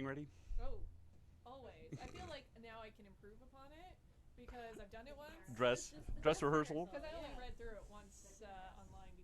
being ready? Oh, always. I feel like now I can improve upon it because I've done it once. Dress rehearsal. Because I only read through it once online.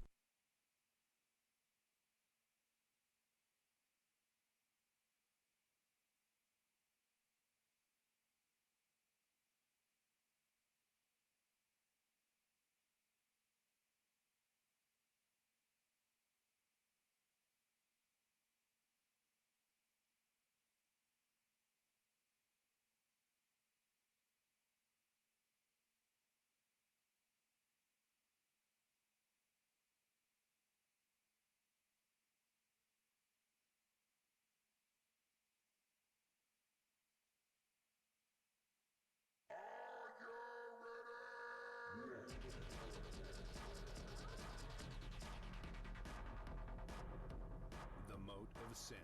The Mote of Sin,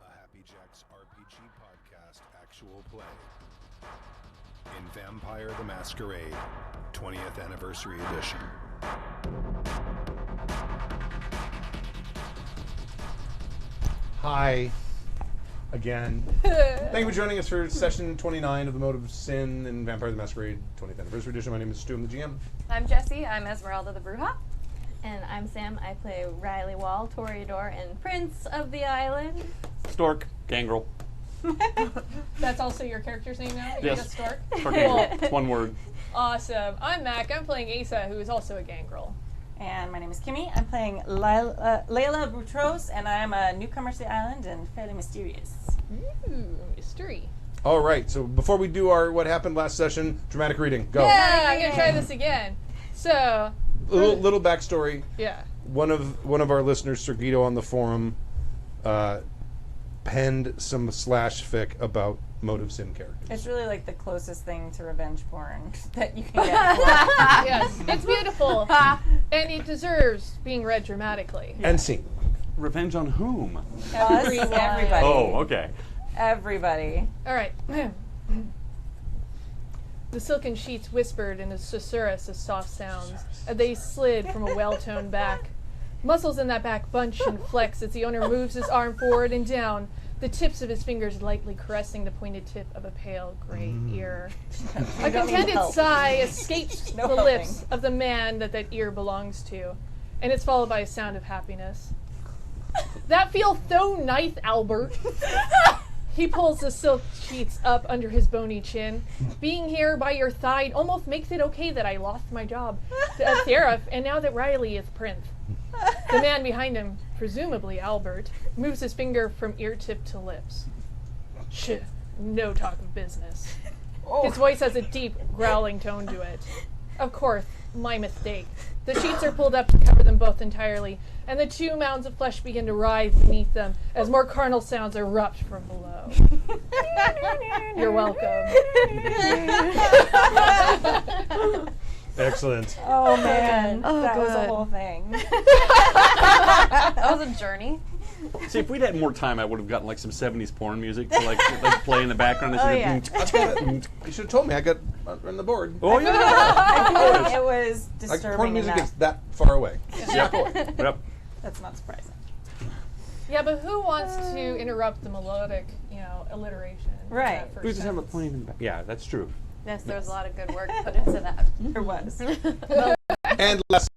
a Happy Jacks RPG podcast actual play. In Vampire the Masquerade, 20th Anniversary Edition. Hi, again. Thank you for joining us for session 29 of The Mote of Sin in Vampire the Masquerade 20th Anniversary Edition. My name is Stu, I'm the GM. I'm Jessie, I'm Esmeralda the Bruja. And I'm Sam. I play Riley Wall, Toreador, and Prince of the Island. Stork, Gangrel. That's also your character's name now? You're Yes. just Stork? Stork Gangrel. It's one word. Awesome. I'm Mac. I'm playing Asa, who is also a gangrel. And my name is Kimmy. I'm playing Layla Boutros, and I'm a newcomer to the island and fairly mysterious. Ooh, mystery. All right, so before we do our what happened last session, dramatic reading, go. Yeah, I'm going to try this again. So, Little backstory. yeah. One of our listeners, Sergito, on the forum, penned some slash fic about Mote of Sin characters. It's really like the closest thing to revenge porn that you can get. Yes, it's beautiful. And it deserves being read dramatically. And seen. Revenge on whom? Everybody. Oh, okay. Everybody. All right. The silken sheets whispered in a susurrus of soft sounds as they slid from a well-toned back. Muscles in that back bunch and flex as the owner moves his arm forward and down, the tips of his fingers lightly caressing the pointed tip of a pale gray ear. A contented sigh escapes No the helping. lips of the man that ear belongs to, and it's followed by a sound of happiness. That feel so nice, Albert. He pulls the silk sheets up under his bony chin. Being here by your side almost makes it okay that I lost my job as sheriff, and now that Riley is prince. The man behind him, presumably Albert, moves his finger from ear tip to lips. Shh, no talk of business. His voice has a deep, growling tone to it. Of course, my mistake. The sheets are pulled up to cover them both entirely, and the two mounds of flesh begin to rise beneath them as more carnal sounds erupt from below. You're welcome. Excellent. Oh man, Oh, that was a good. whole thing. That was a journey. See, if we'd had more time, I would have gotten like some 70s porn music to like play in the background. Oh, yeah. You should have told me. I got on the board. Oh, yeah. I feel like it was Like, disturbing porn music enough. is that far away. Yep. That's not surprising. Yeah, but who wants to interrupt the melodic, alliteration? in Right. that first We just have a sentence? plane in the back. Yeah, that's true. Yes, there was a lot of good work put into that. There was. And last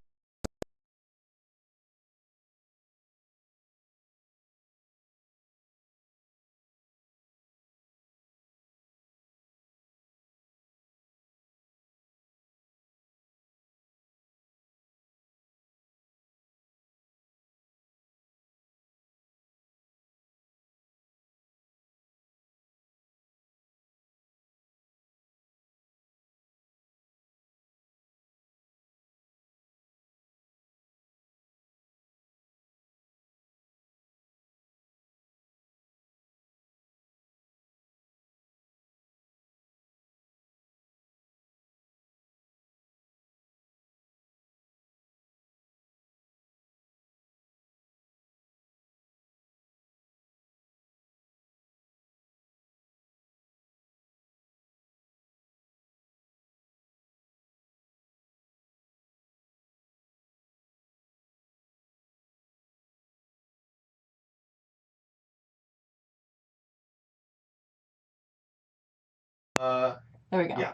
There we go. Yeah.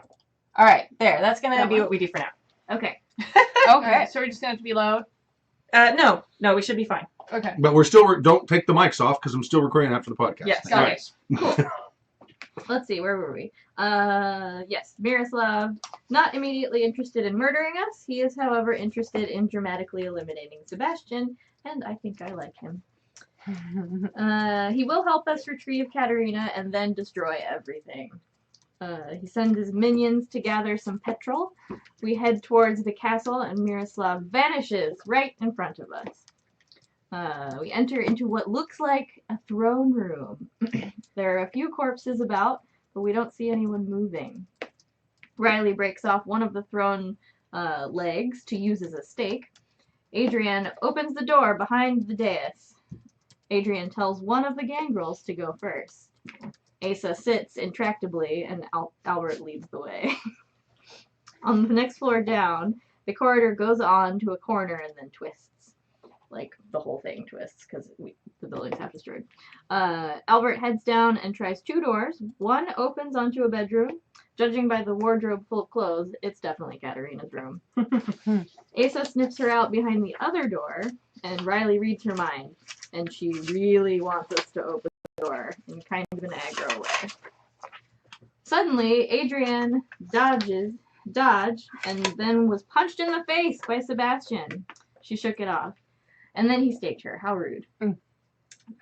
All right, there. That's gonna That be one? what we do for now. Okay. Okay, so we're just gonna have to be loud. No, we should be fine. Okay. But we're still don't take the mics off because I'm still recording that for the podcast. Yes. Got Okay. it. Let's see, where were we? Yes, Miroslav, not immediately interested in murdering us. He is, however, interested in dramatically eliminating Sebastian, and I think I like him. He will help us retrieve Katerina and then destroy everything. He sends his minions to gather some petrol. We head towards the castle, and Miroslav vanishes right in front of us. We enter into what looks like a throne room. There are a few corpses about, but we don't see anyone moving. Riley breaks off one of the throne legs to use as a stake. Adrian opens the door behind the dais. Adrian tells one of the gangrels to go first. Asa sits intractably, and Albert leads the way. On the next floor down, the corridor goes on to a corner and then twists. Like, the whole thing twists, because the building's half destroyed. Albert heads down and tries 2 doors. One opens onto a bedroom. Judging by the wardrobe full of clothes, it's definitely Katerina's room. Asa sniffs her out behind the other door, and Riley reads her mind. And she really wants us to open the door in kind of an aggro way. Suddenly, Adrian dodged and then was punched in the face by Sebastian. She shook it off. And then he staked her. How rude.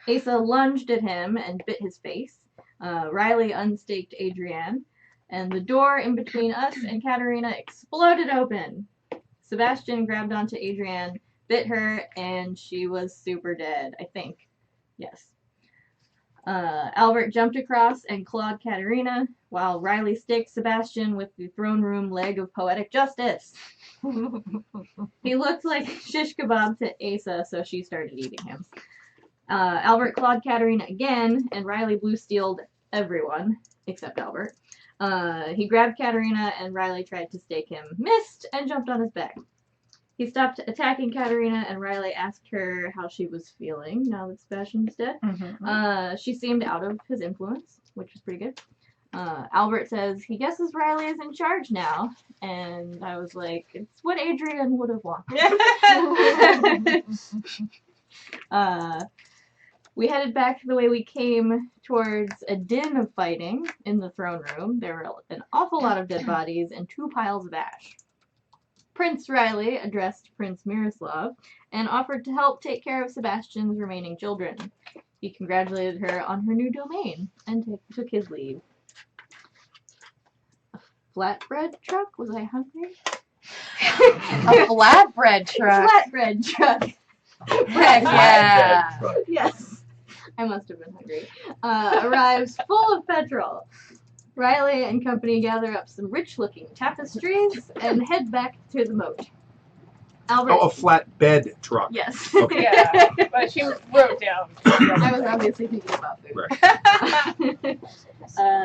Asa lunged at him and bit his face. Riley unstaked Adrian, and the door in between us and Katerina exploded open. Sebastian grabbed onto Adrian, bit her, and she was super dead, I think. Yes. Albert jumped across and clawed Katerina, while Riley staked Sebastian with the throne room leg of poetic justice. He looked like shish kebab to Asa, so she started eating him. Albert clawed Katerina again, and Riley blue-steeled everyone, except Albert. He grabbed Katerina, and Riley tried to stake him, missed, and jumped on his back. He stopped attacking Katerina, and Riley asked her how she was feeling now that Sebastian was dead. She seemed out of his influence, which was pretty good. Albert says he guesses Riley is in charge now, and I was like, it's what Adrian would have wanted. We headed back the way we came towards a din of fighting in the throne room. There were an awful lot of dead bodies and 2 piles of ash. Prince Riley addressed Prince Miroslav and offered to help take care of Sebastian's remaining children. He congratulated her on her new domain and took his leave. A flatbread truck? Was I hungry? A flatbread truck. Flatbread truck. Heck yeah. Yes. I must have been hungry. Arrives full of petrol. Riley and company gather up some rich-looking tapestries and head back to the moat. Albert. Oh, a flatbed truck. Yes. Okay. Yeah, but she wrote down. I was obviously thinking about food. Right.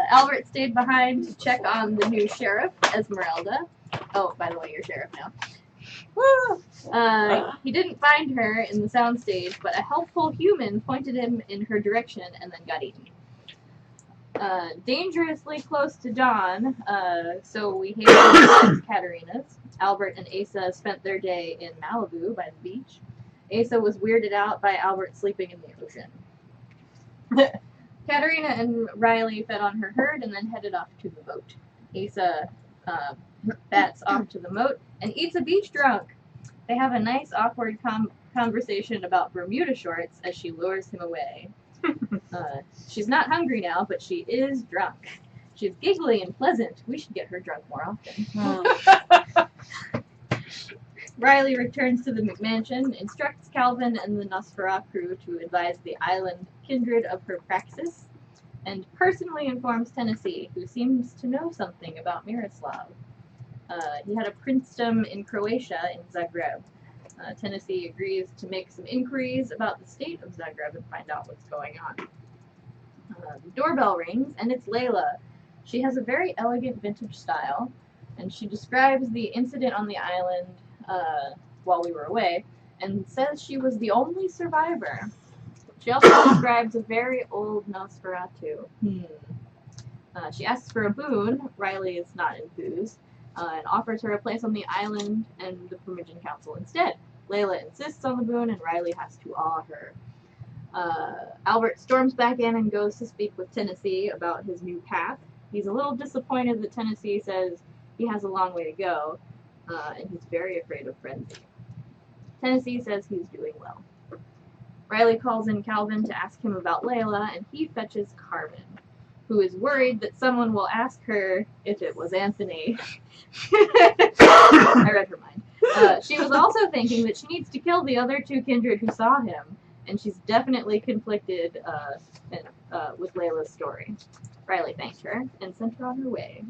Albert stayed behind to check on the new sheriff, Esmeralda. Oh, by the way, you're sheriff now. Woo! He didn't find her in the soundstage, but a helpful human pointed him in her direction and then got eaten. Dangerously close to dawn, so we hastened to Katerina's. Albert and Asa spent their day in Malibu by the beach. Asa was weirded out by Albert sleeping in the ocean. Katerina and Riley fed on her herd and then headed off to the boat. Asa bats off to the moat and eats a beach drunk. They have a nice, awkward conversation about Bermuda shorts as she lures him away. She's not hungry now, but she is drunk. She's giggly and pleasant. We should get her drunk more often. Riley returns to the McMansion, instructs Calvin and the Nosferatu crew to advise the island kindred of her praxis, and personally informs Tennessee, who seems to know something about Miroslav. He had a princedom in Croatia in Zagreb. Tennessee agrees to make some inquiries about the state of Zagreb and find out what's going on. The doorbell rings, and it's Layla. She has a very elegant vintage style, and she describes the incident on the island while we were away, and says she was the only survivor. She also describes a very old Nosferatu. She asks for a boon. Riley is not enthused and offers her a place on the island and the Primogen Council instead. Layla insists on the boon, and Riley has to awe her. Albert storms back in and goes to speak with Tennessee about his new path. He's a little disappointed that Tennessee says he has a long way to go, and he's very afraid of Frenzy. Tennessee says he's doing well. Riley calls in Calvin to ask him about Layla, and he fetches Carmen, who is worried that someone will ask her if it was Anthony. I read her mind. She was also thinking that she needs to kill the other two kindred who saw him, and she's definitely conflicted with Layla's story. Riley thanked her and sent her on her way.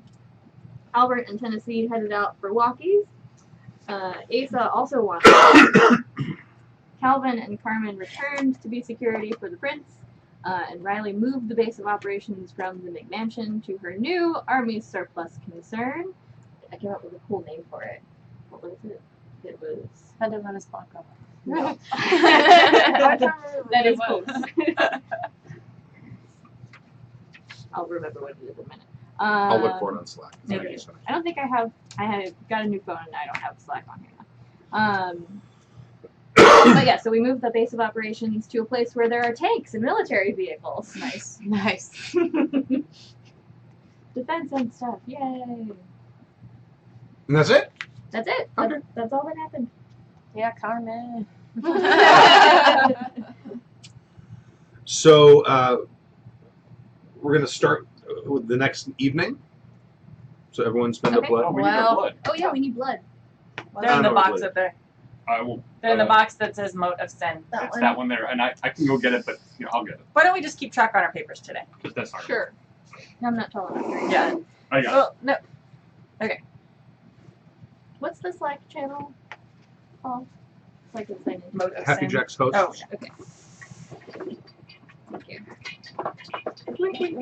Albert and Tennessee headed out for walkies. Asa also wanted Calvin and Carmen returned to be security for the prince, and Riley moved the base of operations from the McMansion to her new Army Surplus Concern. I came up with a cool name for it. What was it? It was... Pendavenus Blanco. No. That is it close. was. I'll remember what it is in a minute. I'll look for it on Slack. Maybe. I don't think I have got a new phone and I don't have Slack on here now. But yeah, so we moved the base of operations to a place where there are tanks and military vehicles. Nice. Nice. Defense and stuff. Yay. And that's it? That's it. Okay. That's all that happened. Yeah, Carmen. So we're going to start with the next evening. So everyone spend up Okay. Oh, blood. we need our Well- blood. Oh yeah, we need blood. They're in the Oh, box really? up there. I will. They're in the box that says Mote of Sin. It's that one there, and I can go get it, but I'll get it Why don't we just keep track on our papers today? because that's not. Sure. I'm not tall enough. Right? Yeah. I got Well, no. What's the Slack channel called? So I can sign in. Mote of Happy Sin. Jack's hosts. Oh, Okay. Thank you.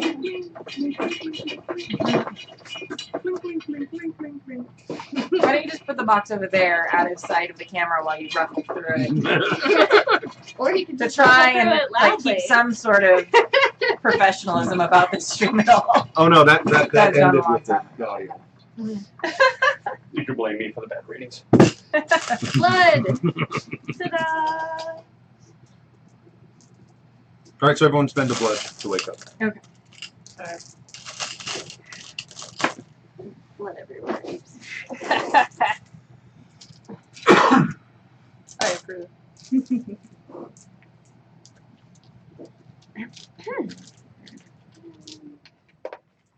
Why don't you just put the box over there out of sight of the camera while you ruffle through it? Or you can To just try listen and to it like loudly. keep some sort of professionalism about this stream at all. Oh no, that That's done a ended long with the time. audio. You can blame me for the bad ratings. Blood! Ta-da! All right, so everyone spend a blood to wake up. Blood everywhere. I approve.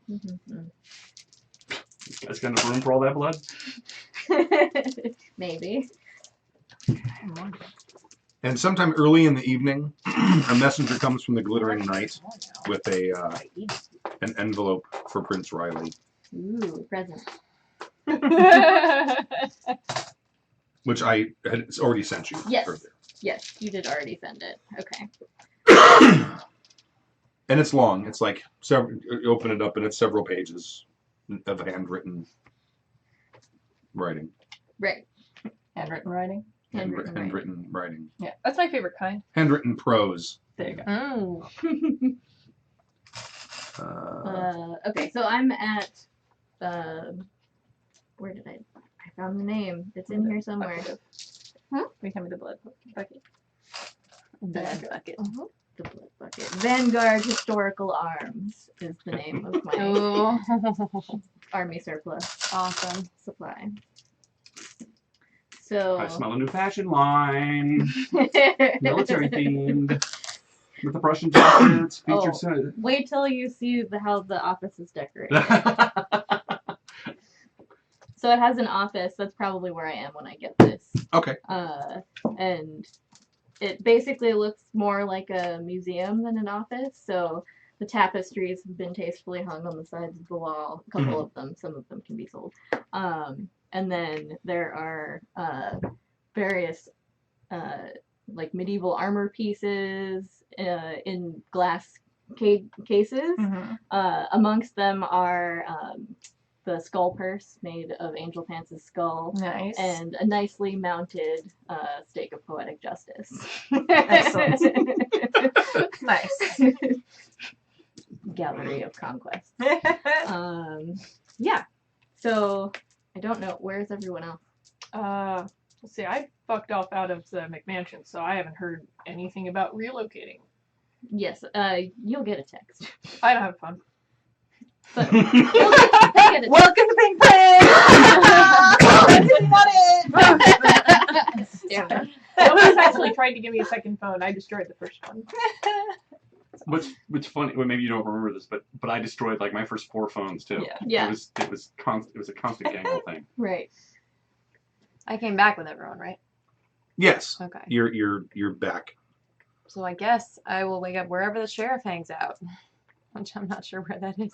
You guys got enough room for all that blood? Maybe. And sometime early in the evening, a messenger comes from the Glittering Knight with an envelope for Prince Riley, Ooh, present. which I had already sent you Yes. earlier. Yes, you did already send it. Okay. And it's long. It's like several. You open it up, and it's several pages of handwritten writing. Right. Handwritten writing. Handwritten writing. Handwritten writing. Yeah. That's my favorite kind. Handwritten prose. There you go. Mm. Okay, so I'm at where did I found the name. It's in here somewhere. We come with the blood bucket. Blood bucket. The blood bucket. Vanguard Historical Arms is the name of my Ooh. army surplus Awesome. supply. So I smell a new fashion line, military themed, with the Prussian jackets. Featured wait till you see how the office is decorated. So it has an office. That's probably where I am when I get this. Okay. And it basically looks more like a museum than an office. So the tapestries have been tastefully hung on the sides of the wall. A couple of them. Some of them can be sold. And then there are various like medieval armor pieces in glass cases. Amongst them are the skull purse made of Angel Pants' skull. Nice. And a nicely mounted stake of poetic justice. Excellent. Nice. gallery of conquest. Yeah. So I don't know. Where's everyone else? Let's see. I fucked off out of the McMansion, so I haven't heard anything about relocating. Yes. You'll get a text. I don't have fun. So you'll get a text. Welcome to Pink Prince! Damn it. Nobody's actually tried to give me a second phone. I destroyed the first one. What's funny? Well, maybe you don't remember this, but I destroyed like my first 4 phones too. Yeah. Yeah. It was a constant gangle thing. Right. I came back with everyone, right? Yes, Okay. you're back. So I guess I will wake up wherever the sheriff hangs out, which I'm not sure where that is.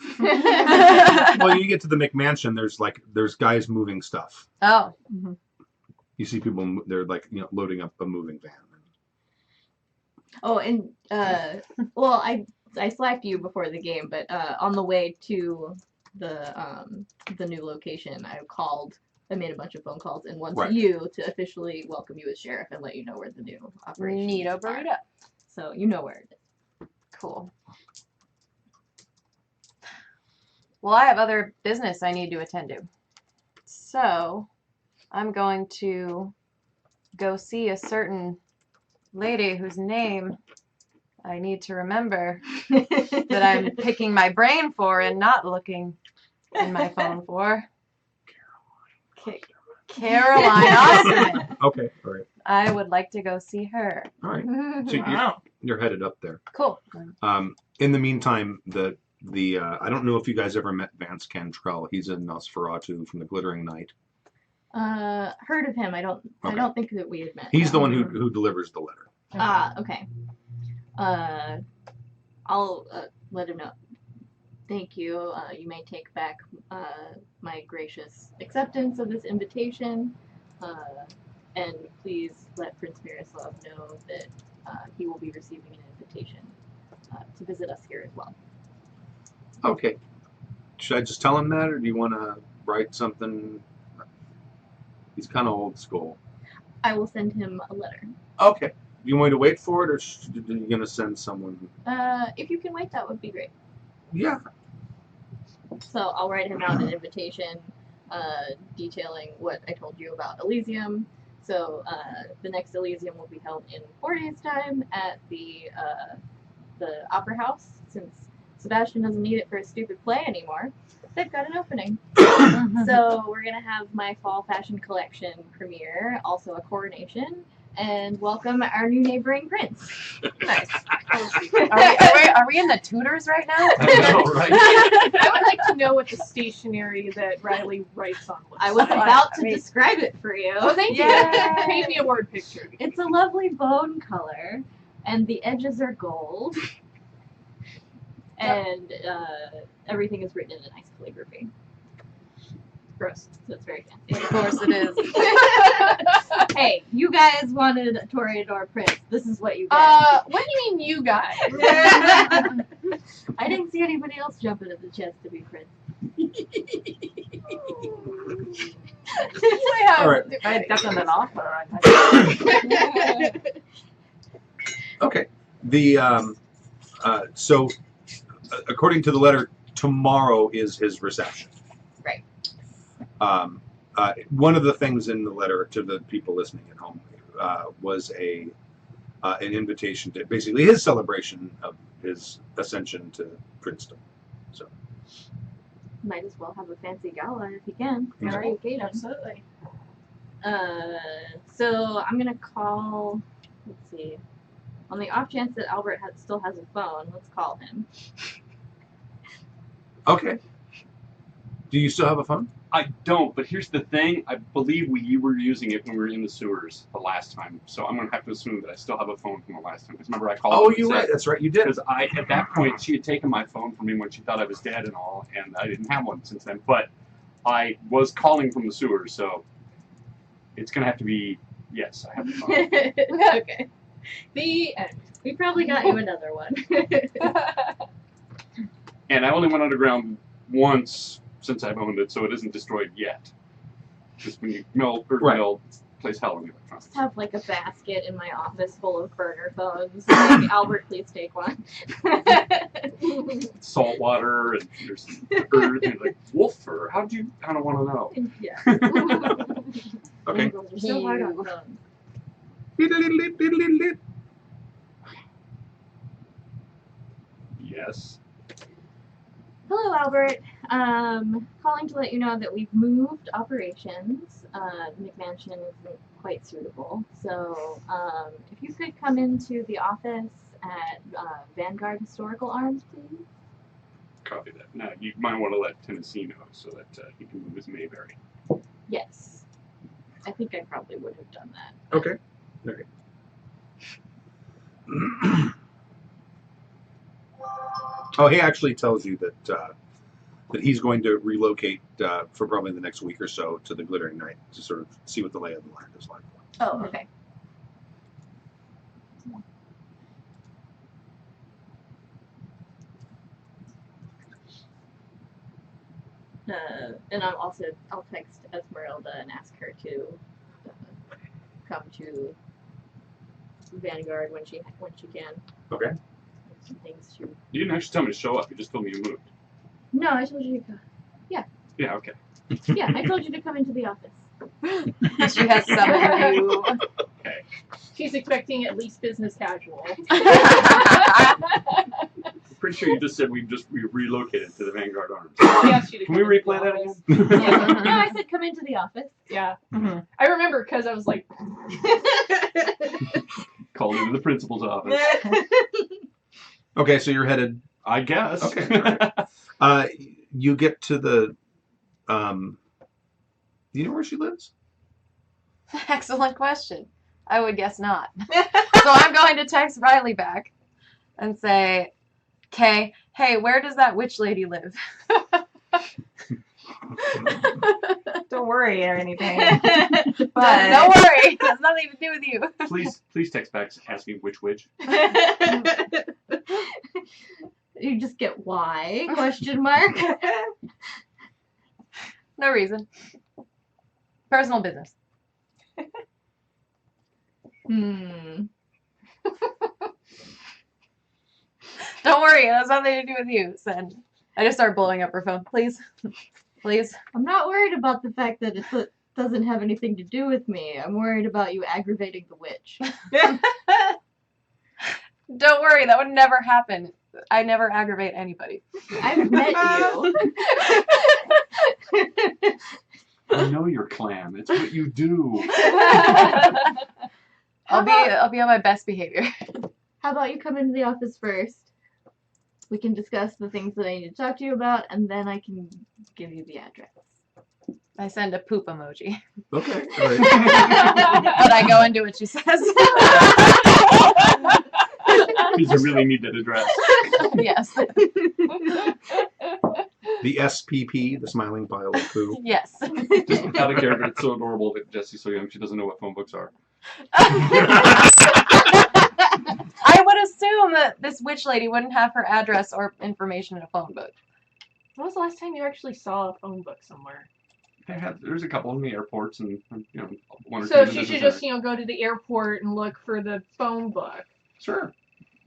Well, you get to the McMansion. There's guys moving stuff. Oh. You see people. They're loading up a moving van. Oh, and well, I slacked you before the game, but on the way to the new location, I made a bunch of phone calls and one to Right. you to officially welcome you as sheriff and let you know where the new operation Neato are. burrito. So you know where it is. Cool. Well, I have other business I need to attend to. So, I'm going to go see a certain lady whose name I need to remember that I'm picking my brain for and not looking in my phone for. Caroline Osterman. Okay, all right, I would like to go see her. all right. So you're headed up there. Cool. In the meantime, the I don't know if you guys ever met Vance Cantrell. He's in Nosferatu from the Glittering Night. Heard of him. I Okay. don't think that we had met. He's the one him. who delivers the letter. Okay. I'll let him know. Thank you. You may take back my gracious acceptance of this invitation, and please let Prince Miroslav know that he will be receiving an invitation to visit us here as well. Okay. Should I just tell him that, or do you want to write something? He's kind of old school. I will send him a letter. Okay. Do you want me to wait for it, or are you going to send someone? If you can wait, that would be great. Yeah. So I'll write him out an invitation detailing what I told you about Elysium. So the next Elysium will be held in 4 days' time at the Opera House. Since Sebastian doesn't need it for his stupid play anymore, they've got an opening. So we're going to have my fall fashion collection premiere, also a coronation, and welcome our new neighboring prince. Nice. Are we in the tutors right now? I know, right? I would like to know what the stationery that Riley writes on looks I was like. about to describe it for you. Oh, thank Yay. you. Paint me a word picture. It's a lovely bone color, and the edges are gold, and everything is written in a nice calligraphy. Gross. So it's very fancy. Of course it is. Hey, you guys wanted a Toreador prince. This is what you got. What do you mean, you guys? I didn't see anybody else jumping at the chance to be prince. All right. I had definitely an offer. Okay. So according to the letter, tomorrow is his reception. Right. One of the things in the letter to the people listening at home was an invitation to basically his celebration of his ascension to princedom. So Might as well have a fancy gala if you can. Yeah. Sorry, occasion. Absolutely. So I'm gonna call. Let's see. On the off chance that Albert still has a phone, let's call him. okay. Do you still have a phone? I don't, but here's the thing. I believe you were using it when we were in the sewers the last time, so I'm going to have to assume that I still have a phone from the last time. Because remember, I called Oh, and you're said- right. That's right. You did. Because at that point, she had taken my phone from me when she thought I was dead and all, and I didn't have one since then. But I was calling from the sewers, so it's going to have to be, yes, I have a phone. Okay. The end. We probably got you another one. And I only went underground once since I've owned it, so it isn't destroyed yet. Just when you melt or Right. melt, plays Halloween electronics. Just have like a basket in my office full of burner phones. Like, Albert, please take one. Salt water and there's earth and like wolf fur. How'd you? I don't want to know. Yeah. Okay. Angles are so hard on phones. Yes. Hello, Albert. Calling to let you know that we've moved operations. McMansion isn't quite suitable. So, if you could come into the office at Vanguard Historical Arms, please. Copy that. Now, you might want to let Tennessee know so that he can move his Mayberry. Yes. I think I probably would have done that. Okay. Okay. Oh, he actually tells you that that he's going to relocate for probably the next week or so to the Glittering Night to sort of see what the lay of the land is like. Oh, okay. And I'll text Esmeralda and ask her to come to Vanguard when she can. Okay. Some things to. You didn't actually tell me to show up. You just told me you moved. No, I told you to come. Yeah. Okay. Yeah, I told you to come into the office. She has summoned you. Okay. She's expecting at least business casual. Pretty sure you just said we relocated to the Vanguard Arms. She asked you to Can come we into the replay that office. again? Yeah. No, I said come into the office. Yeah. Mm-hmm. I remember because I was like, Called into the principal's office. Okay, so you're headed. I guess. Okay. You get to the. Do you know where she lives? Excellent question. I would guess not. So I'm going to text Riley back and say, "Okay, hey, where does that witch lady live?" Don't worry or anything. Don't But worry, it has nothing to do with you. Please text back asking which witch. You just get why? Question mark. No reason. Personal business. Hmm. Don't worry, it has nothing to do with you. Send. I just start blowing up her phone. Please. Please. I'm not worried about the fact that it doesn't have anything to do with me. I'm worried about you aggravating the witch. Don't worry, that would never happen. I never aggravate anybody. I've met you. I know your clan. It's what you do. I'll be on my best behavior. How about you come into the office first? We can discuss the things that I need to talk to you about, and then I can give you the address. I send a poop emoji. Okay. All right. But I go and do what she says. Because you really need that address. Yes. The SPP, the smiling pile of poo. Yes. Just out of character, it's so adorable that Jessie's so young she doesn't know what phone books are. I would assume that this witch lady wouldn't have her address or information in a phone book. when was the last time you actually saw a phone book somewhere? There's a couple in the airports and one or two. So in the she should business just, go to the airport and look for the phone book. Sure.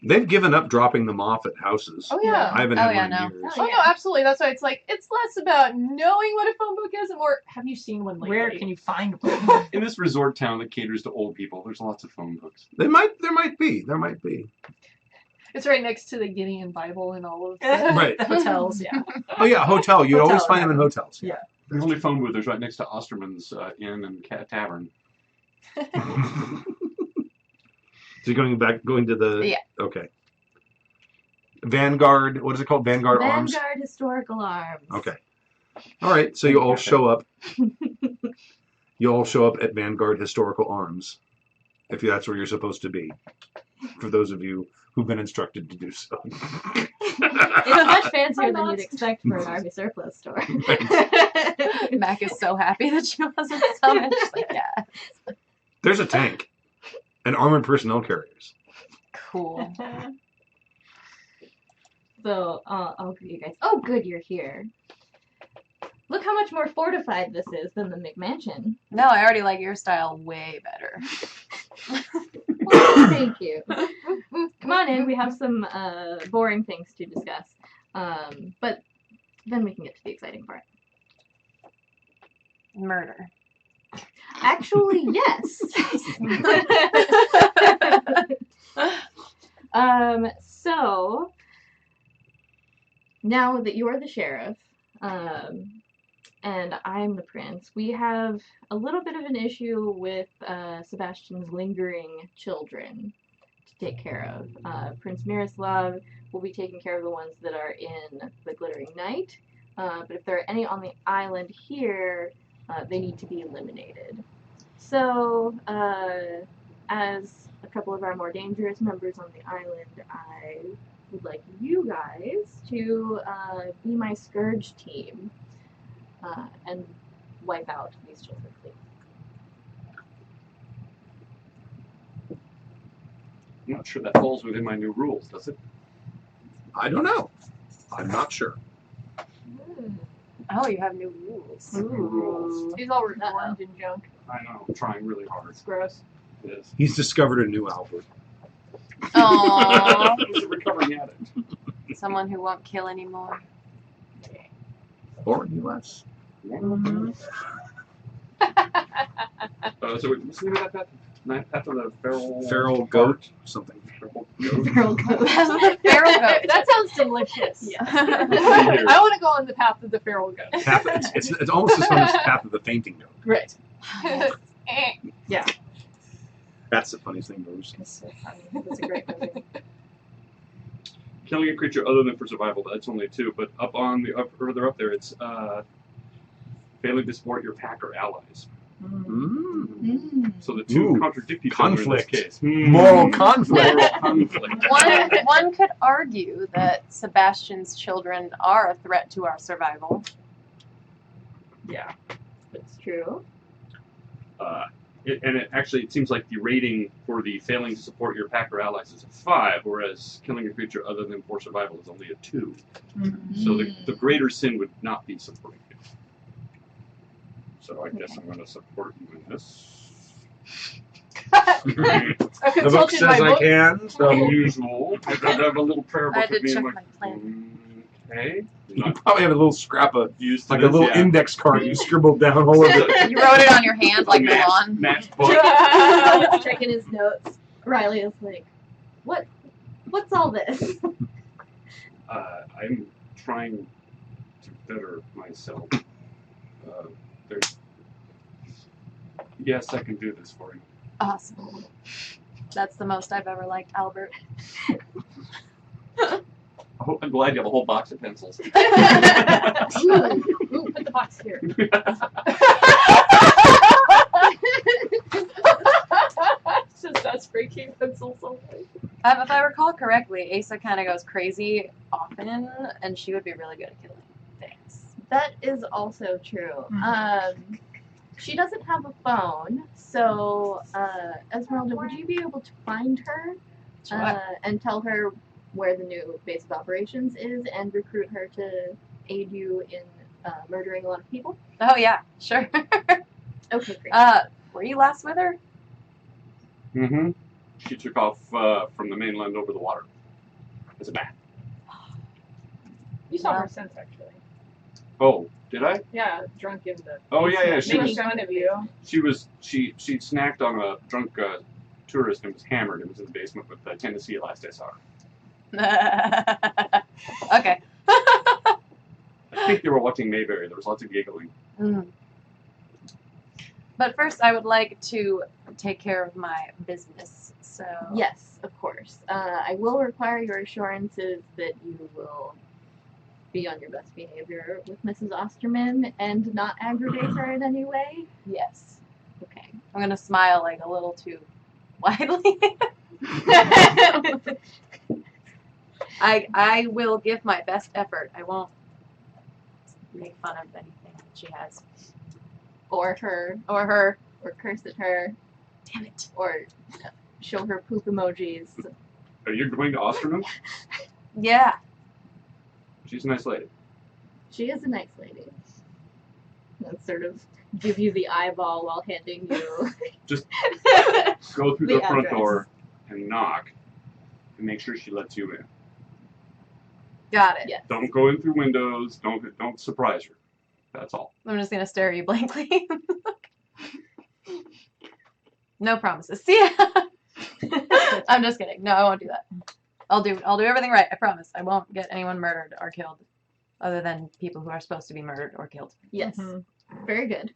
They've given up dropping them off at houses. Oh yeah. I haven't Oh, had yeah, one no. in years. Oh no, absolutely. That's why it's like it's less about knowing what a phone book is and more have you seen one lately? where can you find one? In this resort town that caters to old people, there's lots of phone books. There might be. It's right next to the Gideon Bible and all of Right. The hotels, yeah. Oh yeah, hotel. You always Hotel, find yeah. them in hotels. Yeah. The only phone booth is right next to Osterman's Inn and Tavern. So you're going to the. Yeah. Okay. Vanguard. What is it called? Vanguard Arms. Vanguard Historical Arms. Okay. All right. So you all show up. You all show up at Vanguard Historical Arms, if that's where you're supposed to be. For those of you who've been instructed to do so. It's much fancier than you'd expect for an army surplus store. Mac is so happy that she wasn't summoned. She's like, yeah. There's a tank, and armored personnel carriers. Cool. So I'll greet you guys. Oh, good, you're here. Look how much more fortified this is than the McMansion. No, I already like your style way better. Well, thank you. Come on in. We have some boring things to discuss. But then we can get to the exciting part. Murder. Actually, yes. So now that you're the sheriff, and I'm the prince, we have a little bit of an issue with Sebastian's lingering children to take care of. Prince Miroslav will be taking care of the ones that are in the Glittering Night, but if there are any on the island here, they need to be eliminated. So, as a couple of our more dangerous members on the island, I would like you guys to be my Scourge team and wipe out these children, please. I'm not sure that falls within my new rules, does it? I don't know. I'm not sure. Oh, you have new rules. New rules. He's all reformed and junk. I know. I'm trying really hard. It's gross. It is. He's discovered a new Albert. Aww. He's a recovering addict. Someone who won't kill anymore. Or US. So what's the name of that pet? Path of the Feral goat, something. Feral goat. Feral goat. Feral goat. That sounds delicious. Yeah. I want to go on the path of the feral goat. It's almost as fun as Path of the Fainting Goat. Right. Yeah. That's the funniest thing, Bruce. It's so funny. It's a great movie. Killing a creature other than for survival, that's only 2, but further up there, it's failing to support your pack or allies. So the 2 contradict each conflict. other in this case. Moral conflict. Moral conflict. One could argue that Sebastian's children are a threat to our survival. Yeah. It's true. It seems like the rating for the failing to support your pack or allies is a 5, whereas killing a creature other than for survival is only a 2. So the greater sin would not be supporting you. So I guess I'm going to support you in this. The book says I can, so Unusual. I have a little prayer I book had of to me. check I'm like, my plan. okay. you probably have a little scrap of, Used to like a this, little yeah. index card you scribbled down all over it. You wrote it on your hand like Milan. Matched book. Riley's checking his notes. Riley is like, what's all this? I'm trying to better myself. Yes, I can do this for you. Awesome. That's the most I've ever liked Albert. I'm glad you have a whole box of pencils. Ooh, put the box here. It's just us breaking pencils away. If I recall correctly, Asa kind of goes crazy often, and she would be really good at killing things. That is also true. She doesn't have a phone, so Esmeralda, would you be able to find her and tell her where the new base of operations is and recruit her to aid you in murdering a lot of people? Oh yeah, sure. Okay, great. Were you last with her? Mm-hmm. She took off from the mainland over the water as a bat. You saw her since, actually. Oh, did I? Yeah, drunk in the. Oh yeah. She Making fun of you. she snacked on a drunk tourist and was hammered and was in the basement with Tennessee last I saw her. Okay. I think they were watching Mayberry. There was lots of giggling. But first, I would like to take care of my business. So Yes, of course. I will require your assurances that you will be on your best behavior with Mrs. Osterman and not aggravate her in any way. yes, Okay. I'm gonna smile like a little too widely. I will give my best effort. I won't make fun of anything that she has Or her, or her. or curse at her, Damn it. or show her poop emojis. Are you going to Osterman? Yeah. She's a nice lady. She is a nice lady. and sort of give you the eyeball while handing you. Just go through The the front address. door and knock, and make sure she lets you in. Got it. Yeah. Don't go in through windows. Don't surprise her. That's all. I'm just gonna stare at you blankly. No promises. See ya. I'm just kidding. No, I won't do that. I'll do everything right. I promise. I won't get anyone murdered or killed, other than people who are supposed to be murdered or killed. Yes. Mhm. Very good.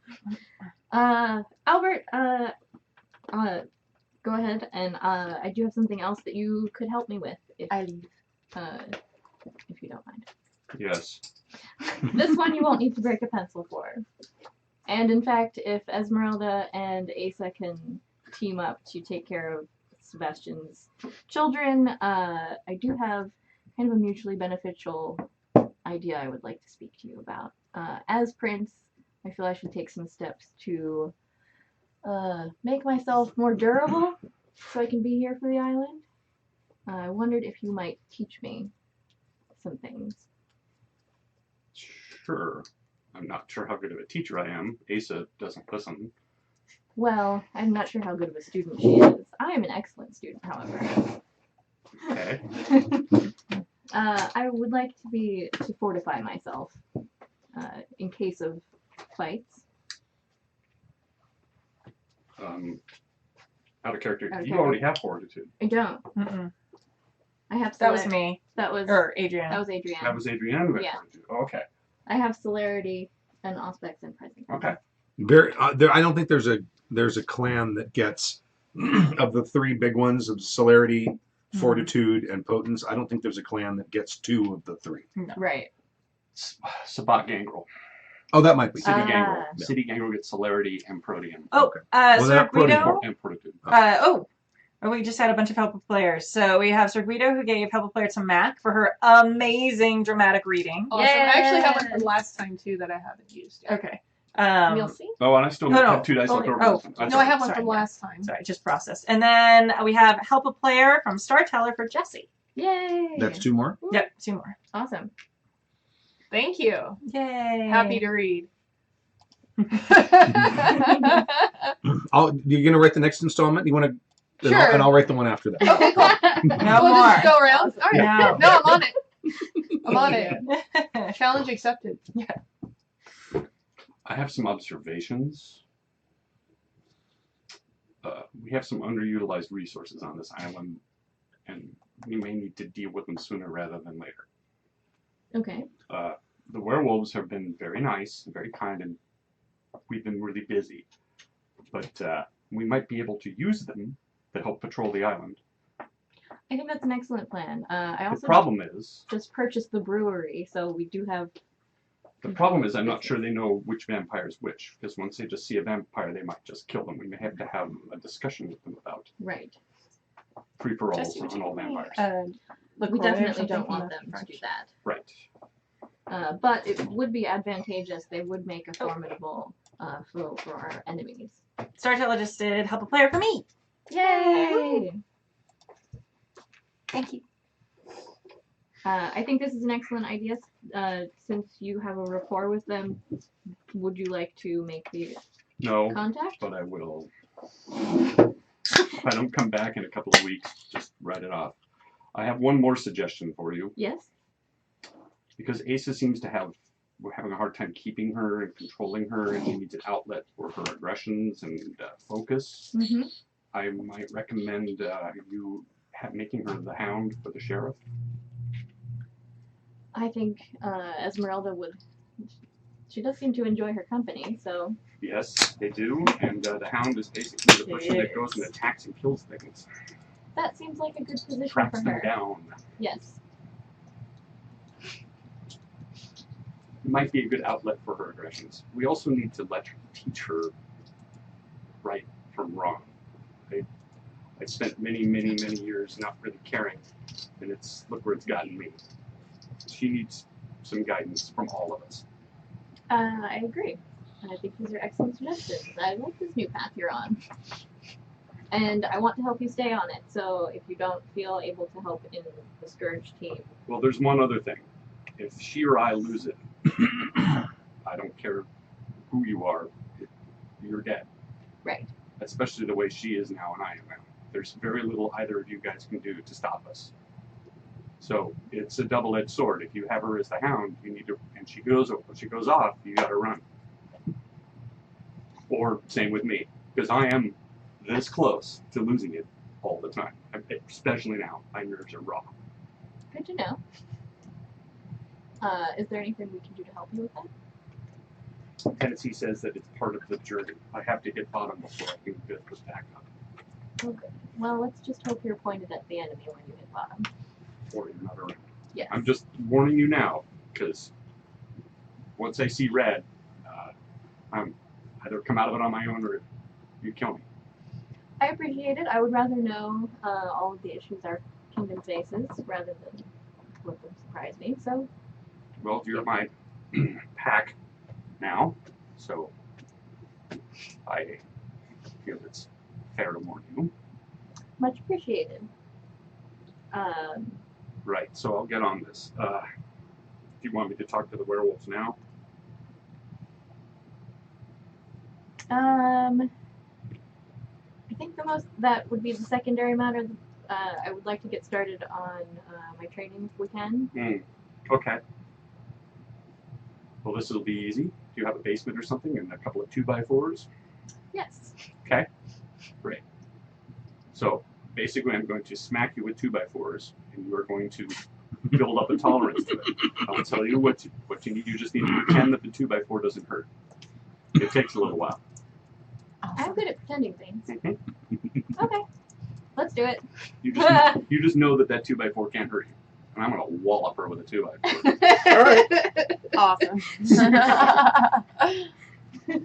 Albert, go ahead, and I do have something else that you could help me with if if you don't mind. Yes. This one you won't need to break a pencil for. And in fact, if Esmeralda and Asa can team up to take care of Sebastian's children, I do have kind of a mutually beneficial idea I would like to speak to you about. As Prince, I feel I should take some steps to make myself more durable so I can be here for the island. I wondered if you might teach me some things. Sure. I'm not sure how good of a teacher I am. Asa doesn't listen. Well, I'm not sure how good of a student she is. I am an excellent student, however. Okay. I would like to fortify myself in case of fights. Out of character. Out of You character. already have fortitude. I don't. Mm-mm. I have That was celerity. me. That was Or Adrian. that was Adrienne. That was Adrienne who had Yeah. fortitude. Oh, okay. I have celerity and aspects and presence. Okay. I don't think there's a clan that gets of the three big ones of celerity, fortitude, and potence. I don't think there's a clan that gets two of the three. Right. Sabat Gangrel. Oh, that might be. City Ah. Gangrel. Yeah. City Gangrel gets celerity and protean. Oh, Okay. Well, Sir that Protean Guido. And fortitude. We just had a bunch of helpful players. So we have Sir Guido, who gave helpful player to Mac for her amazing dramatic reading. Awesome. I actually have one Yes. from last time too that I haven't used yet. Okay. You'll see. Oh, and I still No, no. have 2 dice left over. I'm No, I have one Sorry. from last time. Sorry, just processed. And then we have help a player from Star Teller for Jesse. Yay! That's two more. Yep, 2 more. Awesome. Thank you. Yay. Happy to read. You're gonna write the next installment. You want to? Sure. And I'll write the one after that. No we'll more. just go around. All right. No. No, I'm on it. I'm on it. Challenge accepted. I have some observations. We have some underutilized resources on this island, and we may need to deal with them sooner rather than later. Okay. The werewolves have been very nice, very kind, and we've been really busy. But we might be able to use them to help patrol the island. I think that's an excellent plan. I The also problem is, just purchased the brewery, so we do have. I'm not sure they know which vampire is which, because once they just see a vampire, they might just kill them. We may have to have a discussion with them about Right. free-for-alls Jesse, would on you all give me, vampires. We LaCroix or definitely something don't from want the them to French? do that. Right. But it would be advantageous. They would make a formidable foe for our enemies. Star Teller just did help a player for me. Yay! Thank you. I think this is an excellent idea. Since you have a rapport with them, would you like to make the No, contact? but I will. If I don't come back in a couple of weeks, just write it off. I have one more suggestion for you. Yes. Because Asa seems to we're having a hard time keeping her and controlling her, and she needs an outlet for her aggressions and focus. Mm-hmm. I might recommend you making her the hound for the sheriff. I think Esmeralda would. She does seem to enjoy her company, so. Yes, they do, and the hound is basically the person that goes and attacks and kills things, That seems like a good position tracks for them her. down. Yes. It might be a good outlet for her aggressions. We also need to teach her right from wrong. I spent many, many, many years not really caring, and look where it's gotten me. She needs some guidance from all of us. I agree. I think these are excellent suggestions. I like this new path you're on. And I want to help you stay on it, so if you don't feel able to help in the Scourge team. Well, there's one other thing. If she or I lose it, I don't care who you are, you're dead. Right. Especially the way she is now and I am now. There's very little either of you guys can do to stop us. So it's a double-edged sword. If you have her as the hound, you need to, and she goes off, you got to run. Or same with me, because I am this close to losing it all the time, especially now. My nerves are raw. Good to know. Is there anything we can do to help you with that? Tennessee says that it's part of the journey. I have to hit bottom before I can get this back up. Okay. Well, let's just hope you're pointed at the enemy when you hit bottom. Or you're not around. Yes. I'm just warning you now, because once I see red, I'm either come out of it on my own or you kill me. I appreciate it. I would rather know all of the issues our kingdom faces rather than let them surprise me. So, Well, you're my pack now, so I feel it's fair to warn you. much appreciated. Right, so I'll get on this. Do you want me to talk to the werewolves now? I think that would be the secondary matter. I would like to get started on my training if we can. Okay. Well, this will be easy. Do you have a basement or something and a couple of 2x4s? Yes. Okay. Great. So basically, I'm going to smack you with 2x4s, and you are going to build up a tolerance to it. I'll tell you what you need. You just need to pretend that the 2x4 doesn't hurt. It takes a little while. I'm good at pretending things. Mhm. Okay. Let's do it. You just know that 2x4 can't hurt you, and I'm gonna wallop her with a 2x4. Awesome.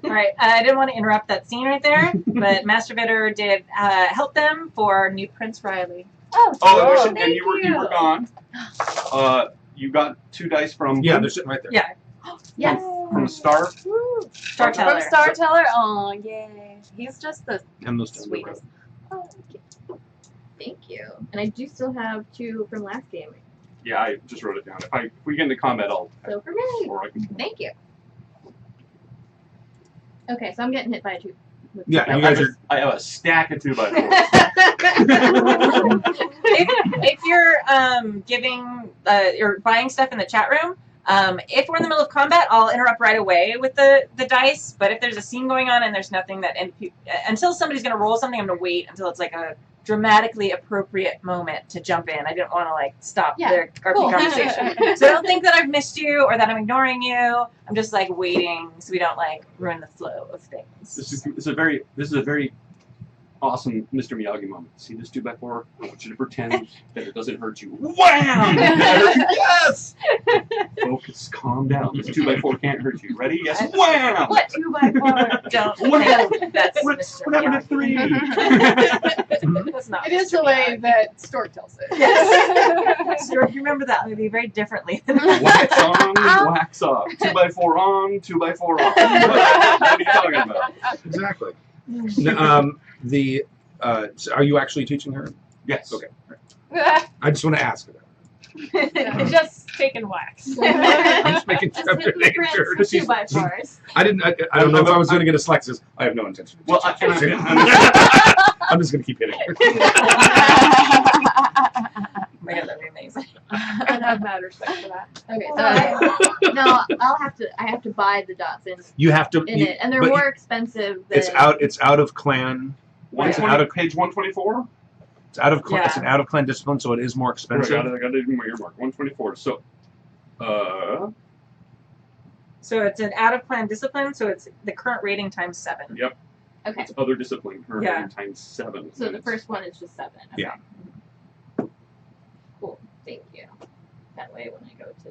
All right, I didn't want to interrupt that scene right there, but Master Vitter did help them for new Prince Riley. Oh, Oh, thank and you were gone. You got 2 dice from Yeah, they're sitting right there. Yeah, Yes. from a star. Star From Teller. Star Teller? Oh, yay. He's just the And those sweetest. Oh, thank you. And I do still have 2 from last game. Yeah, I just wrote it down. If we get into combat, I'll. So for me. Or I can. Thank you. Okay, so I'm getting hit by a 2. Yeah, you guys are. I have a stack of 2x4s. if you're giving or buying stuff in the chat room, if we're in the middle of combat, I'll interrupt right away with the dice. But if there's a scene going on and there's nothing that until somebody's gonna roll something, I'm gonna wait until it's like a dramatically appropriate moment to jump in. I didn't want to like stop their RP cool. conversation. So don't think that I've missed you or that I'm ignoring you. I'm just like waiting so we don't like ruin the flow of things. This is a very awesome Mr. Miyagi moment. See this 2x4? I want you to pretend that it doesn't hurt you. Wham! Yes! Focus, calm down. This 2x4 can't hurt you. Ready? Yes. Wham! What 2x4? Don't What think that's What Mr. happened to Miyagi. 3? That's not It is Mr. the way Miyagi. that Stork tells it. Yes. Stuart, you remember that movie very differently. Wax on, wax off. 2x4 on, 2x4 off. What are you talking about? Exactly. So are you actually teaching her? Yes. Okay. I just want to ask about It's just taking wax. it. I'm just making sure. Just hit the making sure. prints with 2x4s. I don't know if I was going to get a Slexus. I have no intention. Well, I'm just going to keep hitting her. Oh my God, that'd be amazing. I have mad respect for that. Okay, so no, I have to buy the dots in You have to. it, and they're but more expensive than It's out of clan. It's out of page 124? It's out of Yeah. it's an out of clan discipline, so it is more I expensive. got it in my earmark. 124. So, So it's an out of plan discipline, so it's the current rating times 7. Yep. Okay, It's other discipline. Her Yeah. rating times 7. so the first one is just 7. Okay. Yeah. Cool. Thank you. That way, when I go to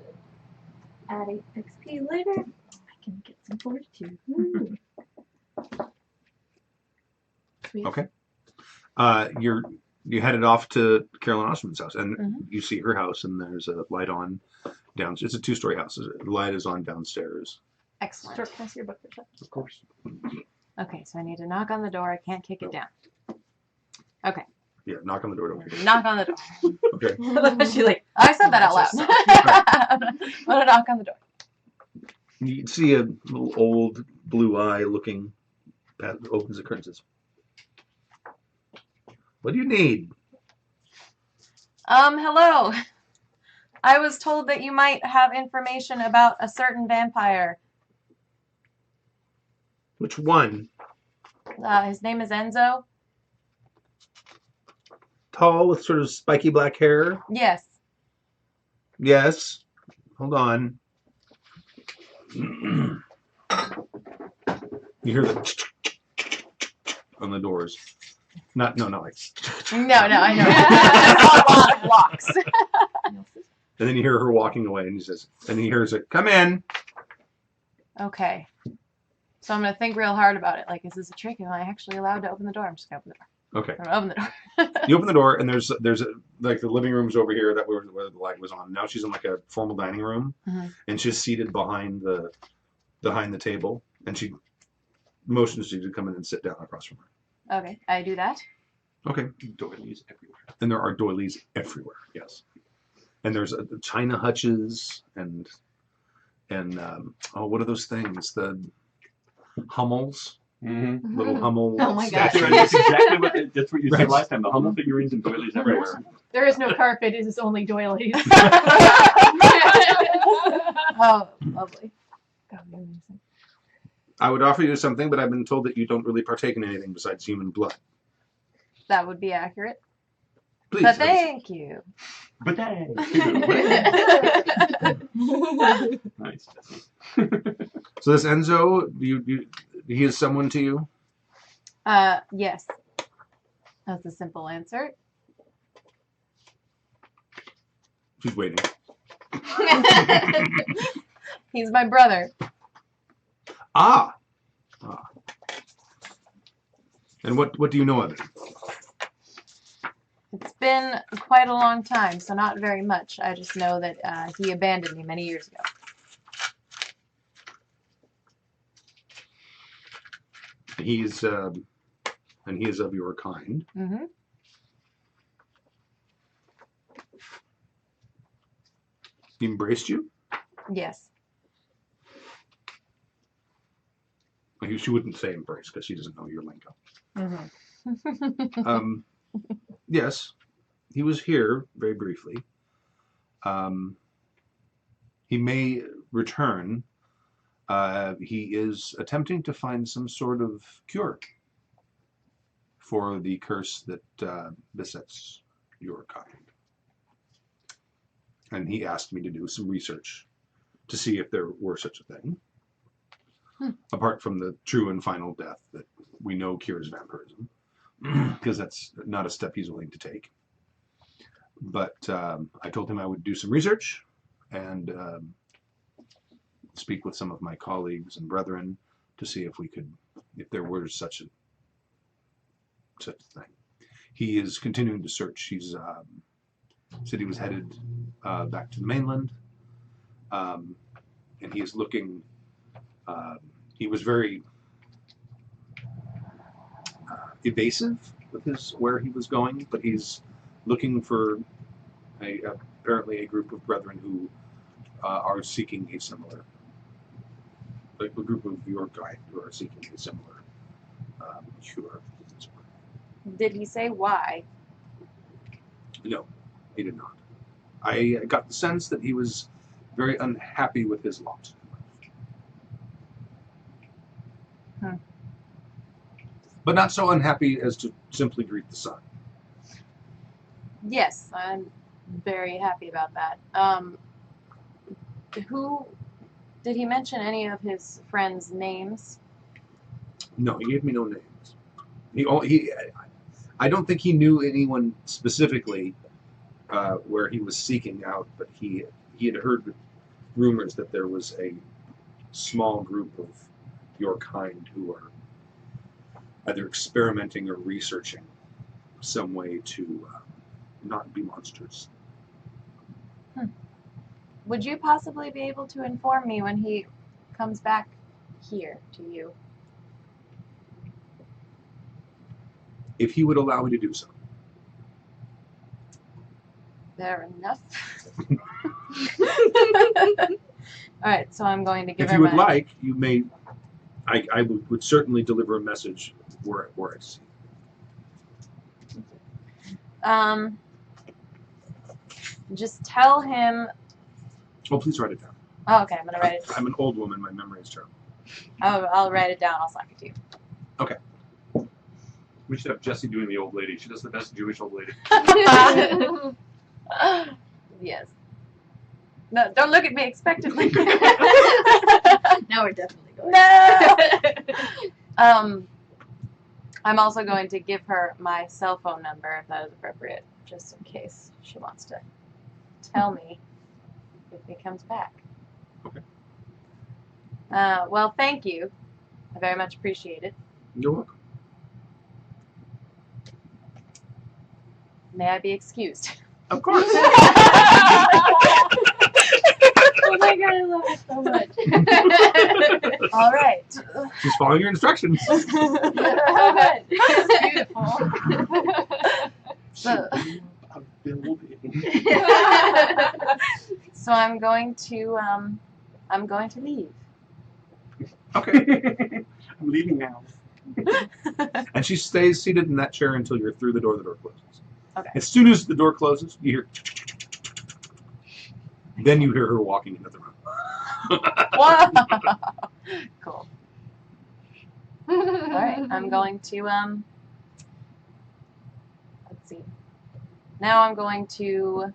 add XP later, I can get some fortitude. Woo. Sweet. Okay. You headed off to Carolyn Osterman's house, and Mhm. you see her house, and there's a light on downstairs. It's a 2-story house. The light is on downstairs. Excellent. Stork, can I see your book for a second? Of course. Okay, so I need to knock on the door. I can't kick it down. Yeah, knock on the door. Don't kick it. Knock on the door. Okay. She like, I said that out loud. I'm gonna knock on the door. You see a little old blue eye looking, opens the curtain and says, "What do you need?" Hello. I was told that you might have information about a certain vampire. Which one? His name is Enzo. Tall with sort of spiky black hair? Yes. Yes. Hold on. You hear the on the doors. Not like. No, I know. A lot of locks. And then you hear her walking away, and he says, and he hears it, "Come in." Okay. So I'm going to think real hard about it. Like, is this a trick? Am I actually allowed to open the door? I'm just going to open the door. Okay. I'm going to open the door. You open the door, and there's like the living room's over here where the light was on. Now she's in like a formal dining room, and she's seated behind the table, and she motions you to come in and sit down across from her. Okay, I do that. Okay. Doilies everywhere. And there are doilies everywhere. Yes. And there's china hutches and what are those things? The Hummels, Mm-hmm. little Hummel. Oh my gosh. That's exactly that's what you said Right. last time. The Hummel figurines and doilies everywhere. There is no carpet, it is only doilies. Oh, lovely. God, amazing. I would offer you something, but I've been told that you don't really partake in anything besides human blood. That would be accurate. Please. But thank you. But that. Nice. So this Enzo, he is someone to you? Yes. That's a simple answer. She's waiting. He's my brother. Ah. And what do you know of it? It's been quite a long time, so not very much. I just know that he abandoned me many years ago. He is of your kind. Mm-hmm. He embraced you? Yes. She wouldn't say embrace because she doesn't know your lingo. Mm-hmm. Yes, he was here very briefly. He may return. He is attempting to find some sort of cure for the curse that besets your kind. And he asked me to do some research to see if there were such a thing. Apart from the true and final death that we know cures vampirism, because that's not a step he's willing to take. But I told him I would do some research and speak with some of my colleagues and brethren to see if there were such a thing. He is continuing to search. He's said he was headed back to the mainland, and he is looking. He was very evasive with where he was going, but he's looking for apparently a group of brethren who are seeking a similar, like a group of your kind who are seeking a similar cure. Did he say why? No, he did not. I got the sense that he was very unhappy with his lot. But not so unhappy as to simply greet the sun. Yes, I'm very happy about that. Who did he mention any of his friends' names? No, he gave me no names. I don't think he knew anyone specifically where he was seeking out, but he had heard rumors that there was a small group of your kind who are either experimenting or researching some way to not be monsters. Would you possibly be able to inform me when he comes back here to you? If he would allow me to do so. Fair enough. All right, so I'm going to give If her you would my... like, you may I would certainly deliver a message were I to see. Just tell him. Oh, please write it down. Oh, okay, I'm gonna write it. I'm an old woman. My memory is terrible. Oh, I'll write it down. I'll slap it to you. We should have Jessie doing the old lady. She does the best Jewish old lady. Yes. No, don't look at me expectantly. Now we're definitely going. No. I'm also going to give her my cell phone number if that is appropriate, just in case she wants to tell me if he comes back. Okay. Well, thank you. I very much appreciate it. You're welcome. May I be excused? Of course. Oh my god, I love it so much. All right. She's following your instructions. It's beautiful. So, so I'm going to leave. Okay. I'm leaving now. And she stays seated in that chair until you're through the door closes. Okay. As soon as the door closes, you hear. Then you hear her walking into the room. Whoa. Cool. All right, I'm going to let's see. Now I'm going to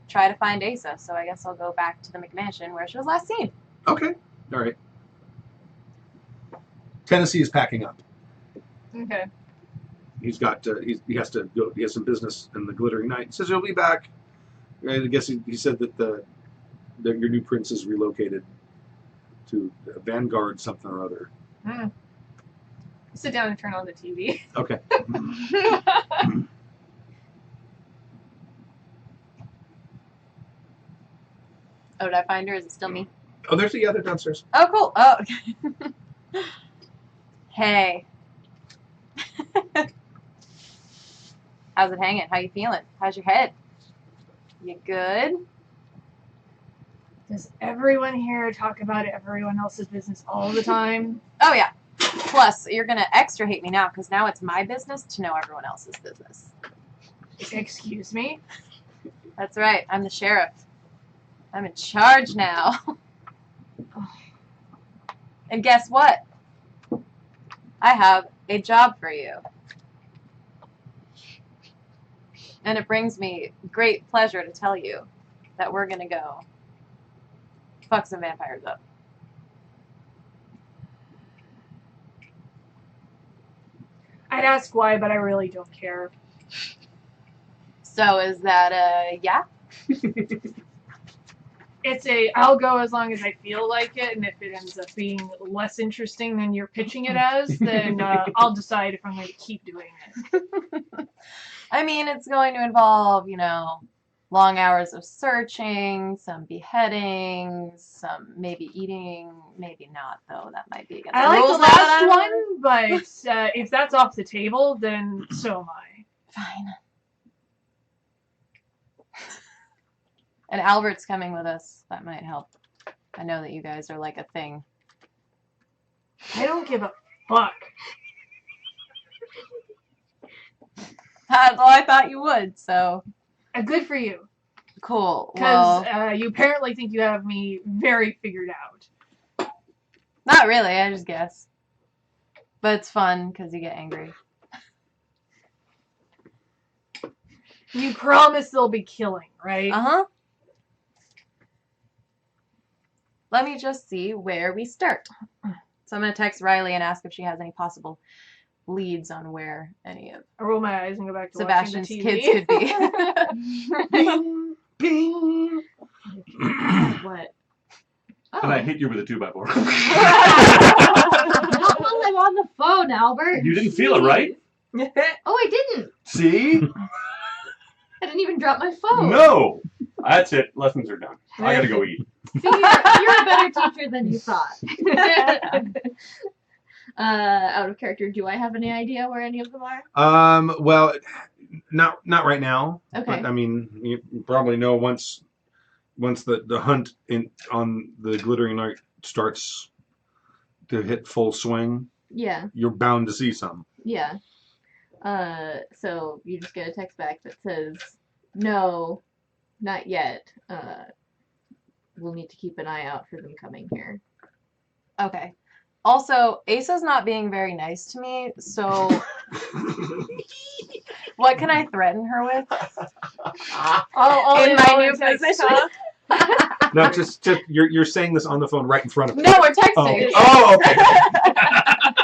try to find Asa. So I guess I'll go back to the McMansion where she was last seen. Okay. All right. Tennessee is packing up. Okay. He's got. He has to go. He has some business in the Glittering Night. He says he'll be back. I guess he said that your new prince is relocated to Vanguard something or other. Sit down and turn on the TV. Okay. Oh, did I find her? Is it still me? Oh, there's the other downstairs. Oh, cool. Oh, okay. Hey. How's it hanging? How you feeling? How's your head? You good? Does everyone here talk about everyone else's business all the time? Oh, yeah. Plus, you're going to extra hate me now because now it's my business to know everyone else's business. Excuse me? That's right. I'm the sheriff. I'm in charge now. And guess what? I have a job for you. And it brings me great pleasure to tell you that we're going to go fuck some vampires up. I'd ask why, but I really don't care. So is that a yeah? It's I'll go as long as I feel like it, and if it ends up being less interesting than you're pitching it as, then I'll decide if I'm going to keep doing it. I mean, it's going to involve, long hours of searching, some beheadings, some maybe eating, maybe not, though. That might be against I the like the rules. last one, but if that's off the table, then so am I. Fine. And Albert's coming with us. That might help. I know that you guys are like a thing. I don't give a fuck. Well, I thought you would, so. Good for you. Cool. Because Well, you apparently think you have me very figured out. not really, I just guess. But it's fun because you get angry. You promise there'll be killing, right? Uh-huh. Let me just see where we start. So I'm going to text Riley and ask if she has any possible leads on where any of I roll my eyes and go back to Sebastian's watching the TV. kids could be. Ping. What? And I hit you with a 2x4. Not while I'm on the phone, Albert. You didn't feel it, right? Oh, I didn't. See? I didn't even drop my phone. No! That's it. Lessons are done. I gotta go eat. See, you're a better teacher than you thought. Out of character, do I have any idea where any of them are? Well, not right now. Okay. But I mean, you probably know once the hunt on the Glittering Night starts to hit full swing, Yeah, you're bound to see some. yeah. So you just get a text back that says, no, not yet. We'll need to keep an eye out for them coming here. Okay. Also, Asa's not being very nice to me, so what can I threaten her with? In my new position? No, just you're saying this on the phone right in front of me. No, we're texting. Oh, okay.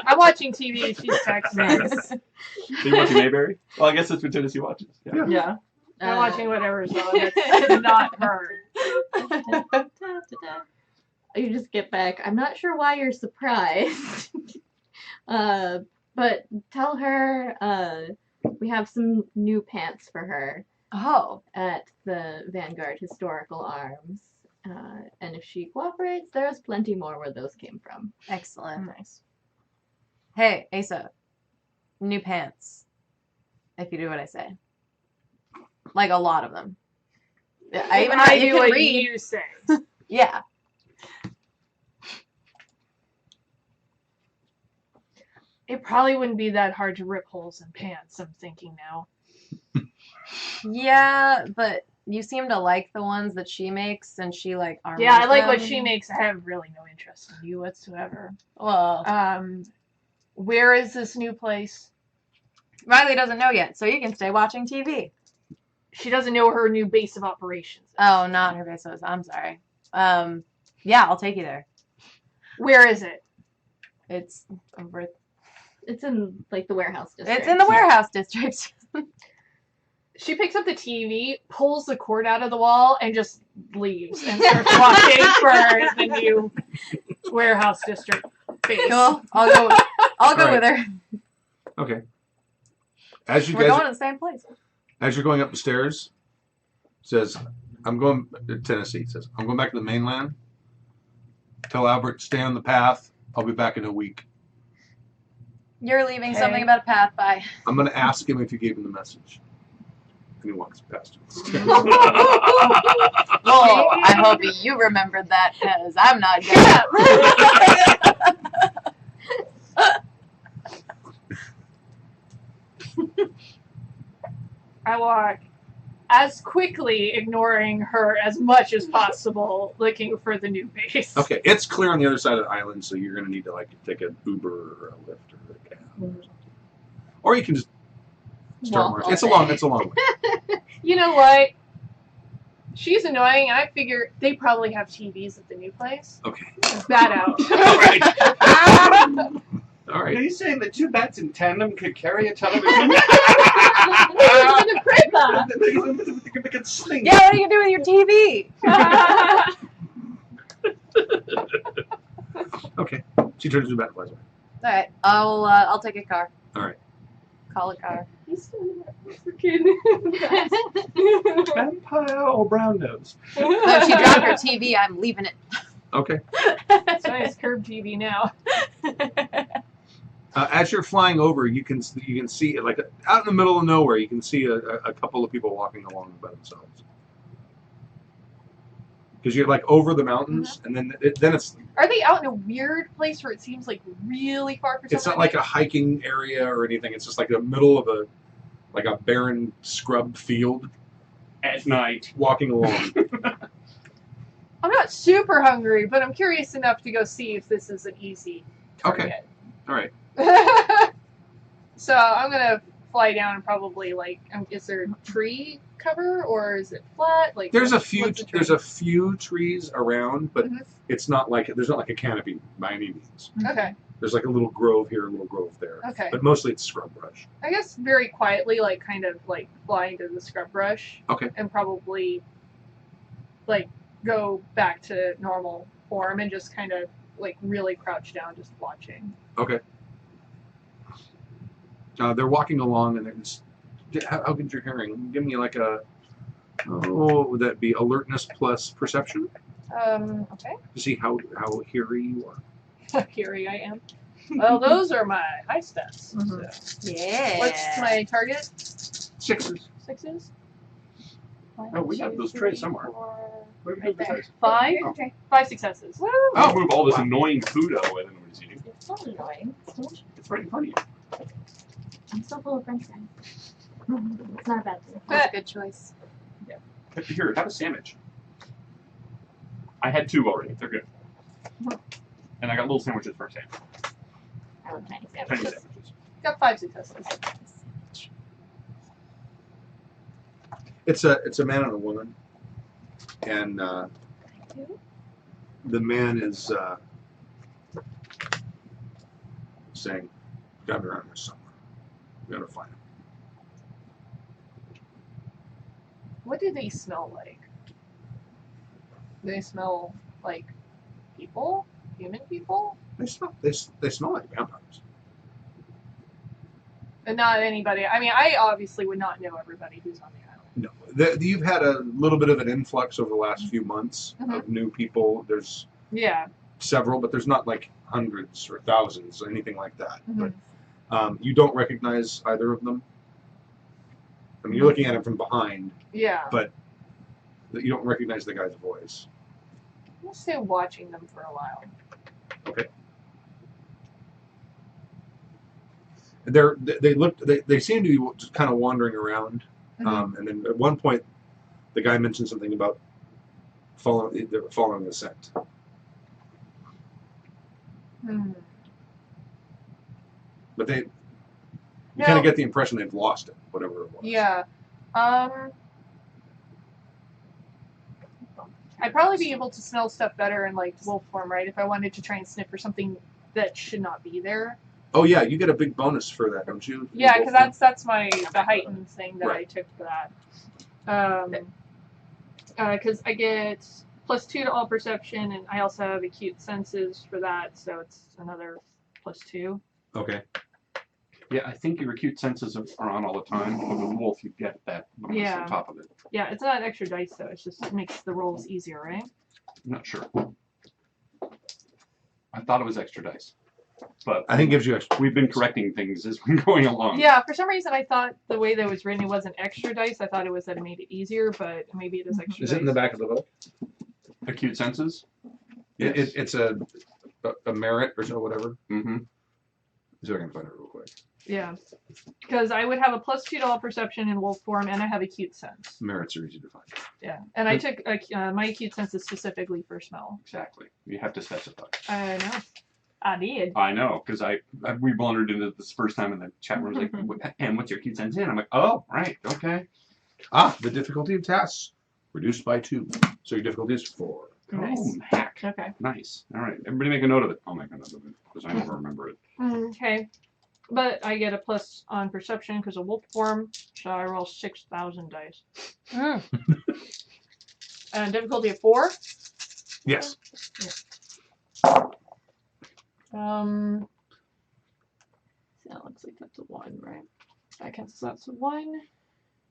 I'm watching TV. She's texting. So you watching Mayberry? Well, I guess that's what Tennessee watches. Yeah. Yeah. I'm watching whatever's on. That's not her. You just get back. I'm not sure why you're surprised. But tell her we have some new pants for her Oh. at the Vanguard Historical Arms. And if she cooperates, there's plenty more where those came from. Excellent. Nice. Hey, Asa. New pants. If you do what I say. Like a lot of them. I even I you do can what read. you say. Yeah. It probably wouldn't be that hard to rip holes in pants, I'm thinking now. Yeah, but you seem to like the ones that she makes, and she like armors Yeah, I like what them. she makes. I have really no interest in you whatsoever. Well, Where is this new place? Riley doesn't know yet, so you can stay watching TV. She doesn't know her new base of operations. Oh, not her base. I'm sorry. Yeah, I'll take you there. Where is it? It's over. It's in like the warehouse district. It's in the warehouse district. She picks up the TV, pulls the cord out of the wall, and just leaves and starts walking for the new warehouse district base. Cool. I'll go All with her. Okay. As you We're guys going to the same place. As you're going up the stairs, says, I'm going to Tennessee. Says, I'm going back to the mainland. Tell Albert, stay on the path. I'll be back in a week. You're leaving Okay. something about a path by. I'm going to ask him if you gave him the message. And he walks past you. Well, I hope you remembered that, because I'm not good. I walk as quickly, ignoring her as much as possible, looking for the new base. Okay, it's clear on the other side of the island, so you're going to need to like take an Uber or a Lyft or a cab or something. Or you can just start Walk marching. all It's a long way. You know what? She's annoying. I figure they probably have TVs at the new place. Okay. Bat out. All Are right. you saying that two bats in tandem could carry a television? They could sling. Yeah, what are you going to do with your TV? Okay. She turns to the bat and flies away. All right, I'll take a car. All right. Call a car. Vampire or brown nose? So if she dropped her TV, I'm leaving it. Okay. It's nice curved TV now. As you're flying over, you can see like out in the middle of nowhere. You can see a couple of people walking along by themselves. Because you're like over the mountains, and then it's Are they out in a weird place where it seems like really far for it's not like a hiking area or anything. It's just like the middle of a barren scrub field. At night. Walking along. I'm not super hungry, but I'm curious enough to go see if this is an easy Okay. All right. target. So I'm gonna fly down and probably is there tree cover or is it flat? Like There's a what's few the tree? trees around, but Mhm. it's not like there's not like a canopy by any means. Okay. There's like a little grove here, a little grove there. Okay. But mostly it's scrub brush. I guess very quietly, kind of flying to the scrub brush. Okay. And probably go back to normal form and just kind of really crouch down, just watching. Okay. They're walking along, and there's how good your hearing? Give me like a what would that be? Alertness plus perception Okay. to see how heary you are. Here I am. Well, those are my high stats. Mhm. So. Yeah. What's my target? 6s. 6s? Oh, we have those trays somewhere. Where do we have the trays? 5? Oh. Okay. 5 successes. I'll move all this annoying food out of the way that nobody's eating. not annoying. It's delicious. It's right in front of you. I'm so full of French fries. It's not a bad thing. That's a good choice. Here, have a sandwich. I had 2 already. They're good. And I got little sandwiches for a sandwich. I love tiny Tiny sandwiches. sandwiches. Got 5 successes. It's a man and a woman, and the man is saying, "Gotta be around here somewhere. We gotta find him." What do they smell like? Do they smell like people? Human people? They smell like vampires. And not anybody. I mean, I obviously would not know everybody who's on the island. No, you've had a little bit of an influx over the last few months of new people. There's Yeah. several, but there's not like hundreds or thousands or anything like that. Mhm. But you don't recognize either of them. I mean, you're looking at him from behind, Yeah. but you don't recognize the guy's voice. We'll stay watching them for a while. Okay. They seem to be just kind of wandering around, and then at one point, the guy mentioned something about following the scent. But you kind of get the impression they've lost it, whatever it was. Yeah. I'd probably be able to smell stuff better in like wolf form, right? If I wanted to try and sniff for something that should not be there. Oh yeah, you get a big bonus for that, don't you? Yeah, because that's the heightened thing that Right. I took for that. Because I get +2 to all perception, and I also have acute senses for that, so it's another +2. Okay. Yeah, I think your acute senses are on all the time. With the wolf, you get that bonus Yeah. on top of it. Yeah, it's not extra dice though. It just makes the rolls easier, right? I'm not sure. I thought it was extra dice. But I think it gives you extra. we've been correcting things as we're going along. Yeah, for some reason I thought the way that it was written it wasn't extra dice. I thought it was that it made it easier, but maybe it is extra Is dice. it in the back of the book? Acute senses? It's a merit or so, whatever. Mm-hmm. So I can find it real quick. Yeah, because I would have a +2 to all perception in wolf form, and I have acute sense. Merits are easy to find. Yeah, and I took my acute sense is specifically for smell. Exactly. You have to specify. I know. I did. I know, because we blundered into this first time in the chat room. Like, and what's your acute sense in? I'm like, oh, right, okay. The difficulty of tasks reduced by 2, so your difficulty is 4. Nice. Oh, hack. Okay. Nice. All right, everybody make a note of it. I'll make a note of it because I never remember it. Okay. But I get a plus on perception because of wolf form, so I roll 6,000 dice. And difficulty of 4. Yes. So it looks like that's a 1, right? That counts. So that's 1,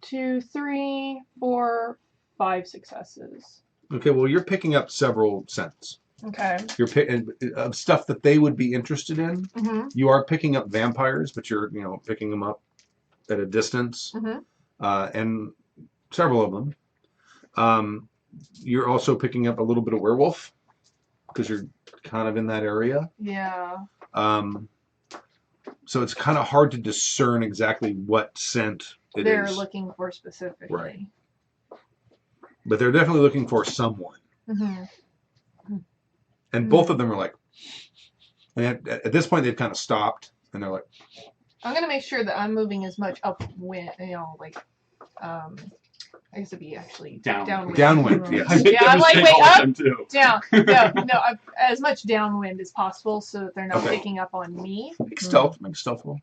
2, 3, 4, 5 successes. Okay, well, you're picking up several scents. Okay. You're picking of stuff that they would be interested in. Mm-hmm. You are picking up vampires, but you're picking them up at a distance, and several of them. You're also picking up a little bit of werewolf because you're kind of in that area. Yeah. So it's kind of hard to discern exactly what scent They're looking for specifically. Right. But they're definitely looking for someone. Mm-hmm. And both of them are like, and at this point they've kind of stopped, and they're like, I'm gonna make sure that I'm moving as much upwind, I guess it'd be actually downwind. Downwind, yes. I made Yeah, that I'm like, mistake wait, all the up, time, too. down. No, as much downwind as possible so that they're not Okay. picking up on me. make stealth roll.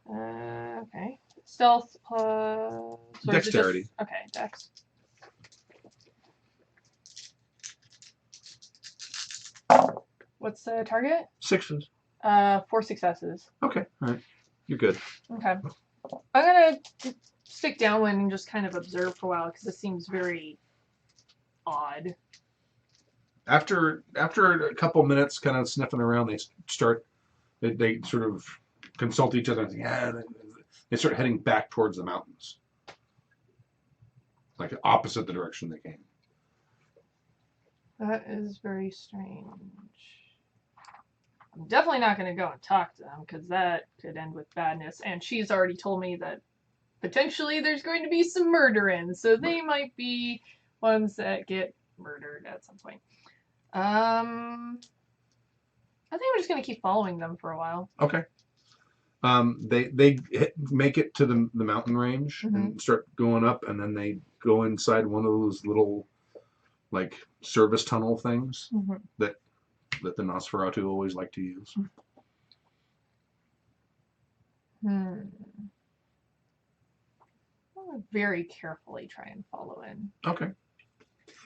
Okay. Stealth plus... so is it just- Dexterity. Okay, dex. What's the target? 6s. 4 successes. Okay, all right. You're good. Okay. I'm gonna stick downwind and just kind of observe for a while because this seems very odd. After a couple minutes kind of sniffing around, they sort of consult each other and think, they start heading back towards the mountains. Like opposite the direction they came. That is very strange. I'm definitely not going to go and talk to them because that could end with badness. And she's already told me that potentially there's going to be some murdering, so they might be ones that get murdered at some point. I think I'm just going to keep following them for a while. Okay. Make it to the mountain range and start going up, and then they go inside one of those little like service tunnel things that the Nosferatu always like to use. I'll very carefully try and follow in. Okay.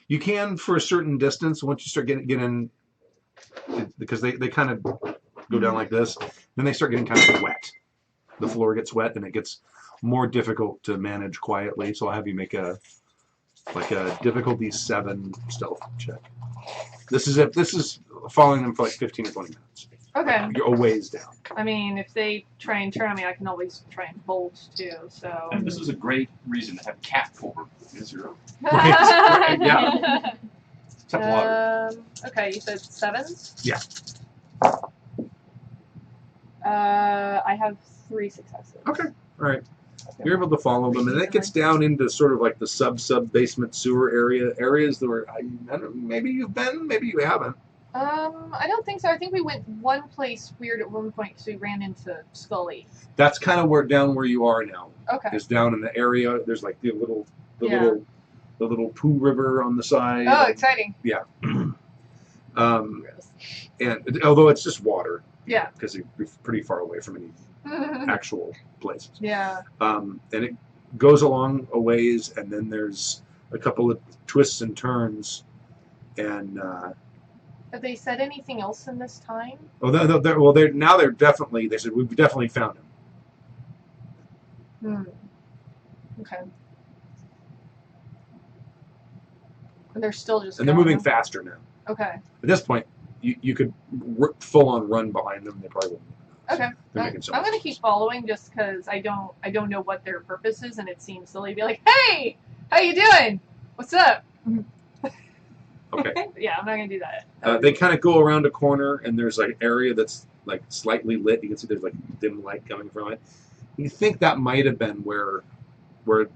You can for a certain distance once you start getting because they kind of go down like this, then they start getting kind of wet. The floor gets wet and it gets more difficult to manage quietly. So I'll have you make a difficulty 7 stealth check. This is following them for like 15 or 20 minutes. Okay. You're a ways down. I mean, if they try and turn on me, I can always try and bolt too. So. And this is a great reason to have cat forward. Is your Right, yeah. Except water. Okay, you said 7? Yeah. I have 3 successes. Okay. All right. You're able to follow them, and it gets down into sort of like the sub basement sewer areas that were I don't, maybe you've been, maybe you haven't. I don't think so. I think we went one place weird at one point because we ran into Scully. That's kind of where you are now. Okay. It's down in the area. There's like the little Pooh River on the side. Oh, exciting. Yeah. And although it's just water. Yeah. Because you're pretty far away from any actual places. Yeah. And it goes along a ways, and then there's a couple of twists and turns, and. Have they said anything else in this time? Oh, they're definitely. They said we've definitely found him. Okay. And they're still just. And they're moving faster now. Okay. At this point, you could full on run behind them. They probably wouldn't. Okay. They're making so I'm much gonna keep following just because I don't know what their purpose is, and it seems silly to be like, "Hey, how you doing? What's up?" Okay. Yeah, I'm not gonna do that. They kind of go around a corner, and there's like an area that's like slightly lit. You can see there's like dim light coming from it. You think that might have been where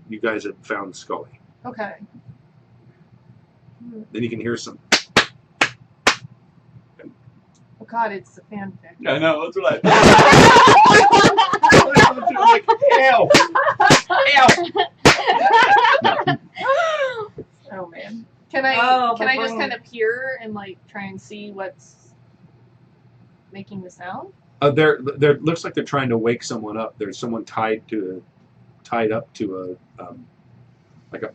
you guys had found Scully. Okay. Then you can hear some. Oh God, it's a fanfic. I know, that's what Oh man. Can I just kind of peer and like try and see what's making the sound? There looks like they're trying to wake someone up. There's someone tied up to a like a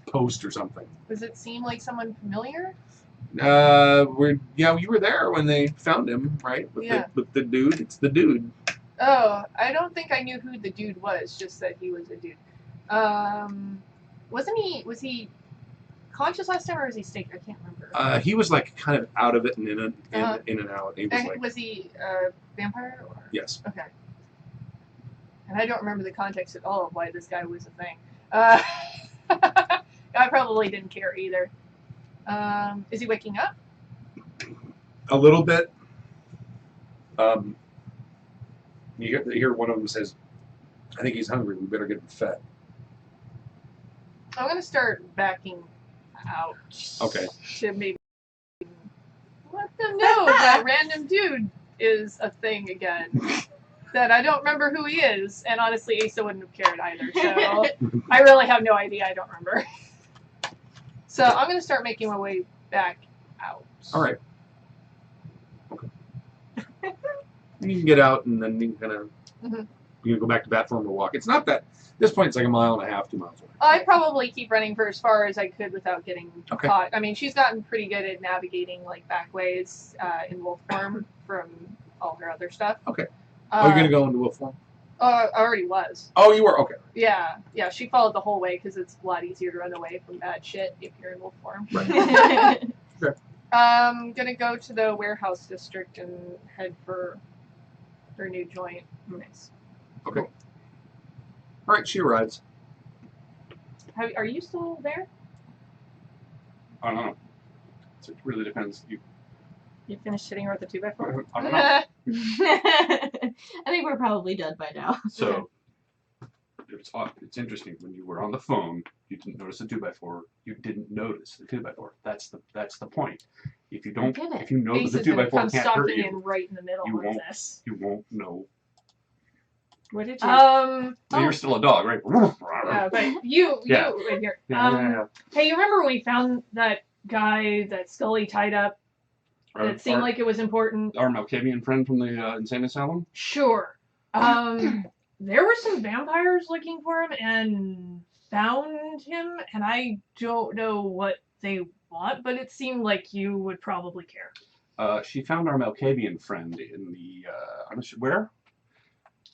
post or something. Does it seem like someone familiar? You were there when they found him, right? With the dude. It's the dude. Oh, I don't think I knew who the dude was, just that he was a dude. Was he conscious last time, or was he staked? I can't remember. He was like kind of out of it and in and out. He was like, was he a vampire? Or? Yes. Okay. And I don't remember the context at all of why this guy was a thing. I probably didn't care either. Is he waking up? A little bit. You hear one of them says, "I think he's hungry. We better get him fed." I'm gonna start backing out. Okay. To maybe let them know that random dude is a thing again. That I don't remember who he is, and honestly, Asa wouldn't have cared either. So I really have no idea. I don't remember. So I'm gonna start making my way back out. All right. Okay. You can get out, and then you can kind of you can go back to bat form or walk. It's not that. At this point, it's like a mile and a half, 2 miles away. I'd probably keep running for as far as I could without getting caught. I mean, she's gotten pretty good at navigating like back ways in wolf form from all her other stuff. Okay. You're gonna go into wolf form? I already was. Oh, you were? Okay. Yeah. She followed the whole way because it's a lot easier to run away from bad shit if you're in wolf form. Right. Sure. I'm gonna go to the warehouse district and head for her new joint. Nice. Okay. All right, she arrives. Are you still there? I don't know. So it really depends. You You finished hitting her with a 2x4? I don't know. I think we're probably done by now. So it's interesting. When you were on the phone, you didn't notice the 2x4. You didn't notice the 2x4. That's the point. If you don't, get it. if you know that Ace the is gonna 2x4 come can't hurt stalking you, in right in the middle you of won't. this. You won't know. What did you? So you're still a dog, right? Yeah, but you Yeah. right here. Yeah. Hey, you remember we found that guy that Scully tied up? That seemed like it was important. Our Malkavian friend from the insane asylum. Sure. There were some vampires looking for him and found him, and I don't know what they want, but it seemed like you would probably care. She found our Malkavian friend in the where?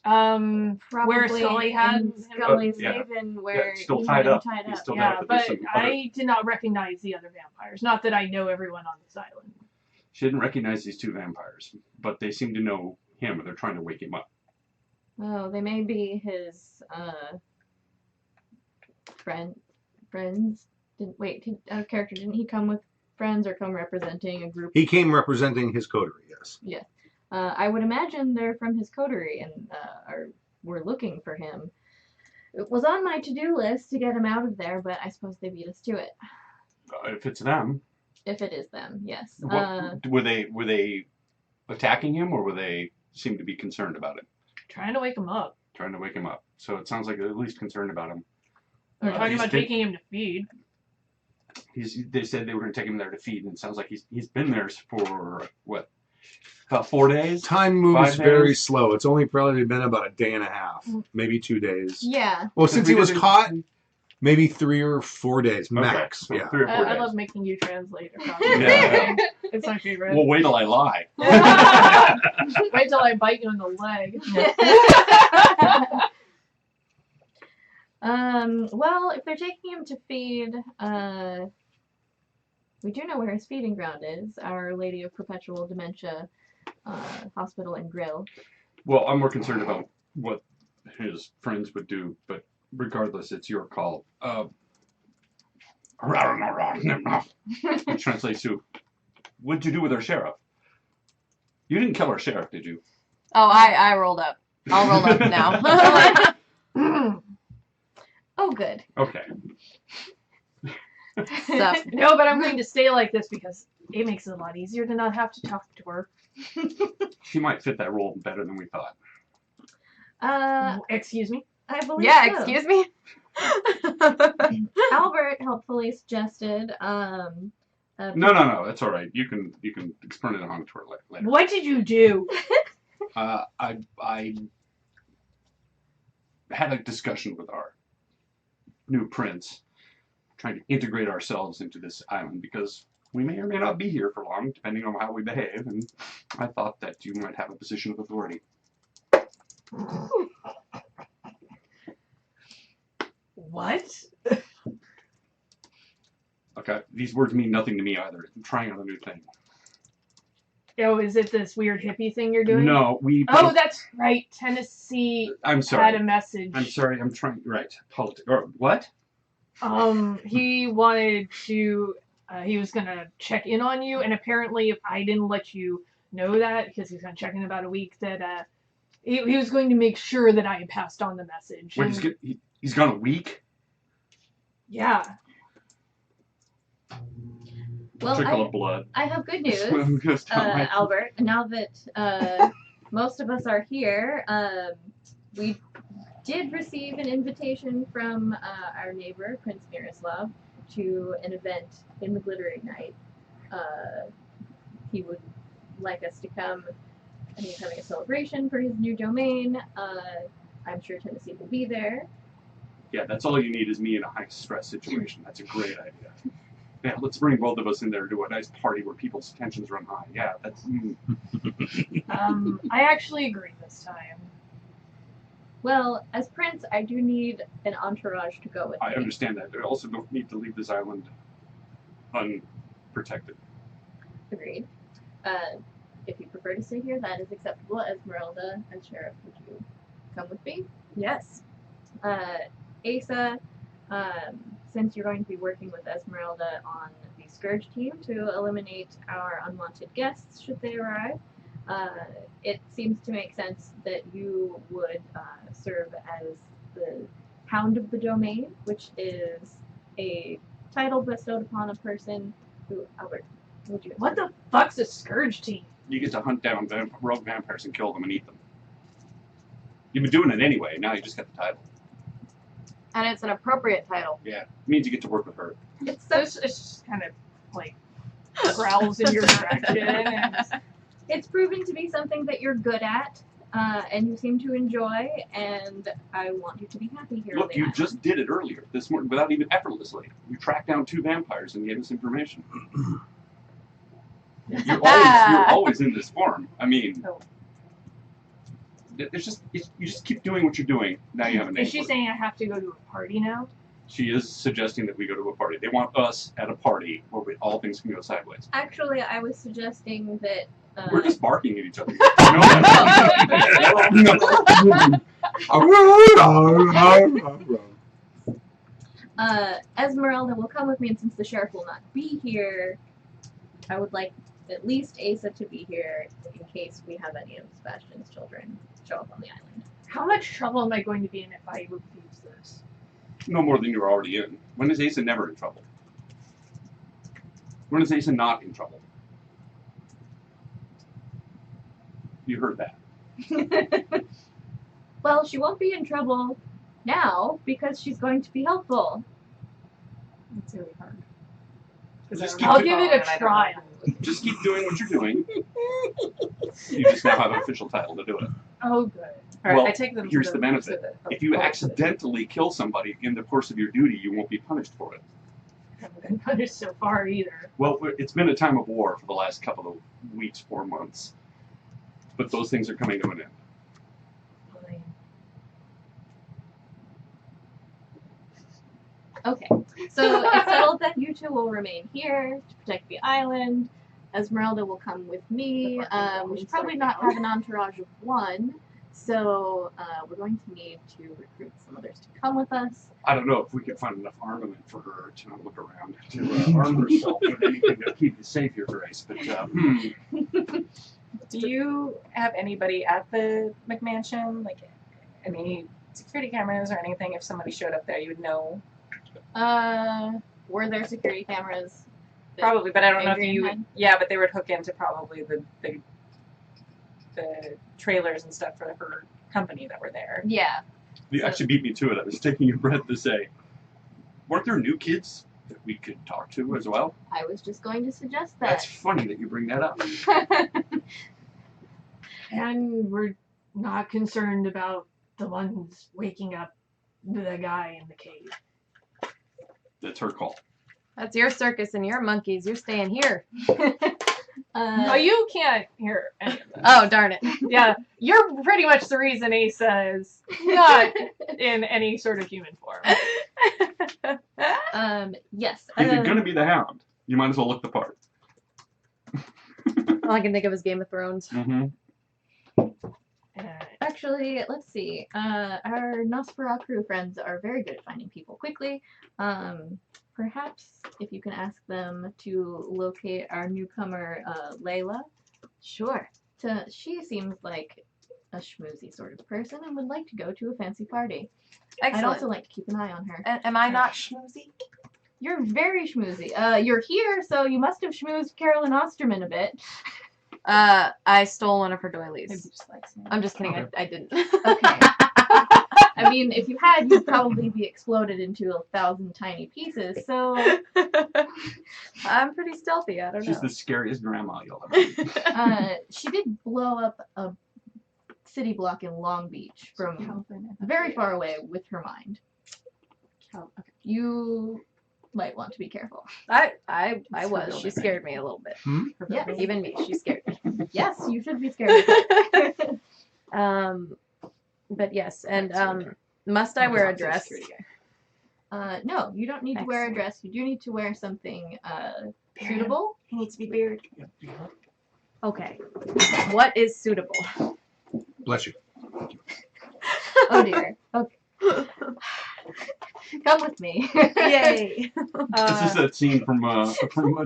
Where Scully had in him. Scully's Yeah. haven, where Yeah, still he tied had him up. tied He's up. still tied Yeah, up, but there's but some other- I did not recognize the other vampires. Not that I know everyone on this island. She didn't recognize these two vampires, but they seem to know him, and they're trying to wake him up. Oh, they may be his friends. Character, didn't he come with friends or come representing a group? He came representing his coterie, yes. Yes. I would imagine they're from his coterie and were looking for him. It was on my to-do list to get him out of there, but I suppose they beat us to it. If it's them, If it is them, yes. were they attacking him, or were they seem to be concerned about it, Trying to wake him up. trying to wake him up? So it sounds like they're at least concerned about him. They're talking he's about been- taking him to feed. They said they were going to take him there to feed, and it sounds like he's been there for what, about 4 days. Time moves 5 very days? slow. It's only probably been about a day and a half, maybe 2 days. Yeah. Well, since he we was didn't- caught, maybe 3 or 4 days Okay, max. so Yeah. 3 or 4 I days. love making you translate. Yeah. It's my favorite. Well, wait till I lie. Wait till I bite you in the leg. Well, if they're taking him to feed, we do know where his feeding ground is. Our Lady of Perpetual Dementia Hospital and Grill. Well, I'm more concerned about what his friends would do, but regardless, it's your call. Which translates to, what'd you do with our sheriff? You didn't kill our sheriff, did you? Oh, I rolled up. I'll roll up now. Oh, good. Okay. Stuff. No, but I'm going to stay like this because it makes it a lot easier to not have to talk to her. She might fit that role better than we thought. Excuse me? I believe Yeah, so. excuse me? Albert helpfully suggested. No, that's all right. You can explain it on to her later. What did you do? I had a discussion with our new prince, trying to integrate ourselves into this island because we may or may not be here for long, depending on how we behave. And I thought that you might have a position of authority. What? Okay, these words mean nothing to me either. I'm trying out a new thing. Oh, is it this weird hippie thing you're doing? No, Oh, that's right. Tennessee I'm had sorry. a message. I'm sorry. I'm trying. Right. Politics. Or what? He wanted to. He was gonna check in on you, and apparently, if I didn't let you know that, because he's gonna check in about a week, that he was going to make sure that I had passed on the message. Wait, And- he's gone a week. yeah. Well, Trickle of blood. I have good news, Just on my- Albert. Now that most of us are here, we did receive an invitation from our neighbor, Prince Miroslav, to an event in the Glittering Night. He would like us to come, and he's having a celebration for his new domain. I'm sure Tennessee will be there. Yeah, that's all you need is me in a high stress situation. That's a great idea. Yeah, let's bring both of us in there to do a nice party where people's tensions run high. Yeah, that's. I actually agree this time. Well, as Prince, I do need an entourage to go with I me. understand that. I also don't need to leave this island unprotected. Agreed. If you prefer to stay here, that is acceptable. Esmeralda and Sheriff, would you come with me? Yes. Asa, since you're going to be working with Esmeralda on the Scourge team to eliminate our unwanted guests should they arrive. It seems to make sense that you would serve as the Hound of the Domain, which is a title bestowed upon a person who, Albert, what would you What the fuck's a Scourge team? You get to hunt down rogue vampires and kill them and eat them. You've been doing it anyway. Now you just got the title. And it's an appropriate title. Yeah, it means you get to work with her. It's It's just kind of like growls in your direction. And It's proven to be something that you're good at, and you seem to enjoy, and I want you to be happy here. Look, on the you island. just did it earlier this morning without even effortlessly. You tracked down 2 vampires and gave us information. You're always in this form. I mean, you just keep doing what you're doing. Now you have a name. is she for it. saying I have to go to a party now? She is suggesting that we go to a party. They want us at a party where all things can go sideways. Actually, I was suggesting that. We're just barking at each other. Esmeralda will come with me, and since the sheriff will not be here, I would like at least Asa to be here in case we have any of Sebastian's children show up on the island. How much trouble am I going to be in if I refuse this? No more than you're already in. When is Asa never in trouble? When is Asa not in trouble? You heard that. Well, she won't be in trouble now because she's going to be helpful. It's really hard. Just I'll keep give it a try. Just keep doing what you're doing. You just now have an official title to do it. Oh, good. All right, Well, I take them. here's to the benefit. If you accidentally kill somebody in the course of your duty, you won't be punished for it. I haven't been punished so far either. Well, it's been a time of war for the last couple of weeks, 4 months. But those things are coming to an end. Fine. Okay, so it's settled that you two will remain here to protect the island. Esmeralda will come with me. We should probably not have an entourage of 1, so we're going to need to recruit some others to come with us. I don't know if we can find enough armament for her to look around to arm herself with anything to keep you safe, Your Grace. But Do you have anybody at the McMansion? Like any security cameras or anything? If somebody showed up there, you would know. Were there security cameras? that Probably, but I don't know if Adrian you. had? Yeah, but they would hook into probably the trailers and stuff for her company that were there. Yeah. you actually beat me to it. I was taking your breath to say, weren't there new kids that we could talk to as well? I was just going to suggest That's that. funny that you bring that up. And we're not concerned about the ones waking up the guy in the cave. That's her call. That's your circus and your monkeys. You're staying here. No, you can't hear any of this. Oh, darn it. Yeah, you're pretty much the reason Asa is not in any sort of human form. Yes. If you're going to be the Hound, you might as well look the part. All I can think of is Game of Thrones. Mm-hmm. Actually, let's see. Our Nosferatu friends are very good at finding people quickly. Perhaps if you can ask them to locate our newcomer, Layla. Sure. She seems like a schmoozy sort of person and would like to go to a fancy party. Excellent. I'd also like to keep an eye on her. Am I not schmoozy? You're very schmoozy. You're here, so you must have schmoozed Carolyn Osterman a bit. I stole one of her doilies. Maybe just like I'm just kidding. I didn't. Okay. I mean, if you had, you'd probably be exploded into 1,000 tiny pieces, so... I'm pretty stealthy. I don't She's know. the scariest grandma you'll ever meet. She did blow up a city block in Long Beach from very far away with her mind. You might want to be careful. I was. She scared me a little bit. Yes. Even me. She scared me. Yes, you should be scared of her. But yes, and must I wear a dress? No, you don't need to wear a dress. You do need to wear something suitable. He needs to be buried. Okay. What is suitable? Bless you. Oh dear. Okay. Come with me. Yay! This is that scene from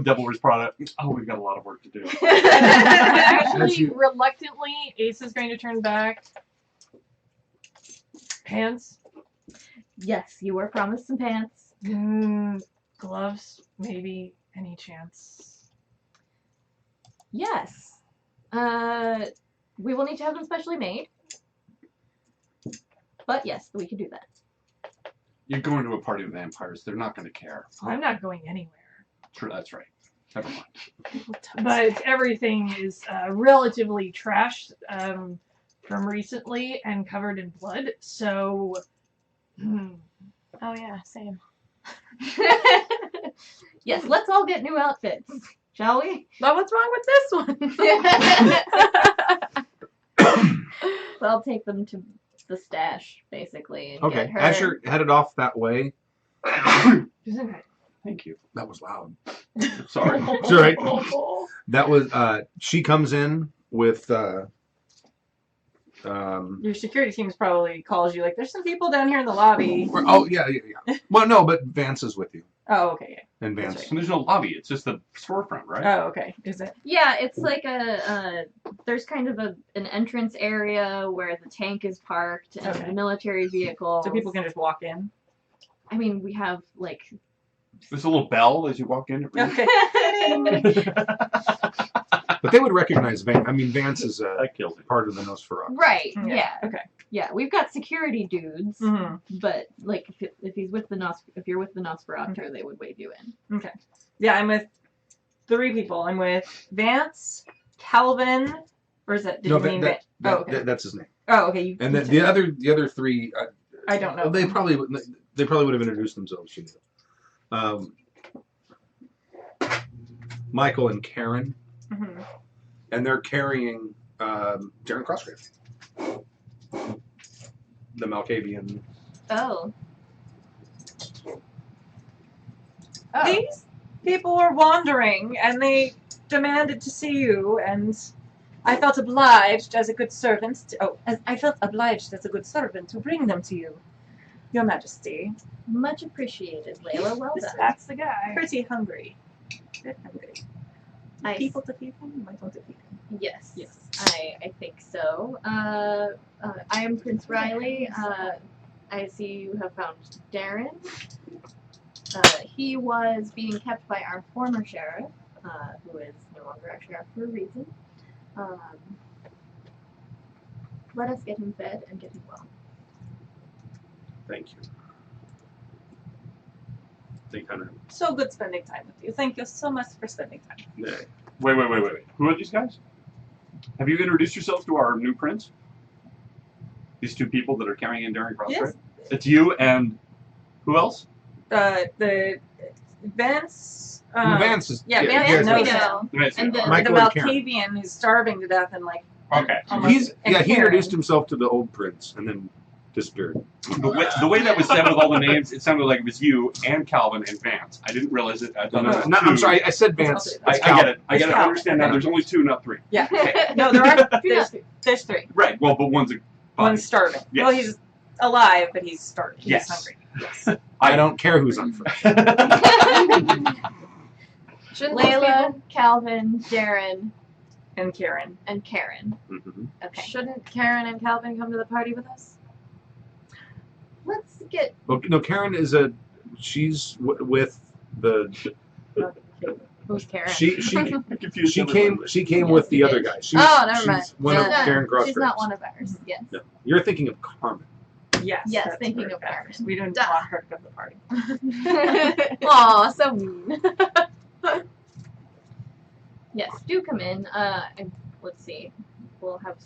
Devil Wears Prada. Oh, we've got a lot of work to do. Actually, reluctantly, Ace is going to turn back. Pants. Yes, you were promised some pants. Gloves, maybe. Any chance? Yes. We will need to have them specially made. But yes, we can do that. You're going to a party of vampires. They're not going to care. I'm not going anywhere. True, that's right. Never mind. But everything is relatively trashed from recently and covered in blood. So, Oh yeah, same. Yes, let's all get new outfits, shall we? well, what's wrong with this one? So I'll take them to the stash, basically, and Okay. get her. As you're headed off that way, Thank you. that was loud. Sorry. It's all right. That was she comes in with Your security team probably calls you like, "There's some people down here in the lobby." oh yeah. Well, no, but Vance is with you, Oh, okay. and That's Vance. And there's no lobby. It's just the storefront, right? Oh, okay. Is it? Yeah, it's like there's kind of an entrance area where the tank is parked and Okay. the military vehicles. So people can just walk in. I mean, we have like. There's a little bell as you walk in. Okay. But they would recognize Vance. I mean, Vance is That kills it. part of the Nosferatu. Right. Yeah, Yeah. okay. Yeah. We've got security dudes, hmm but like if he's with the if you're with the Nosferatu, Okay. they would wave you in. Okay. Yeah, I'm with 3 people. I'm with Vance, Calvin, or is that? Did No, you mean that, Van- Oh, okay. that's his name. Oh, okay. You. And you the said- the other 3. I don't know. They probably would have introduced themselves to you. Michael and Karen, Mhm. and they're carrying Darren Crossgrave, the Malkavian. Oh. These people were wandering, and they demanded to see you, and I felt obliged as a good servant. I felt obliged as a good servant to bring them to you, Your Majesty. Much appreciated, Layla. Well done. That's the guy. Pretty hungry. Bit hungry. I People to feed him? Might want to feed him. Yes. Yes. I think so. I am Prince Riley. I see you have found Darren. He was being kept by our former sheriff, who is no longer our sheriff for a reason. Let us get him fed and get him well. Thank you. They kind of. So good spending time with you. Thank you so much for spending time. Wait. Who are these guys? Have you introduced yourself to our new prince? These 2 people that are carrying in Darren Crossgrave? Yes. It's you and who else? The Vance. Vance is Yeah, Vance yes, knows yes. him. Yes, And you the- are. Michael the and Karen. Malkavian who's starving to death and like Okay. almost. He and Karen. introduced himself to the old prince and then disappeared. The way that was said with all the names, it sounded like it was you and Calvin and Vance. I didn't realize it. I thought it was No, I'm 2. sorry, I said Vance. I I It's get it. I It's get it. I Calvin. understand now. There's only 2, not 3. Yeah. No, there are. There's 3. Right. Well, but one's a body. One's starving. Yes. Well, he's alive, but he's starving. He's Yes. hungry. Yes. I don't care who's on first. Shouldn't those Layla, Calvin, Darren, And Karen. and Karen. Mhm. people- Okay. Shouldn't Karen and Calvin come to the party with us? Let's get. Well, no, Karen is she's with the Who's Karen? she Confused she everybody. came with the other guy. She's, Oh, never mind. she's one of No, Darren Crossgrave's. she's not one of ours. Yes. No. You're thinking of Carmen. Yes. Yes, that's thinking her of background. Karen. We didn't Duh. want her to go to the party. Aw, so mean. Yes, do come in. And let's see. We'll have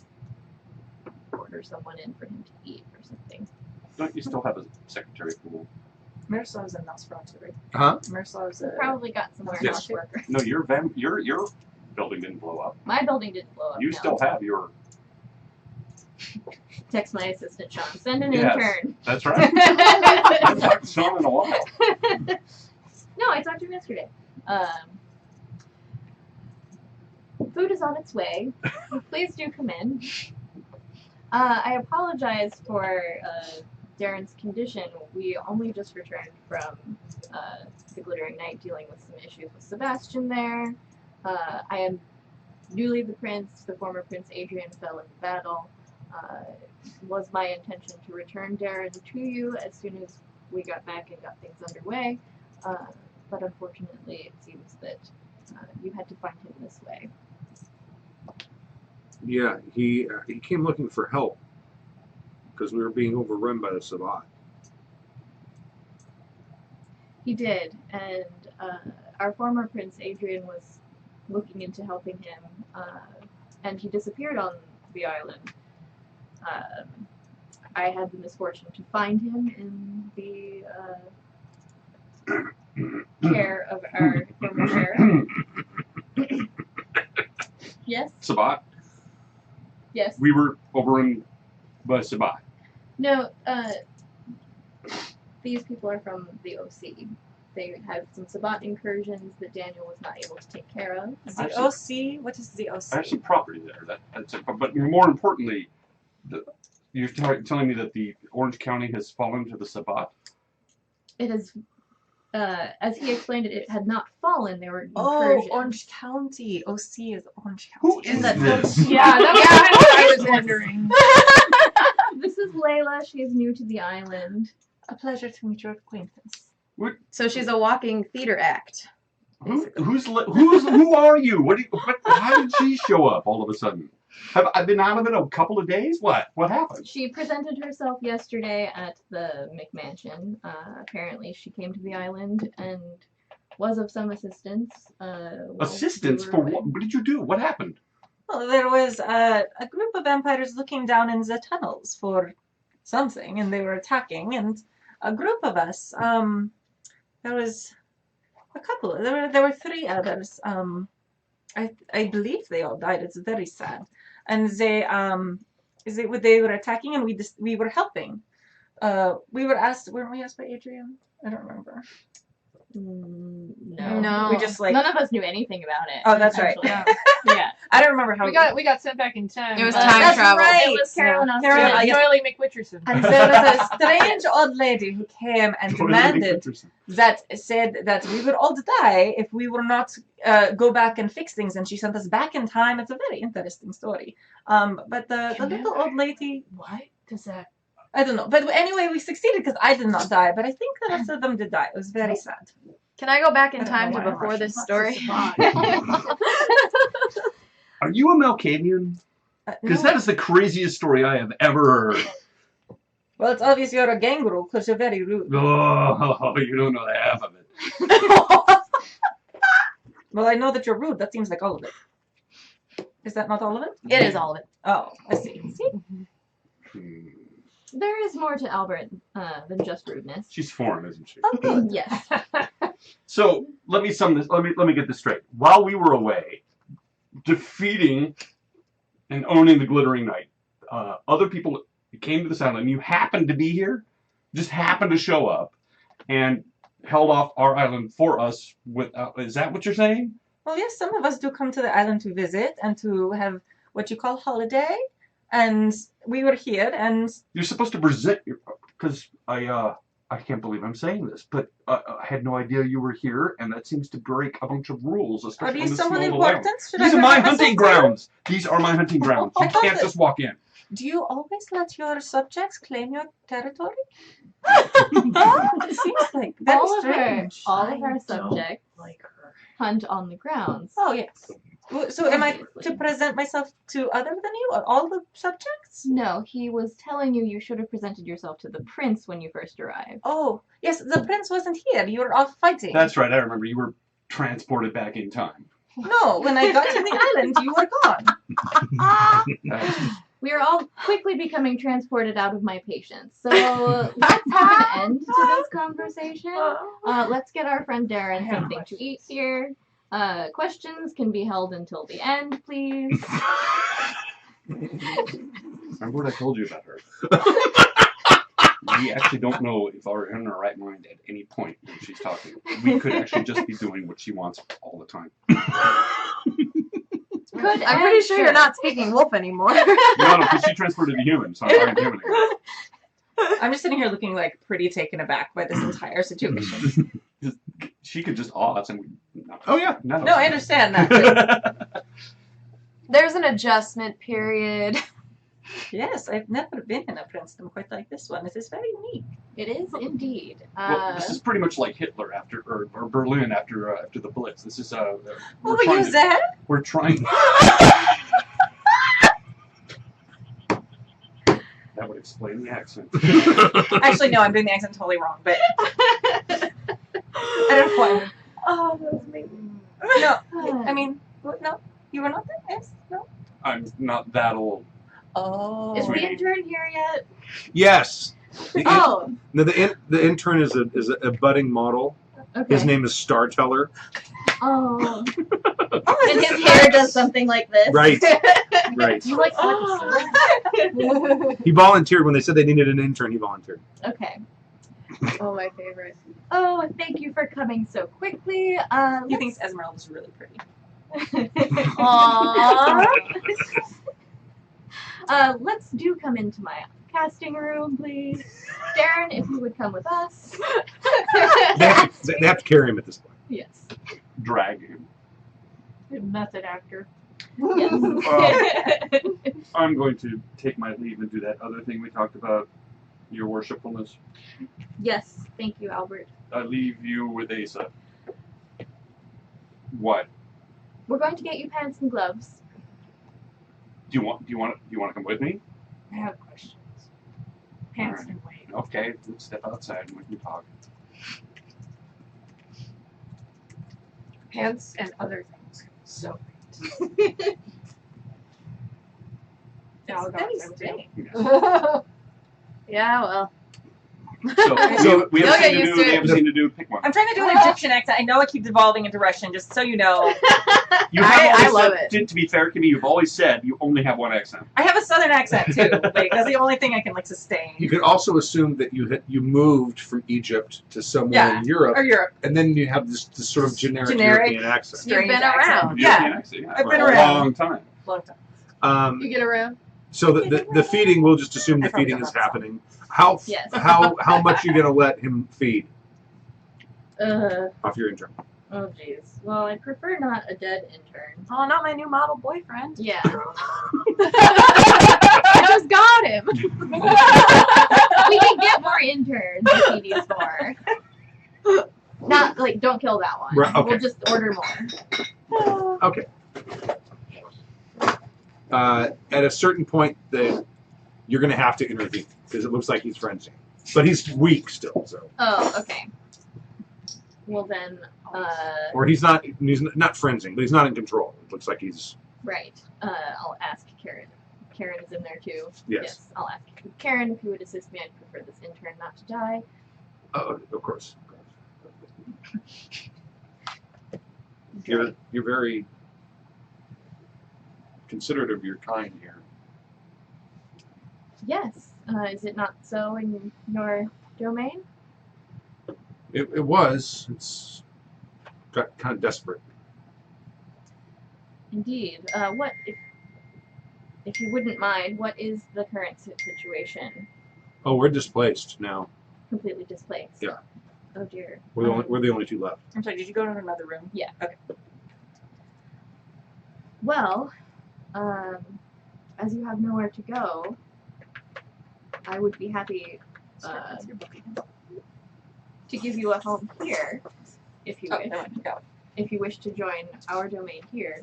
order someone in for him to eat or something. Don't you still have a secretary pool? Miroslav's a Nosferatu, right? Huh? Miroslav's a. Probably got some Yes. warehouse worker. No, your building didn't blow up. My building didn't blow up. You no. still have your. Text my assistant Sean. Send an Yes. intern. That's right. I haven't talked to Sean in a while. No, I talked to him yesterday. Food is on its way. Please do come in. I apologize for Darren's condition, we only just returned from the Glittering Night dealing with some issues with Sebastian there. I am newly the prince. The former Prince Adrian fell in battle. Was my intention to return Darren to you as soon as we got back and got things underway. But unfortunately, it seems that you had to find him this way. Yeah, he came looking for help because we were being overrun by the Sabbat. He did, and our former Prince Adrian was looking into helping him, and he disappeared on the island. I had the misfortune to find him in the care of our former sheriff. Yes? Sabbat. Yes. We were overrun by Sabbat. No, these people are from the OC. They had some Sabbat incursions that Daniel was not able to take care of. The OC? What is the OC? I have some property there. That's it. But more importantly, you're telling me that the Orange County has fallen to the Sabbat? It is, as he explained it, it had not fallen. There were Oh, incursions. Orange County. OC is Orange County. Who is this? Yeah, that was kind of what I was wondering. This is Layla. She is new to the island. A pleasure to meet your acquaintance. So she's a walking theater act. Who are you? How did she show up all of a sudden? Have I been out of it a couple of days? What happened? She presented herself yesterday at the McMansion. Apparently, she came to the island and was of some assistance. Assistance for what? What did you do? What happened? Well, there was a group of vampires looking down in the tunnels for something, and they were attacking, and a group of us, there was a couple, there were 3 others, I believe they all died. It's very sad. And they were attacking, and we were helping. We were asked, weren't we asked by Adrian? I don't remember. No. No. We just like, None of us knew anything about it. oh, that's right. actually. Yeah. I don't remember how We got sent back in time. It was Uh, time that's travel. right. It was Carolyn Yeah. Australia. Carolyn, yes. Doily McWitcherson. And there was a strange old lady who came and demanded that said that we would all die if we were not go back and fix things, and she sent us back in time. It's a very interesting story. But the little old lady, What does that? I don't know. But anyway, we succeeded because I did not die, but I think the rest of them did die. It was very sad. Can I go back in I don't time know to why I'm before Russian. this What's story? Are you a Malkavian? Because No. that is the craziest story I have ever heard. Well, it's obvious you're a gangrel because you're very rude. Oh, you don't know the half of it. Well, I know that you're rude. That seems like all of it. Is that not all of it? It is all of it. Oh, I see. See? Hmm. There is more to Albert than just rudeness. She's foreign, isn't she? Oh, good. Yes. So let me sum this. Let me get this straight. While we were away, defeating and owning the Glittering Night, other people came to this island. You happened to be here, just happened to show up, and held off our island for us. Is that what you're saying? Well, yes, some of us do come to the island to visit and to have what you call holiday. And we were here, and You're supposed to present, because I can't believe I'm saying this, but I had no idea you were here, and that seems to break a bunch of rules, are especially on these this someone small important? island. Should These I are my present myself hunting to you? grounds. These are my hunting grounds. I You thought can't that- just walk in. Do you always let your subjects claim your territory? It seems like very strange. all of our I don't subjects like her. hunt on the grounds. Oh, yes. So am I to present myself to other than you, or all the subjects? No, he was telling you should have presented yourself to the prince when you first arrived. Oh, yes, the prince wasn't here. You were off fighting. That's right. I remember you were transported back in time. No, when I got to the island, you were gone. We are all quickly becoming transported out of my patience. So let's have an end to this conversation. Let's get our friend Darren something to eat here. Questions can be held until the end, please. Remember what I told you about her? We actually don't know if we're in our right mind at any point when she's talking. We could actually just be doing what she wants all the time. Good. I'm pretty sure you're not speaking wolf anymore. No, because she transferred to the human, so I'm talking human again. I'm just sitting here looking like pretty taken aback by this entire situation. She could just awe us and we. No. Oh yeah. No, No, I understand that. There's an adjustment period. Yes, I've never been in a princedom quite like this one. This is very unique. It is indeed. Well, this is pretty much like Hitler after, or Berlin after the Blitz. This is Oh, we're but trying use that? We're trying. That would explain the accent. Actually, no, I'm doing the accent totally wrong, but I don't know why. Oh, that was amazing. No, I mean, what, no, you were not there? Yes? No? I'm not that old. Oh. Is the Sweetie. intern here yet? Yes. Oh, No, the intern is a budding model. okay. His name is Star Teller. Oh. Oh, And is his this hair yours? does something like this. Right. Right. You like He volunteered when they said they needed an intern. He volunteered. Okay. Oh, my favorite. Oh, thank you for coming so quickly. He thinks Esmeralda's really pretty. Aww. Let's do come into my casting room, please. Darren, if you would come with us. They have to carry him at this point. Yes. Drag him. Method actor. Yes. I'm going to take my leave and do that other thing we talked about, your worshipfulness. Yes, thank you, Albert. I leave you with Asa. What? We're going to get you pants and gloves. Do you want to come with me? I have questions. Pants Alright. and wait. Okay, let's step outside and we can talk. Pants and other things. So. Yeah, I'll go Very with them too. strange. Yeah, well. So we have You'll a get scene to used do. to We it. have a scene to do. Pick one. I'm trying to do an Egyptian accent. I know I keep devolving into Russian, just so you know. You have I always love said, to be fair, Kimmy, you've always said you only have one accent. I have a southern accent too. Like that's the only thing I can like sustain. You could also assume that you moved from Egypt to somewhere Yeah. in Europe, Or Europe. and then you have this sort of generic Generic. European accent. Strange been accent. around. Yeah. European accent, yeah, I've for been a around. long time. Long time. You get around? So the feeding, we'll just assume I the probably feeding don't is know that song. happening. How Yes. how much you gonna let him feed off your intern? Oh, jeez. Well, I prefer not a dead intern. Oh, not my new model boyfriend. Yeah. I just got him. We can get more interns if he needs more. Not, like, don't kill that one. Right, okay. We'll just order more. Okay. At a certain point, you're gonna have to intervene because it looks like he's frenzied, but he's weak still. So, Oh, okay. Well, then, or he's not frenzied, but he's not in control. It looks like he's right. I'll ask Karen. Karen is in there, too. yes. I'll ask Karen if you would assist me. I'd prefer this intern not to die. Of course. You're very considerate of your kind here. Yes. Is it not so in your domain? It was. It's got kind of desperate. Indeed. What, if you wouldn't mind, what is the current situation? Oh, we're displaced now. Completely displaced. Yeah. Oh dear. We're the only two left. I'm sorry, did you go to another room? Yeah. Okay. Well, as you have nowhere to go, I would be happy That's your book. to give you a home here, if you Oh, wish. never mind, go. If you wish to join our domain here,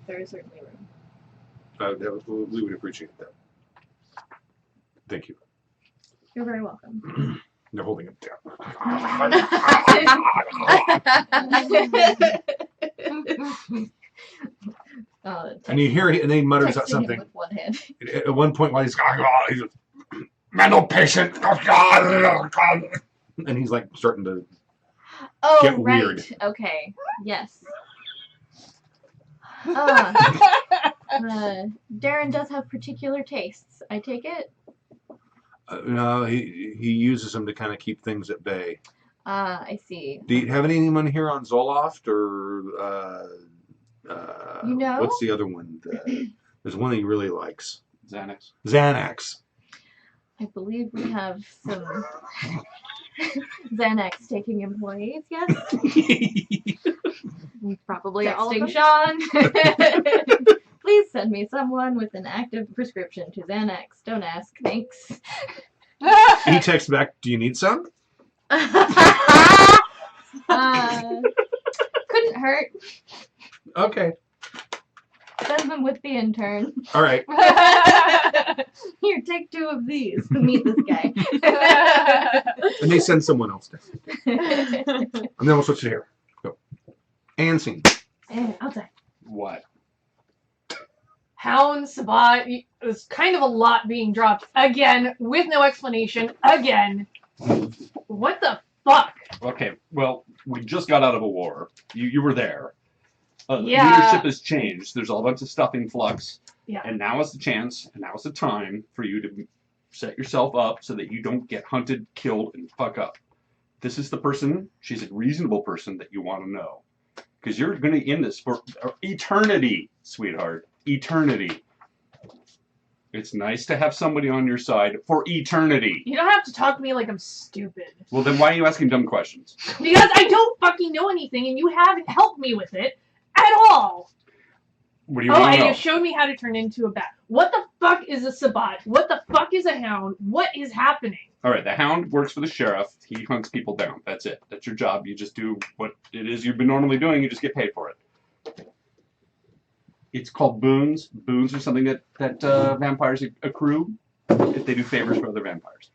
there is certainly room. We would appreciate that. Thank you. You're very welcome. They're holding him down. And you hear, and then he mutters out Texting him something. with one hand. At one point, while he's mental patient, and he's like starting to. Oh, Get right. weird. Okay. Yes. Darren does have particular tastes. I take it. No, he uses them to kind of keep things at bay. I see. Do you have anyone here on Zoloft or You know? what's the other one? There's one that he really likes. Xanax. Xanax. I believe we have some Xanax taking employees, yes? Probably all of Texting them. Sean. Please send me someone with an active prescription to Xanax. Don't ask. Thanks. He texts back, do you need some? Couldn't hurt. Okay. Send them with the intern. All right. Here, take 2 of these. Meet this guy. And they send someone else down. And then we'll switch to here. Go. And scene. Outside. What? Hound, Sabat, there's kind of a lot being dropped again with no explanation again. What the fuck? Okay, well, we just got out of a war. You were there. Yeah. Leadership has changed. There's a bunch of stuff in flux. Yeah. And now is the chance, and now is the time for you to set yourself up so that you don't get hunted, killed, and fuck up. This is the person, she's a reasonable person that you want to know. Because you're going to end this for eternity, sweetheart. Eternity. It's nice to have somebody on your side for eternity. You don't have to talk to me like I'm stupid. Well, then why are you asking dumb questions? Because I don't fucking know anything and you haven't helped me with it at all. What do you want to and know? you showed me how to turn into a bat. What the fuck is a Sabat? What the fuck is a hound? What is happening? All right, the hound works for the sheriff. He hunts people down. That's it. That's your job. You just do what it is you've been normally doing. You just get paid for it. It's called boons. Boons are something that vampires accrue if they do favors for other vampires.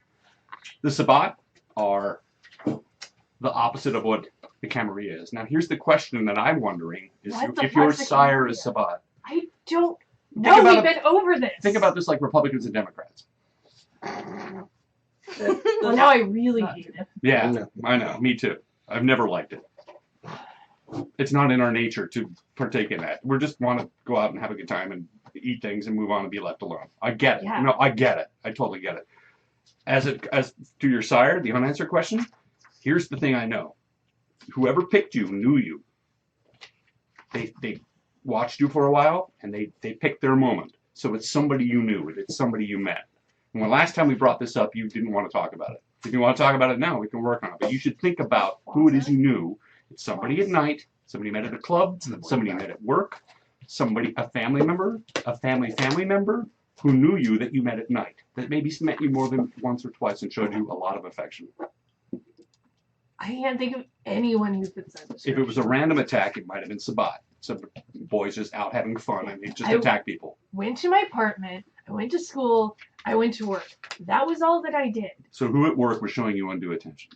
The Sabat are the opposite of what the Camarilla is. Now, here's the question that I'm wondering: is What the if your fuck's a sire is Camarilla? Sabat? I don't Think know. about We've it- been over this. Think about this like Republicans and Democrats. Well, now I really hate it. Yeah, No. I know. Me too. I've never liked it. It's not in our nature to partake in that. We just want to go out and have a good time and eat things and move on and be left alone. I get it. Yeah. No, I get it. I totally get it. As to your sire, the unanswered question, here's the thing I know. Whoever picked you knew you. They watched you for a while and they picked their moment. So it's somebody you knew. It's somebody you met. And when last time we brought this up, you didn't want to talk about it. If you want to talk about it now, we can work on it. But you should think about who it is you knew. It's somebody at night, somebody you met at a club, somebody you met at work, somebody, a family member, a family member who knew you that you met at night, that maybe met you more than once or twice and showed you a lot of affection. I can't think of anyone who fits that description. If it was a random attack, it might have been Sabat. Some boys just out having fun and they just I- attack people. Went to my apartment, I went to school, I went to work. That was all that I did. So who at work was showing you undue attention?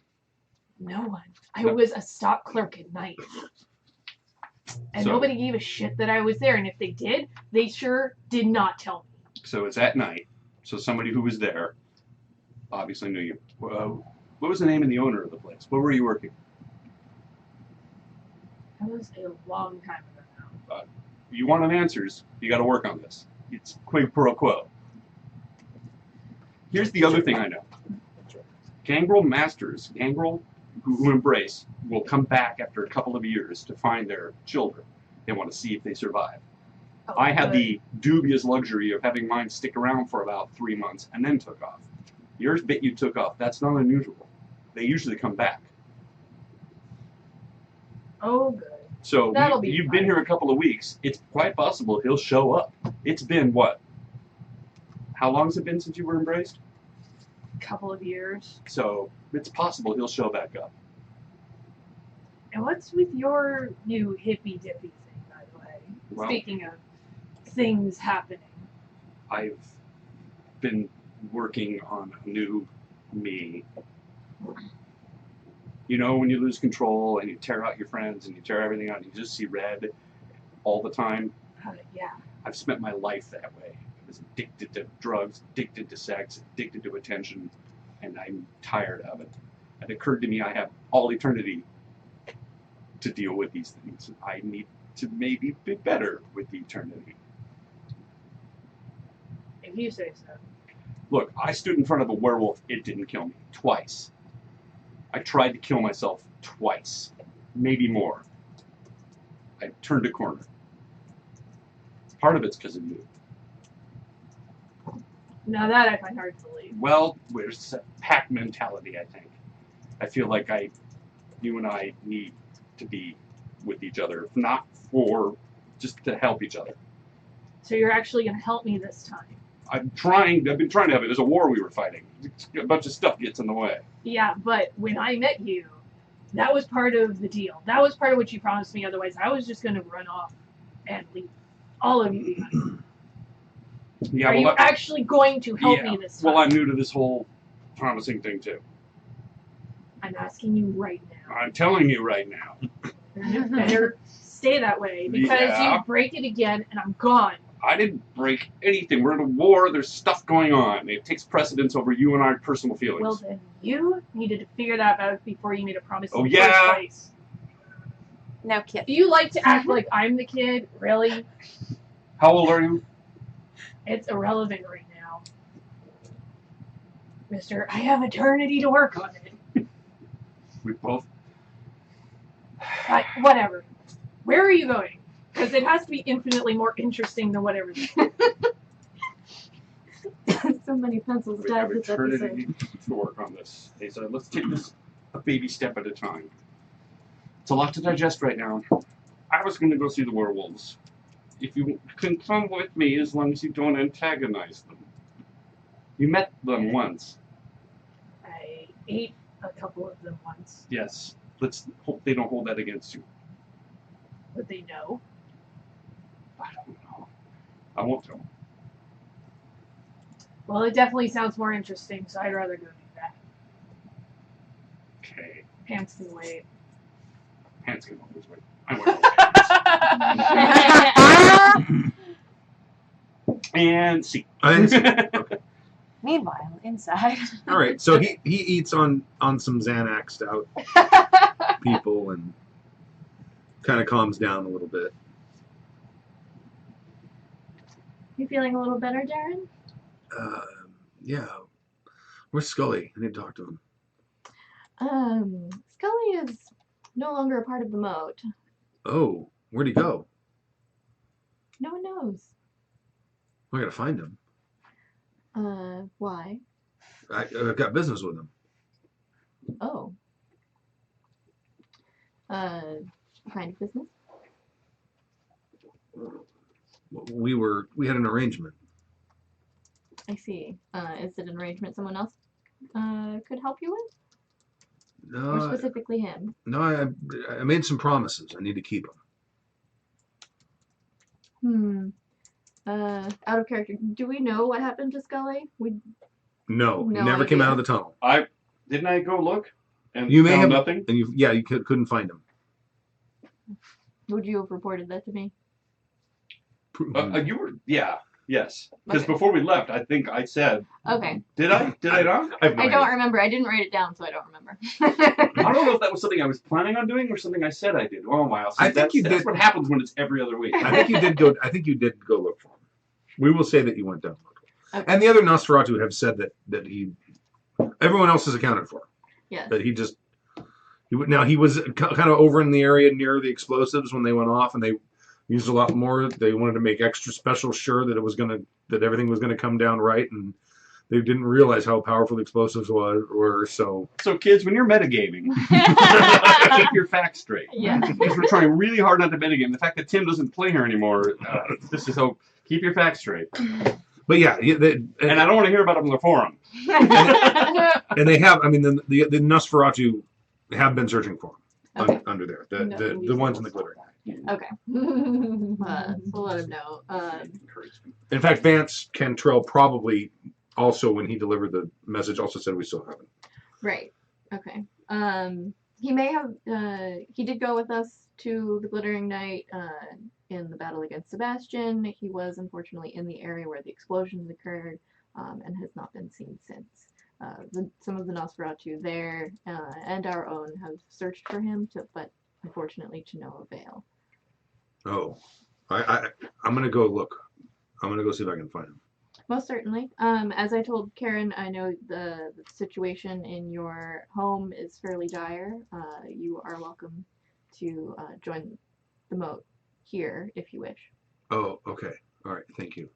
No one. I No. was a stock clerk at night. And So- nobody gave a shit that I was there. And if they did, they sure did not tell me. So it's at night. So somebody who was there obviously knew you. What was the name of the owner of the place? Where were you working? That was a long time ago now. You want answers, you got to work on this. It's quid pro quo. Here's the other thing I know. Gangrel masters, gangrel who embrace, will come back after a couple of years to find their children. They want to see if they survive. Oh, I had good. the dubious luxury of having mine stick around for about 3 months and then took off. Yours bit you took off. That's not unusual. They usually come back. Oh, good. So That'll be you've fine. been here a couple of weeks. It's quite possible he'll show up. It's been what? How long has it been since you were embraced? Couple of years. So it's possible he'll show back up. And what's with your new hippy dippy thing, by the way? Well- Speaking of things happening. I've been working on a new me. You know, when you lose control and you tear out your friends and you tear everything out and you just see red all the time, Yeah. I've spent my life that way. I was addicted to drugs, addicted to sex, addicted to attention, and I'm tired of it. It occurred to me I have all eternity to deal with these things. I need to maybe be better with eternity. If you say so. Look, I stood in front of a werewolf. It didn't kill me. Twice. I tried to kill myself twice. Maybe more. I turned a corner. Part of it's because of you. Now that I find hard to believe. Well, there's a pack mentality, I think. I feel like you and I need to be with each other, not for just to help each other. So you're actually going to help me this time. I've been trying to help it. There's a war we were fighting. A bunch of stuff gets in the way. Yeah, but when I met you, that was part of the deal. That was part of what you promised me. Otherwise, I was just going to run off and leave all of you behind. Yeah, Are you actually going to help me this time? Well, I'm new to this whole promising thing, too. I'm asking you right now. I'm telling you right now. You better stay that way, because Yeah. you break it again and I'm gone. I didn't break anything. We're in a war. There's stuff going on. It takes precedence over you and our personal feelings. Well, then you needed to figure that out before you made a promise in the yeah? first place. Now, kid. Do you like to act like I'm the kid? Really? How old are you? It's irrelevant right now. Mister, I have eternity to work on it. We both. Whatever. Where are you going? Because it has to be infinitely more interesting than whatever this is. So many pencils We have tied this episode. eternity to work on this. Hey, so let's take this a baby step at a time. It's a lot to digest right now. I was going to go see the werewolves. If you can come with me, as long as you don't antagonize them. You met them once. I ate a couple of them once. Yes. Let's hope they don't hold that against you. But they know. I don't know. I won't tell them. Well, it definitely sounds more interesting, so I'd rather go do that. Okay. Pants can wait. Hands can always wait. I wear pants. And see. Okay. Meanwhile, inside. All right. So he eats on some Xanaxed out people and kind of calms down a little bit. You feeling a little better, Darren? Yeah. Where's Scully? I need to talk to him. Scully is no longer a part of the Mote. Oh, where'd he go? No one knows. I gotta find him. Why? I've got business with him. Oh. Kind of business? We had an arrangement. I see. Is it an arrangement someone else could help you with? Or No, specifically him? no, I made some promises. I need to keep them. Out of character. Do we know what happened to Scully? No, he No never came idea. out of the tunnel. Didn't I go look? And You may found have nothing? and you couldn't find him. Would you have reported that to me? You were, yes. Because Okay. before we left, I think I said, Okay. did I not? have no I don't idea. remember. I didn't write it down, so I don't remember. I don't know if that was something I was planning on doing or something I said I did. Oh wow! I think you that's did. what happens when it's every other week. I think you did go. I think you did go look for him. We will say that you went down. Okay. And the other Nosferatu have said that he. Everyone else is accounted for. Yes. But he was kind of over in the area near the explosives when they went off, and they used a lot more. They wanted to make extra special sure that everything was gonna come down right, and they didn't realize how powerful the explosives were. So So kids, when you're metagaming, keep your facts straight. Yeah. Because we're trying really hard not to metagame. The fact that Tim doesn't play here anymore, this is so. Keep your facts straight. but yeah, And I don't want to hear about it on the forum. and they have. I mean, the Nosferatu have been searching for him Okay. under there. No, The ones in the glitter. Okay. We'll let him know. In fact, Vance Cantrell probably also, when he delivered the message, also said we still have it. Right. Okay. He may have. He did go with us to the Glittering Night in the battle against Sebastian. He was unfortunately in the area where the explosions occurred and has not been seen since. Some of the Nosferatu there and our own have searched for him, but unfortunately to no avail. Oh, I'm gonna go look. I'm gonna go see if I can find him. Most certainly. As I told Karen, I know the situation in your home is fairly dire. You are welcome to join the Mote here if you wish. Oh, okay. All right. Thank you.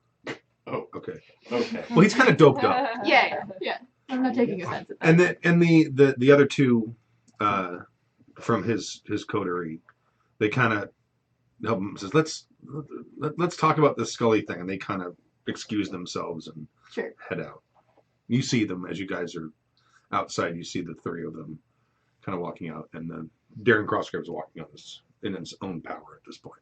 Oh, Okay. okay. Well, he's kind of doped up. Yeah. I'm not taking offense at that. And the other two from his coterie, they kind of help him. Says let's talk about this Scully thing, and they kind of excuse themselves and Sure. head out. You see them as you guys are outside. You see the three of them kind of walking out, and then Darren Crossgraves walking out in his own power at this point.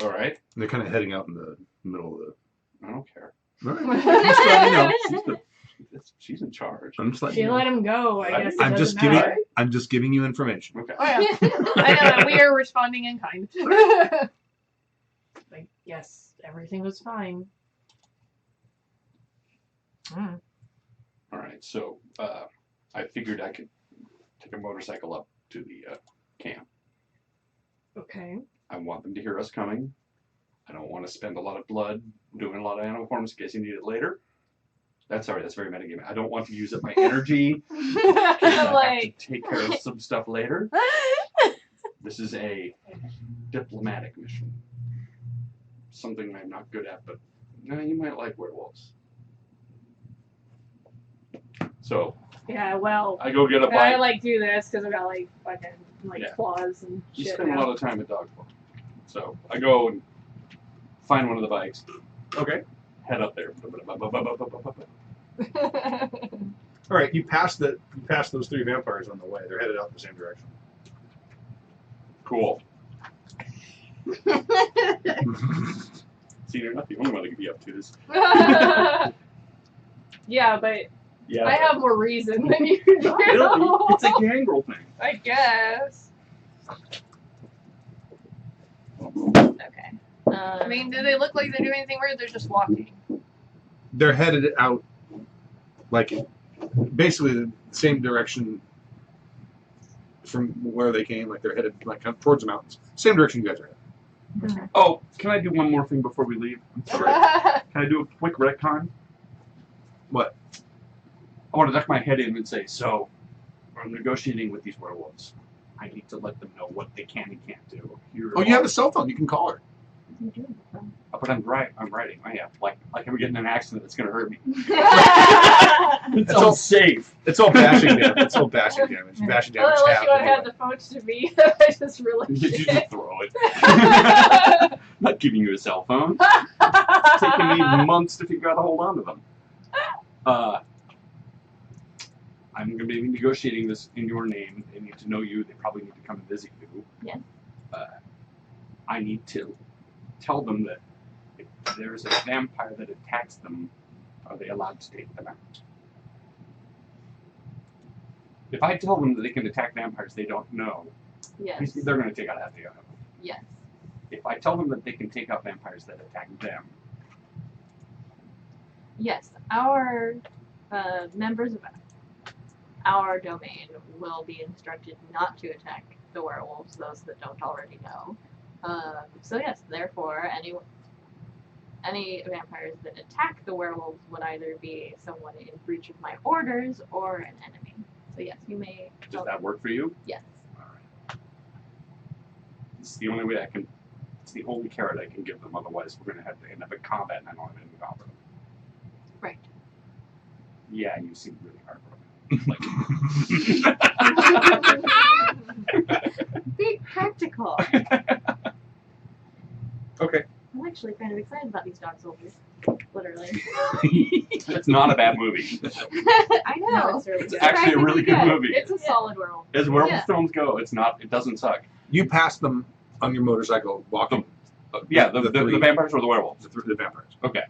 All right. And they're kind of heading out in the middle of the. I don't care. All right. Just letting you know. She's in charge. I'm just letting She you let know. him go. I guess. I'm just giving you information. Okay. Oh, yeah. I know that we are responding in kind. Like, yes, everything was fine. Mm. All right. So I figured I could take a motorcycle up to the camp. Okay. I want them to hear us coming. I don't want to spend a lot of blood doing a lot of animal forms in case you need it later. That's very metagaming. I don't want to use up my energy. I have to take care of some stuff later. This is a diplomatic mission. Something I'm not good at, but you might like werewolves. So Yeah, well, I go get a I bike. do this because I've got fucking Yeah. claws and You shit. spend a now. lot of time at dog park. So I go and find one of the bikes. Okay. Head up there. All right. You pass those three vampires on the way. They're headed out in the same direction. Cool. See, you're not the only one that could be up to this. Yeah, but Yeah. I have more reason than you do. Not really. It's a gangrel thing. I guess. Okay. I mean, do they look like they're doing anything weird? They're just walking. They're headed out, like, basically the same direction from where they came. Like they're headed like towards the mountains. Same direction you guys are headed. Oh, can I do one more thing before we leave? I'm sorry. Can I do a quick retcon? What? I want to duck my head in and say, so, I'm negotiating with these werewolves. I need to let them know what they can and can't do. Oh, you have a cell phone. You can call her. But I'm writing. Oh, yeah. Like I'm getting in an accident that's going to hurt me. It's all- all safe. It's all bashing damage. It's all bashing damage. Bashing damage. Unless half you want to have anyway. the phones to me, I just really You just shit. throw it. I'm not giving you a cell phone. It's taken me months to figure out how to hold on to them. I'm going to be negotiating this in your name. They need to know you. They probably need to come and visit you. Yeah. I need to tell them that if there's a vampire that attacks them, are they allowed to take them out? If I tell them that they can attack vampires they don't know, Yes. they're going to take out half the other. Yes. If I tell them that they can take out vampires that attack them, Yes. Our members of our domain will be instructed not to attack the werewolves, those that don't already know. So yes, therefore, any vampires that attack the werewolves would either be someone in breach of my orders or an enemy. So yes, you may. does that work for you? Yes. Alright. It's the only way I can. It's the only carrot I can give them. Otherwise, we're going to have to end up in combat, and I don't have anything to offer them. Right. Yeah, you seem really heartbroken. Be practical. Okay. I'm actually kind of excited about these dog soldiers. Literally. It's not a bad movie. I No, know. it's really It's good. actually a really good movie. It's a solid werewolf. As werewolf Yeah. films go, it's not. It doesn't suck. You pass them on your motorcycle walking. Yeah, the three- vampires or the werewolves. the vampires. Okay.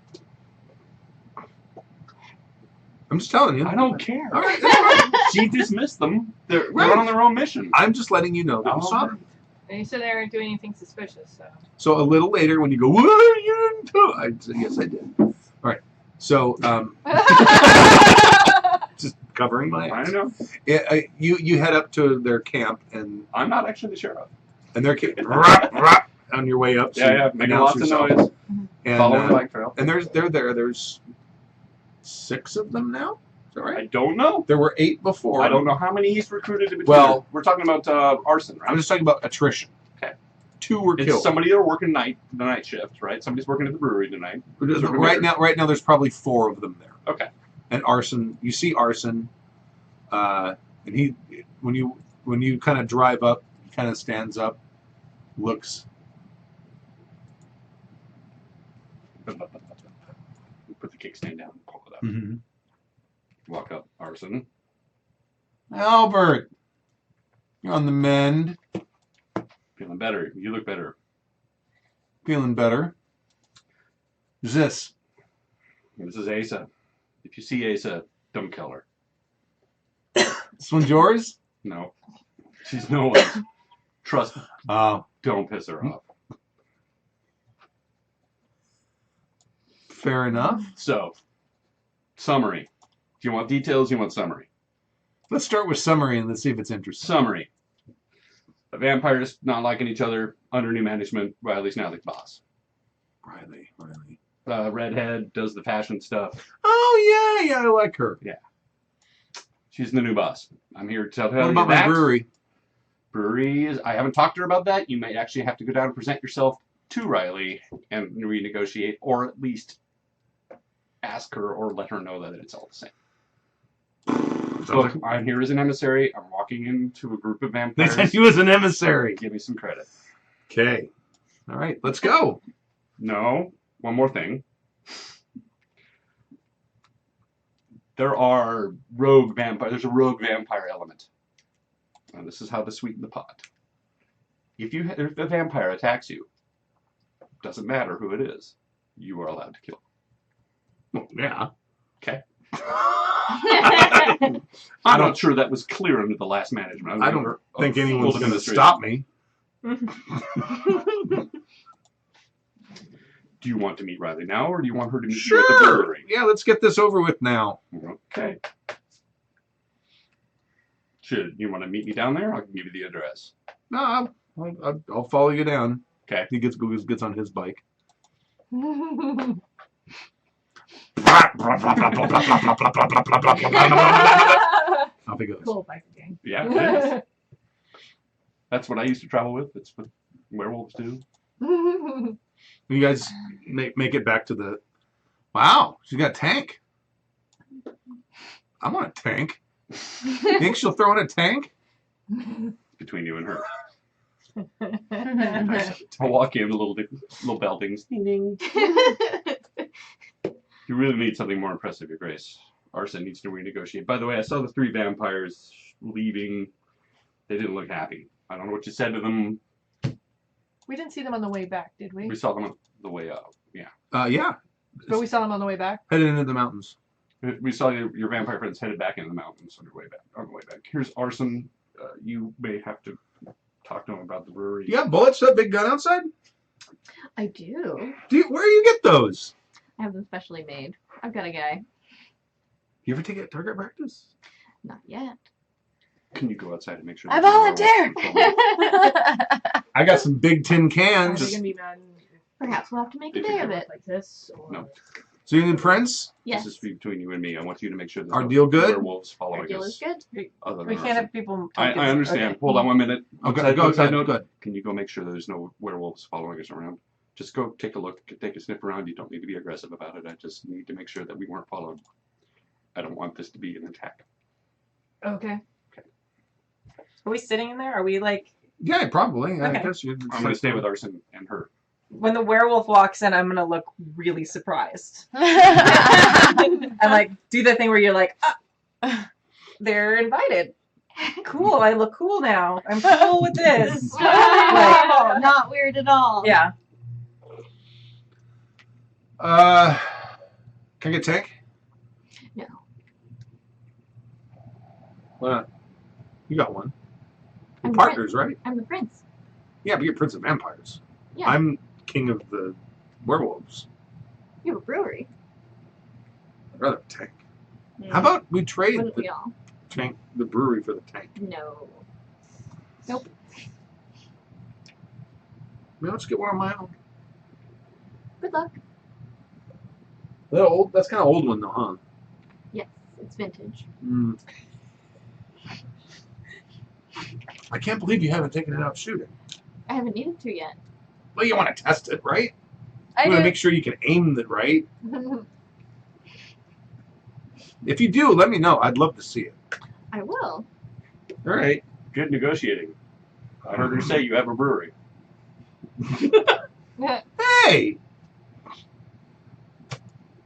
I'm just telling you. I don't care. All right, that's fine. She dismissed them. They're Right. on their own mission. I'm just letting you know that you Oh. saw them. And you said they weren't doing anything suspicious, so. So a little later, when you go, what? You didn't tell. I said, yes, I did. All right. So just covering my I ass. know. You head up to their camp and I'm not actually the sheriff. they're rap, rap, on your way up. So Yeah, you making announce lots of yourself. noise. And, Following the bike trail. and they're there. There's 6 of them now. Is that I right? don't know. There were 8 before. I don't know how many he's recruited in between. Well- we're talking about arson, right? I'm just talking about attrition. Okay. 2 were It's killed. somebody that working the night shift, right? Somebody's working at the brewery tonight. Right now, there's probably 4 of them there. Okay. And Arson, you see Arson, and he, when you kind of drive up, he kind of stands up, looks. Put the kickstand down and pull it up. Mm-hmm. Walk up, Arson. Albert, you're on the mend. Feeling better. You look better. Feeling better. Who's this? This is Asa. If you see Asa, don't kill her. This one's yours? No. She's no one's. Trust me. Oh, Don't piss her off. fair enough. So, summary. Do you want details? You want summary? Let's start with summary and let's see if it's interesting. Summary. The vampires not liking each other under new management. Riley's now the boss. Riley. Redhead does the fashion stuff. Oh yeah, I like her. She's the new boss. I'm here to tell What you about my that. brewery? Brewery is. I haven't talked to her about that. You may actually have to go down and present yourself to Riley and renegotiate, or at least ask her or let her know that it's all the same. Look, I'm here as an emissary. I'm walking into a group of They vampires. sent you as an emissary. Give me some credit. Okay. All right, let's go. No, one more thing. There are rogue vampire. There's a rogue vampire element, and this is how to sweeten the pot. If a vampire attacks you, doesn't matter who it is, you are allowed to kill. Well, yeah. Okay. I I'm don't not sure that was clear under the last management. I don't think anyone's going to stop me. Do you want to meet Riley now, or do you want her to meet you Sure. at the brewery? Yeah, let's get this over with now. Okay. Should you want to meet me down there? I can give you the address. No, I'll follow you down. Okay. He gets on his bike. Off he goes. Cool biker gang. Yeah, it is. That's what I used to travel with. It's what werewolves do. You guys make it back to the. Wow, she's got a tank. I want a tank. Think she'll throw in a tank? Between you and her. I'll walk in, little bell dings. Ding ding. You really need something more impressive, Your Grace. Arson needs to renegotiate. By the way, I saw the 3 vampires leaving. They didn't look happy. I don't know what you said to them. We didn't see them on the way back, did we? We saw them on the way up. Yeah. Yeah. But we saw them on the way back. Headed into the mountains. We saw your vampire friends headed back into the mountains on the way back. Here's Arson. You may have to talk to him about the brewery. You got bullets, that big gun outside? I do. Where do you get those? I have them specially made. I've got a guy. You ever take it at target practice? Not yet. Can you go outside and make sure? I that the volunteer. werewolves I got some big tin Are cans. they gonna be mad? Perhaps we'll have to make a If day you of do it. Like this? Or... No. So you need prints? Yes. This is between you and me. I want you to make sure there's Our no deal good? werewolves following Our deal us. is good. Other We than can't Arson. have people. I understand. Okay. Hold on 1 minute. Okay, Side note, good. Can you go make sure there's no werewolves following us around? Just go take a look, take a sniff around. You don't need to be aggressive about it. I just need to make sure that we weren't followed. I don't want this to be an attack. Okay. Are we sitting in there? Are we like Yeah, probably. I Okay. guess you. I'm going to stay with Arson and her. when the werewolf walks in? I'm gonna look really surprised. I'm like, do the thing where you're like, they're invited. Cool. I look cool now. I'm cool with this. Oh, not weird at all. Yeah. Can I get a tank? No. Why not? You got one. We're I'm the partners, right? I'm the prince. Yeah, but you're Prince of Vampires. Yeah. I'm King of the Werewolves. You have a brewery. I'd rather a tank. How about we trade Wouldn't the we all? tank, the brewery for the tank? No. Nope. Maybe let's get one on my own. Good luck. That old? That's kind of old one though, huh? Yes, it's vintage. Mm. I can't believe you haven't taken it out shooting. I haven't needed to yet. Well, you want to test it, right? I You want to do. make sure you can aim it right. If you do, let me know. I'd love to see it. I will. All right. Good negotiating. I heard her say you have a brewery. Hey!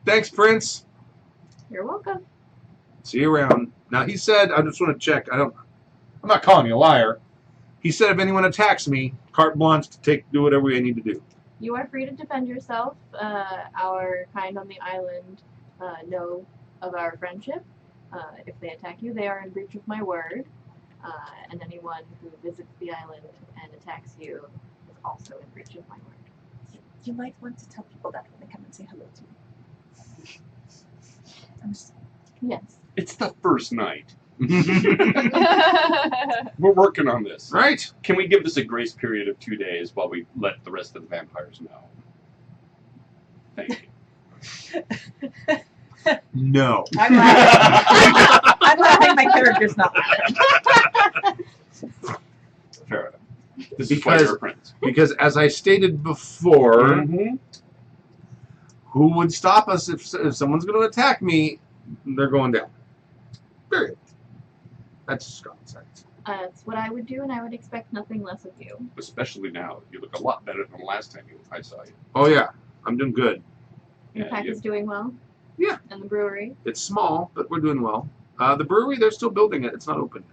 Thanks, Prince. You're welcome. See you around. Now, he said, I just want to check. I'm not calling you a liar. He said if anyone attacks me, carte blanche to do whatever you need to do. You are free to defend yourself. Our kind on the island know of our friendship. If they attack you, they are in breach of my word. And anyone who visits the island and attacks you is also in breach of my word. You might want to tell people that when they come and say hello to you. Yes. It's the first night. We're working on this. Right? Can we give this a grace period of 2 days while we let the rest of the vampires know? Thank you. No. I'm laughing. I'm laughing. My character's not laughing. Fair enough. This is why Because- we're friends. Because as I stated before, Mhm. who would stop us if someone's going to attack me? They're going down. Period. That's just common sense. That's what I would do, and I would expect nothing less of you. Especially now. You look a lot better than the last time I saw you. Oh, yeah. I'm doing good. Your pack is doing well. Yeah. And the brewery. It's small, but we're doing well. The brewery, they're still building it. It's not open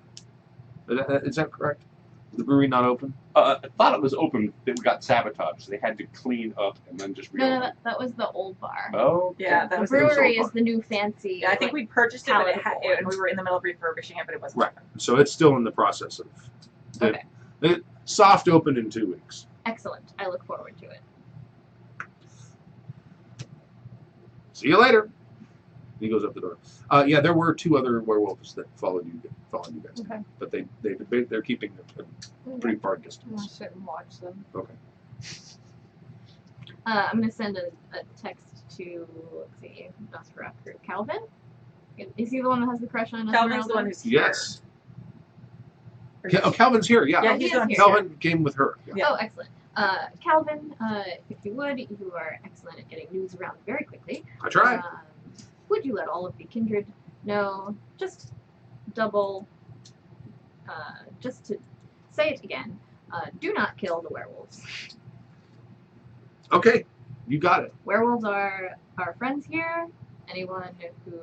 yet. Is that correct? Is the brewery not open? I thought it was open. It got sabotaged. They had to clean up and then just No, reopen. that was the old bar. Oh, Yeah, that The was brewery so is the new fancy. Yeah, I think we purchased it, but palatable and we were in the middle of refurbishing it, but it wasn't. Right. So it's still in the process of Okay. soft open in 2 weeks. Excellent. I look forward to it. See you later. He goes up the door. Yeah, there were 2 other werewolves that followed you guys. Okay. But they're keeping a pretty far I'm distance. gonna sit and watch them. Okay. I'm going to send a text to, let's see, Nosferatu. Calvin? Is he the one that has the crush on Nosferatu? Calvin's the one who's here. Yes. Calvin's here. Yeah. Yeah, Oh, he's he the one is who's here. here. Calvin came with her. Yeah. Yeah. Oh, excellent. Calvin, if you would, you are excellent at getting news around very quickly. I tried. Would you let all of the kindred know? Just double, just to say it again, do not kill the werewolves. Okay. You got it. Werewolves are our friends here. Anyone who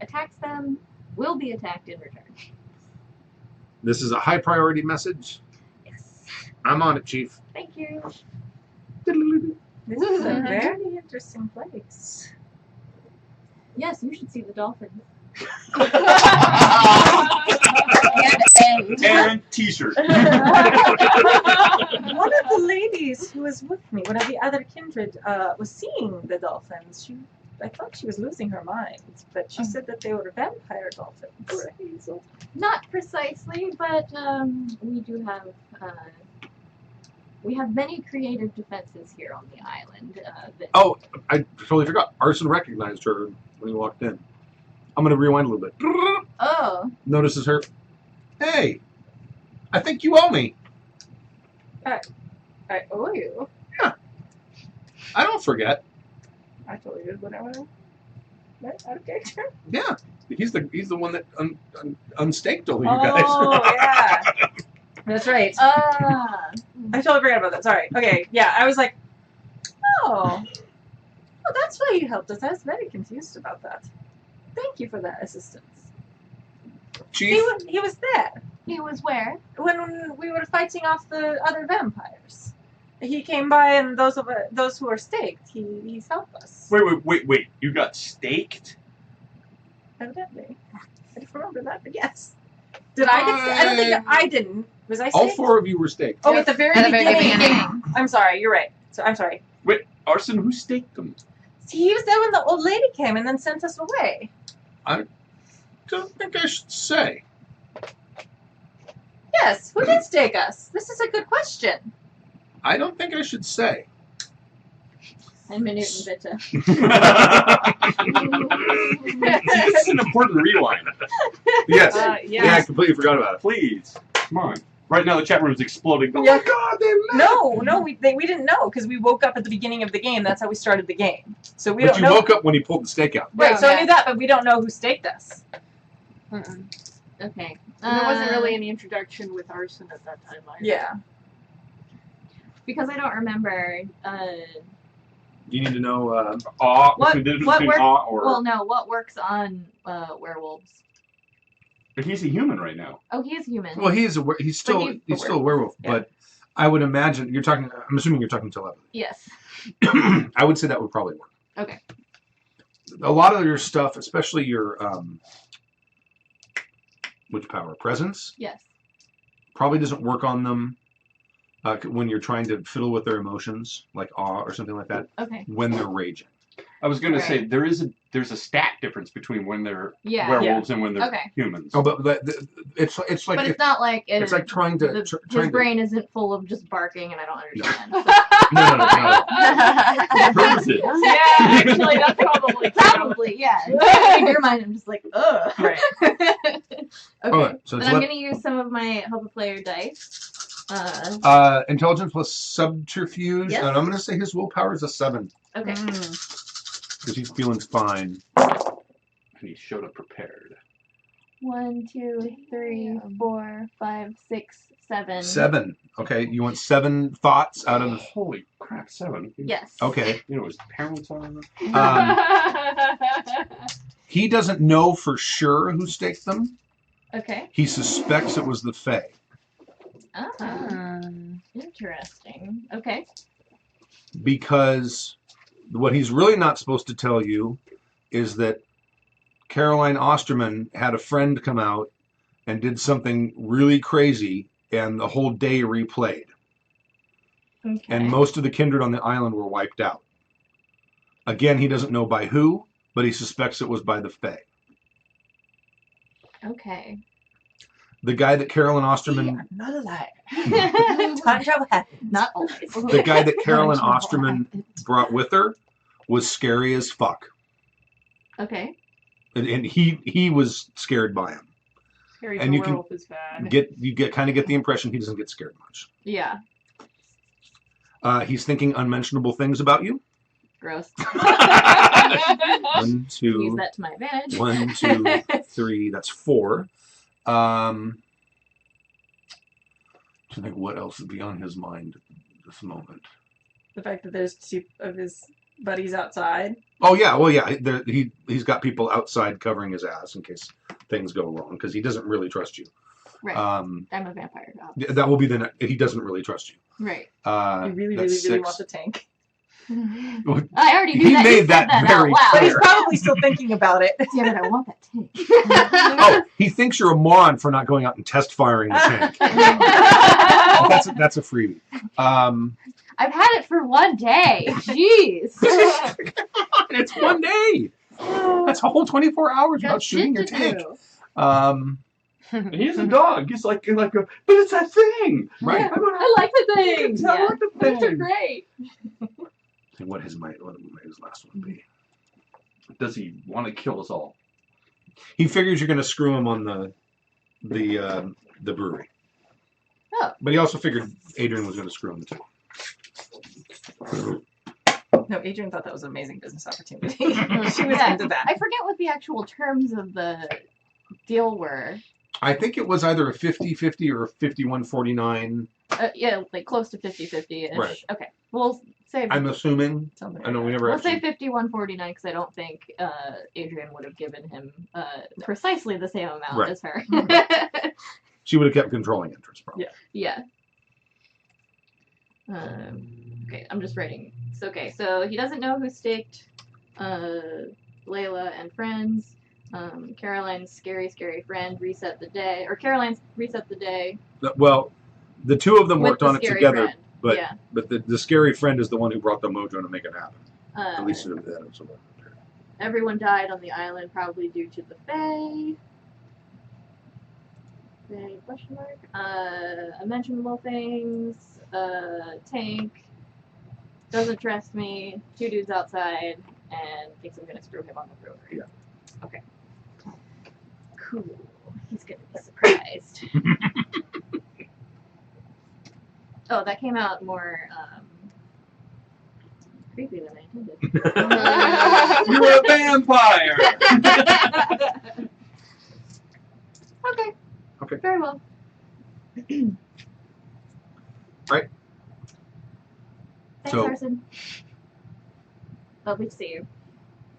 attacks them will be attacked in return. This is a high priority message. Yes. I'm on it, Chief. Thank you. This is a very interesting place. Yes, you should see the dolphins. And t-shirt. One of the ladies who was with me, one of the other kindred, was seeing the dolphins. I thought she was losing her mind, but she said that they were vampire dolphins. Not precisely, but we do have many creative defenses here on the island. Oh, I totally forgot. Arson recognized her when he walked in. I'm going to rewind a little bit. Oh, Notices her. Hey, I think you owe me. I owe you. I don't forget. I told you when I went out of character. Yeah, he's the one that unstaked all you guys. Oh, yeah. That's right. I totally forgot about that. Sorry. Okay, yeah, I was like, oh, that's why you helped us. I was very confused about that. Thank you for that assistance. Chief, He was there he was where? when we were fighting off the other vampires. He came by, and those who are staked, he's helped us. Wait. You got staked? Evidently. I don't remember that, but yes. Did I get staked? I don't think I didn't. Was I staked? all 4 of you were staked. Oh, at the very At the very beginning. I'm sorry. You're right. So I'm sorry. Wait, Arson, who staked them? See, he was there when the old lady came and then sent us away. Don't think I should say. Yes. Who did stake us? This is a good question. I don't think I should say. And Minute and Bitta. See, this is an important rewind. Yes. Yeah. Yeah, I completely forgot about it. Please, come on. Right now, the chat room is exploding. Oh Yeah. my God, they left. No, we didn't know because we woke up at the beginning of the game. That's how we started the game. So we But don't you know. woke up when he pulled the stake out. Right, so I Yeah. knew that, but we don't know who staked us. Mm-mm. Okay. And there wasn't really any introduction with arson at that time either. Yeah. Because I don't remember. You need to know. Aw, What- the difference what between work- aw or. Well, no. What works on werewolves? But he's a human right now. Oh, he is human. Well, he's still he's a werewolf, Yeah. but I would imagine you're talking. I'm assuming you're talking telepathy. Yes. I would say that would probably work. Okay. A lot of your stuff, especially your which power presence, Yes. probably doesn't work on them when you're trying to fiddle with their emotions, like awe or something like that, Okay. when they're raging. I was going to say Right. there's a stat difference between when they're Yeah. werewolves and when they're Okay. humans. Oh, but it's like But it's not like it's like trying to his trying to. brain isn't full of just barking, and I don't understand. No. Hers is. Yeah, actually, that's probably true. Probably, yeah. In your mind, I'm just like, ugh. Right. Okay. Alright, so Then it's I'm left- gonna use some of my help a player dice. Intelligence plus subterfuge, Yes. and I'm going to say his willpower is a 7 Okay. because he's feeling fine. And he showed up prepared. 1, 2, 3, 4, 5, 6, 7. 7. Okay, you want 7 thoughts out of. Holy crap, 7. Yes. Okay. You know his parents are. He doesn't know for sure who staked them. Okay. He suspects it was the Fae. Ah, interesting. Okay. Because what he's really not supposed to tell you is that Caroline Osterman had a friend come out and did something really crazy, and the whole day replayed. Okay. And most of the kindred on the island were wiped out. Again, he doesn't know by who, but he suspects it was by the Fae. Okay. The guy that Carolyn Osterman, Not alive. Time travel happens. Not always. the guy that Carolyn Osterman brought with her, was scary as fuck, Okay. and he was scared by him. Scary And you can werewolf is bad. You kind of get the impression he doesn't get scared much. Yeah. He's thinking unmentionable things about you. Gross. 1, 2, Use that to my advantage. 1, 2, 3. That's 4. To think what else would be on his mind at this moment. The fact that there's 2 of his buddies outside. Oh yeah, well yeah, he's got people outside covering his ass in case things go wrong because he doesn't really trust you. Right. Um, I'm a vampire. that will be he doesn't really trust you. Right. You really, That's really 6. want the tank. I already knew He that. made You said that that very out loud. But he's clear. probably still thinking about it. Damn it, I want that tank. Oh, he thinks you're a moron for not going out and test firing the tank. That's a freebie. I've had it for 1 day. Jeez. It's 1 day. That's a whole 24 hours without Got shooting your shit to tank. do. And he's a dog. He's like but it's that thing. Right. I'm gonna- I like the things. I like the Things are thing. great. And what might his last one be? Does he want to kill us all? He figures you're going to screw him on the brewery. Oh. But he also figured Adrian was going to screw him too. No, Adrian thought that was an amazing business opportunity. She was Yeah. into that. I forget what the actual terms of the deal were. I think it was either a 50-50 or a 51-49. Yeah, like close to 50-50-ish. Right. Okay. We'll say I'm assuming. Something I know we like never we'll say actually. 51-49 because I don't think Adrian would have given him precisely the same amount Right. as her. She would have kept controlling interest, probably. Yeah. Okay, I'm just writing. Okay, so he doesn't know who staked Layla and friends. Caroline's scary friend reset the day, or Caroline's reset the day. Well, the two of them with worked the on it scary together, friend. but yeah. but the scary friend is the one who brought the mojo to make it happen. At least that was what. Everyone died on the island, probably due to the Fae. Fae question mark. Unmentionable things. Tank. Doesn't trust me. 2 dudes outside, and thinks I'm gonna screw him on the brewery. Yeah. Okay. Cool. He's gonna be surprised. Oh, that came out more creepy than I intended. You're a vampire! Okay. Okay. Very well. Right. Thanks, So- Arson. Lovely to see you.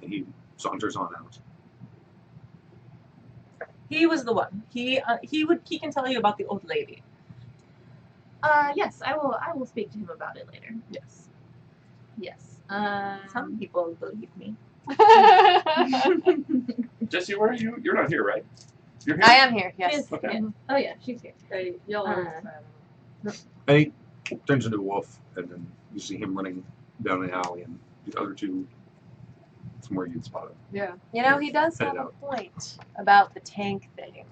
He saunters on out. He was the one. He can tell you about the old lady. Yes, I will speak to him about it later. Yes. Yes. Some people believe me. Jesse, where are you? You're not here, right? You're here? I am here, yes. She's- Okay. yeah. Oh yeah, she's here. Y'all are And he turns into a wolf, and then you see him running down the alley, and the other two, somewhere you'd spot him. Yeah. You know, he does Set have it a out. point about the tank thing.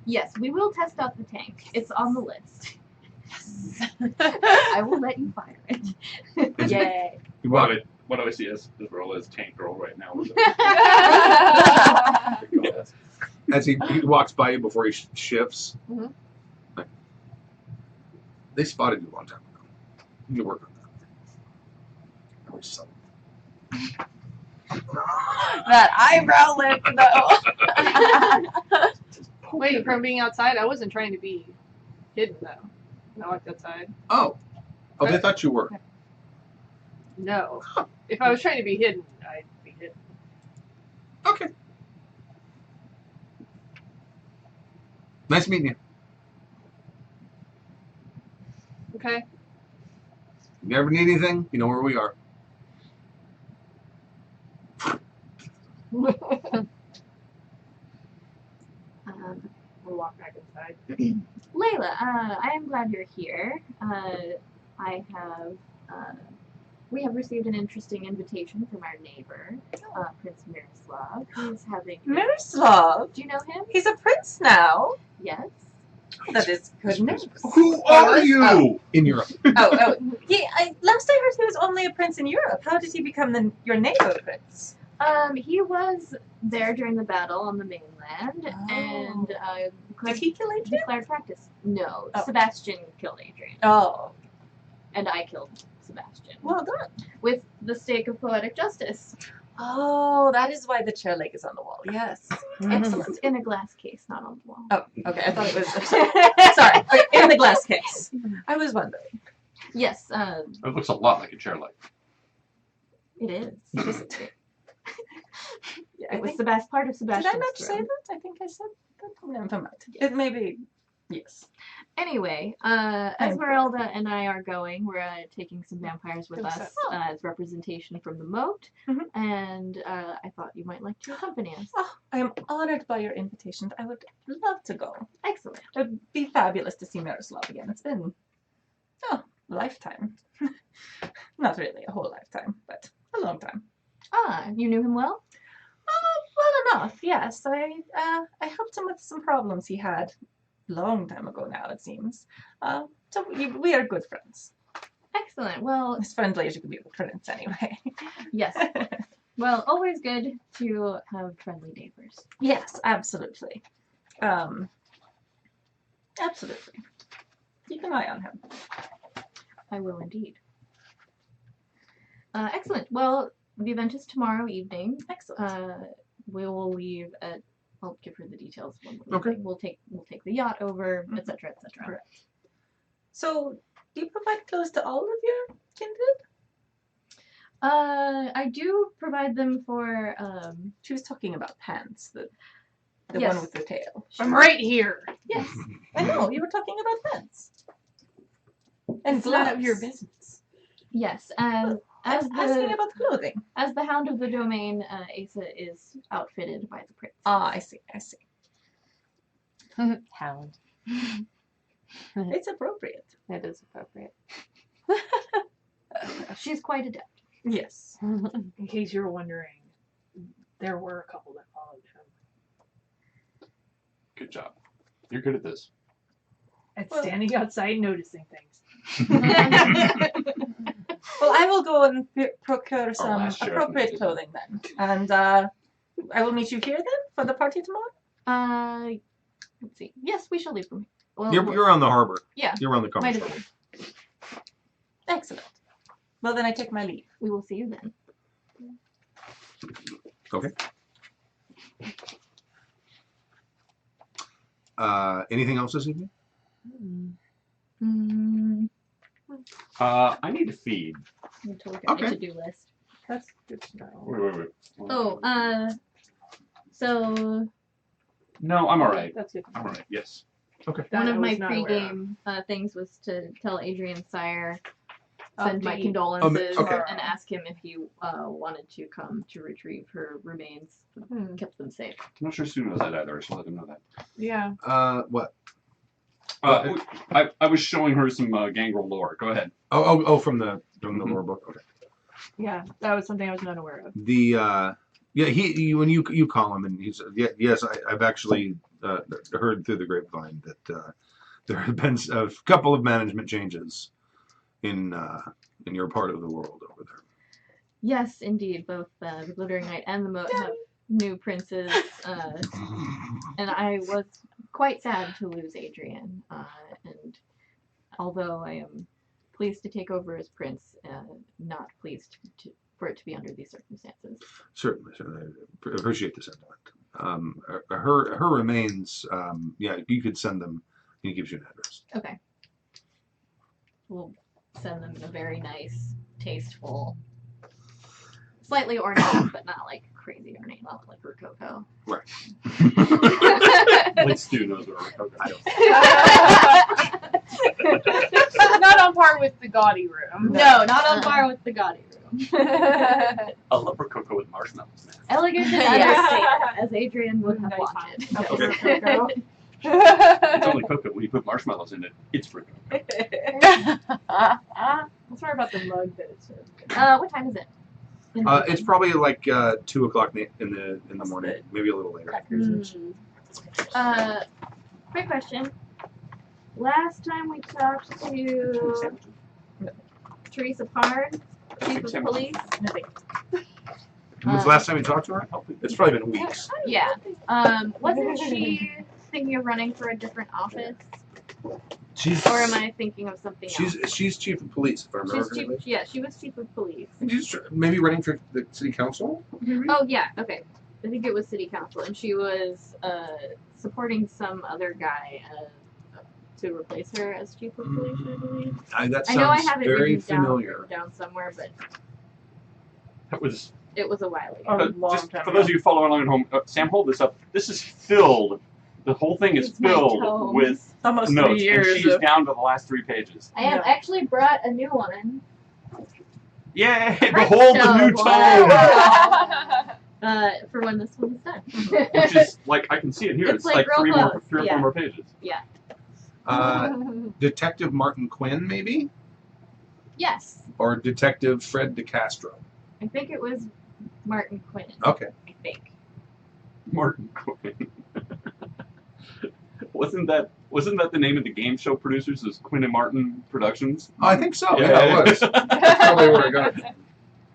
Yes, we will test out the tank. It's on the list. I will let you fire it. Yay. You walk, What do I see as roll as tank girl right now? as he walks by you before he shifts. Mhm. Like, they spotted you a long time ago. You need to work on that. Always subtle. That eyebrow lift, though. Wait, from being outside, I wasn't trying to be hidden though. I walked outside. Oh, they thought you were. No. If I was trying to be hidden, I'd be hidden. Okay. Nice meeting you. Okay. If you ever need anything, you know where we are. We'll walk back inside. Layla, I am glad you're here. We have received an interesting invitation from our neighbor, Prince Miroslav. He's having. Miroslav? Do you know him? He's a prince now. Yes. That is good news. Who are you? In Europe. Oh. Last I heard he was only a prince in Europe. How did he become your neighbor prince? He was there during the battle on the mainland, and Did he kill Adrian? declared practice. No, Oh. Sebastian killed Adrian, Oh, and I killed Sebastian well done. with the stake of poetic justice. Oh, that is why the chair leg is on the wall. Yes. It's in a glass case, not on the wall. Oh, okay. I thought it was. Sorry. Okay, in the glass case. I was wondering. Yes, It looks a lot like a chair leg. it is. Yeah, It was the best part of Did Sebastian's I not say throne. that? I think I said that. Never mind. It may be. Yes. Anyway, I'm Esmeralda and I are going. We're taking some vampires with Good us stuff. as representation from the Mote, Mhm. and I thought you might like to accompany us. Oh, I am honored by your invitation. I would love to go. Excellent. It would be fabulous to see Miroslav again. It's been a lifetime. Not really a whole lifetime, but a long time. Ah, you knew him well? Well enough, yes. I helped him with some problems he had long time ago now, it seems. So we are good friends. Excellent. Well, As friendly as you can be with friends, anyway. yes. Well, always good to have friendly neighbors. Yes, absolutely. Absolutely. Keep an eye on him. I will indeed. Excellent. Well, the event is tomorrow evening. Excellent. We will leave at. I'll give her the details when we're Okay. leaving. We'll take the yacht over, Mhm. etc., etc. Correct. So, do you provide clothes to all of your kindred? I do provide them for. She was talking about pants, the Yes. one with the tail. I'm right here. Yes. I know, you were talking about pants. And It's none of your gloves. business. Yes. I As was asking the about clothing. as the Hound of the Domain, Asa is outfitted by the prince. Ah, I see. Hound. It's appropriate. It is appropriate. She's quite adept. Yes. In case you're wondering, there were a couple that followed him. Good job. You're good at this. And Well- standing outside noticing things. Well, I will go and procure some last sheriff appropriate needed clothing then. And I will meet you here then for the party tomorrow? Let's see. Yes, we shall leave from here. Well, You're on the harbor. Yeah. You're on the might commerce as harbor. well. Excellent. Well, then I take my leave. We will see you then. Okay. Anything else this evening? Mm, I need to feed. I need to look at my Okay. to-do list. That's good to know. Wait. Oh, so No, I'm all right. That's good. I'm all right. Yes. That one I of my was not aware of. pre-game things was to tell Adrian Sire, send my the- condolences, okay. and ask him if he wanted to come to retrieve her remains, kept them safe. I'm not sure Sue knows that either. I should let him know that. Yeah. What? I was showing her some Gangrel lore. Go ahead. Oh, from the Mhm. lore book. Okay. Yeah. That was something I was not aware of. The yeah, he when you call him and he's yes, I've actually heard through the grapevine that there have been a couple of management changes in your part of the world over there. Yes, indeed. Both the Glittering Knight and the Mote have new princes, and I was quite sad to lose Adrian. And although I am pleased to take over as prince, not pleased for it to be under these circumstances. Certainly, I appreciate the sentiment. Her remains, yeah, you could send them. He gives you an address. Okay. We'll send them a very nice, tasteful, slightly ornate, but not like crazy ornate, not like Rococo. Right. Like Stu knows what we're Not on par with the gaudy room. No, not on par with the gaudy room. I love Rococo with marshmallows, man. Elegant and Yeah. understated, as Adrian would have Nice wanted. Okay. It's only cocoa. When you put marshmallows in it, it's Rococo. It's more about the mug that it's served. What time is it? In the It's evening? probably like 2 o'clock in the morning, maybe a little later. Quick question. Last time we talked to Teresa Pard, chief of police. When was the last time you talked to her? It's probably been weeks. Yeah. Wasn't she thinking of running for a different office, She's or am I thinking of something else? she's chief of police, if I remember She's chief. correctly. Yeah, she was chief of police. She's maybe running for the city council. Maybe? Oh yeah, okay. I think it was city council, and she was supporting some other guy to replace her as chief of police, I believe. That I know I sounds have it very written familiar. down somewhere, but That was it was a while ago. Oh. long just time for ago. those of you following along at home. Sam, hold this up. This is filled. The whole thing is It's my filled tome. with Almost notes, 3 years. and she's of- down to the last 3 pages. I have actually brought a new one. Yay! Behold the new Wow. tome, For when this one's done. which is like I can see it here. It's It's like like real 3 more, close, 3 or 4 yeah. more pages. Detective Martin Quinn, maybe, Yes, or Detective Fred DeCastro. I think it was Martin Quinn. Okay. I think. Martin Quinn. Wasn't that the name of the game show producers? Was Quinn and Martin Productions? I think so. Yeah, it was. That's probably where I got it.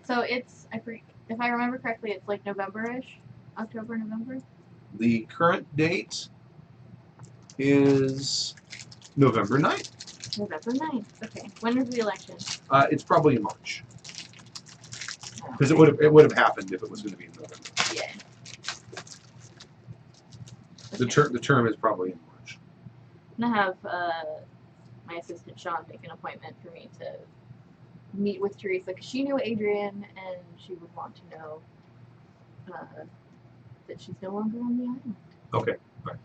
So it's if I remember correctly, it's like November-ish, October, November. The current date is November 9th. November 9th. Okay. When is the election? It's probably in March, because it would have happened if it was going to be in November. Yeah. The term is probably in March. I'm gonna have my assistant Sean make an appointment for me to meet with Teresa because she knew Adrian and she would want to know that she's no longer on the island. Okay. Right.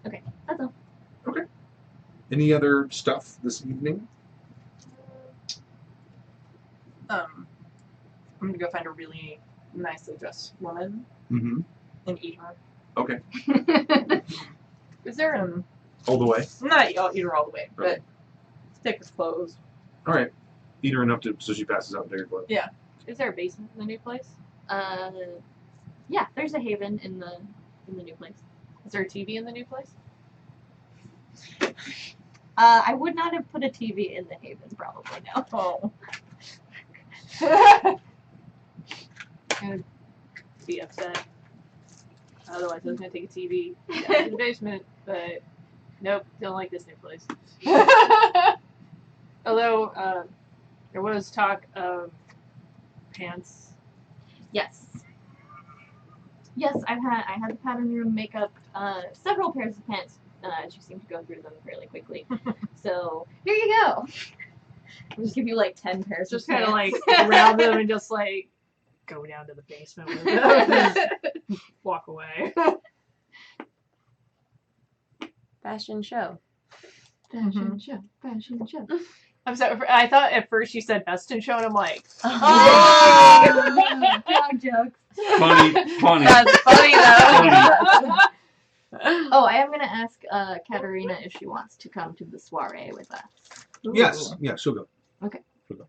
Okay, that's all. Any other stuff this evening? I'm gonna go find a really nicely dressed woman Mm-hmm. and eat her. Okay. Is there All the way. not I'll eat her all the way, but Right. take her clothes. All right. Eat her enough so she passes out in your blood. Is there a basement in the new place? Yeah, there's a haven in the new place. Is there a TV in the new place? I would not have put a TV in the haven, probably no. Oh. I'd be upset. Otherwise, I was gonna take a TV down to the basement, but nope, don't like this new place. Although there was talk of pants. Yes. Yes, I had the pattern room make up several pairs of pants. She seemed to go through them fairly quickly. So here you go. I'll just give you like 10 pairs. Just of kind of pants. like grab them and just like go down to the basement with them. Walk away. Fashion show. Fashion show. Fashion show. I'm sorry. I thought at first you said Festin show, and I'm like, Oh! Dog jokes. Funny. That's funny though. Oh, I am gonna ask Katerina if she wants to come to the soiree with us. Yes, yeah, she'll go. Okay. She'll go.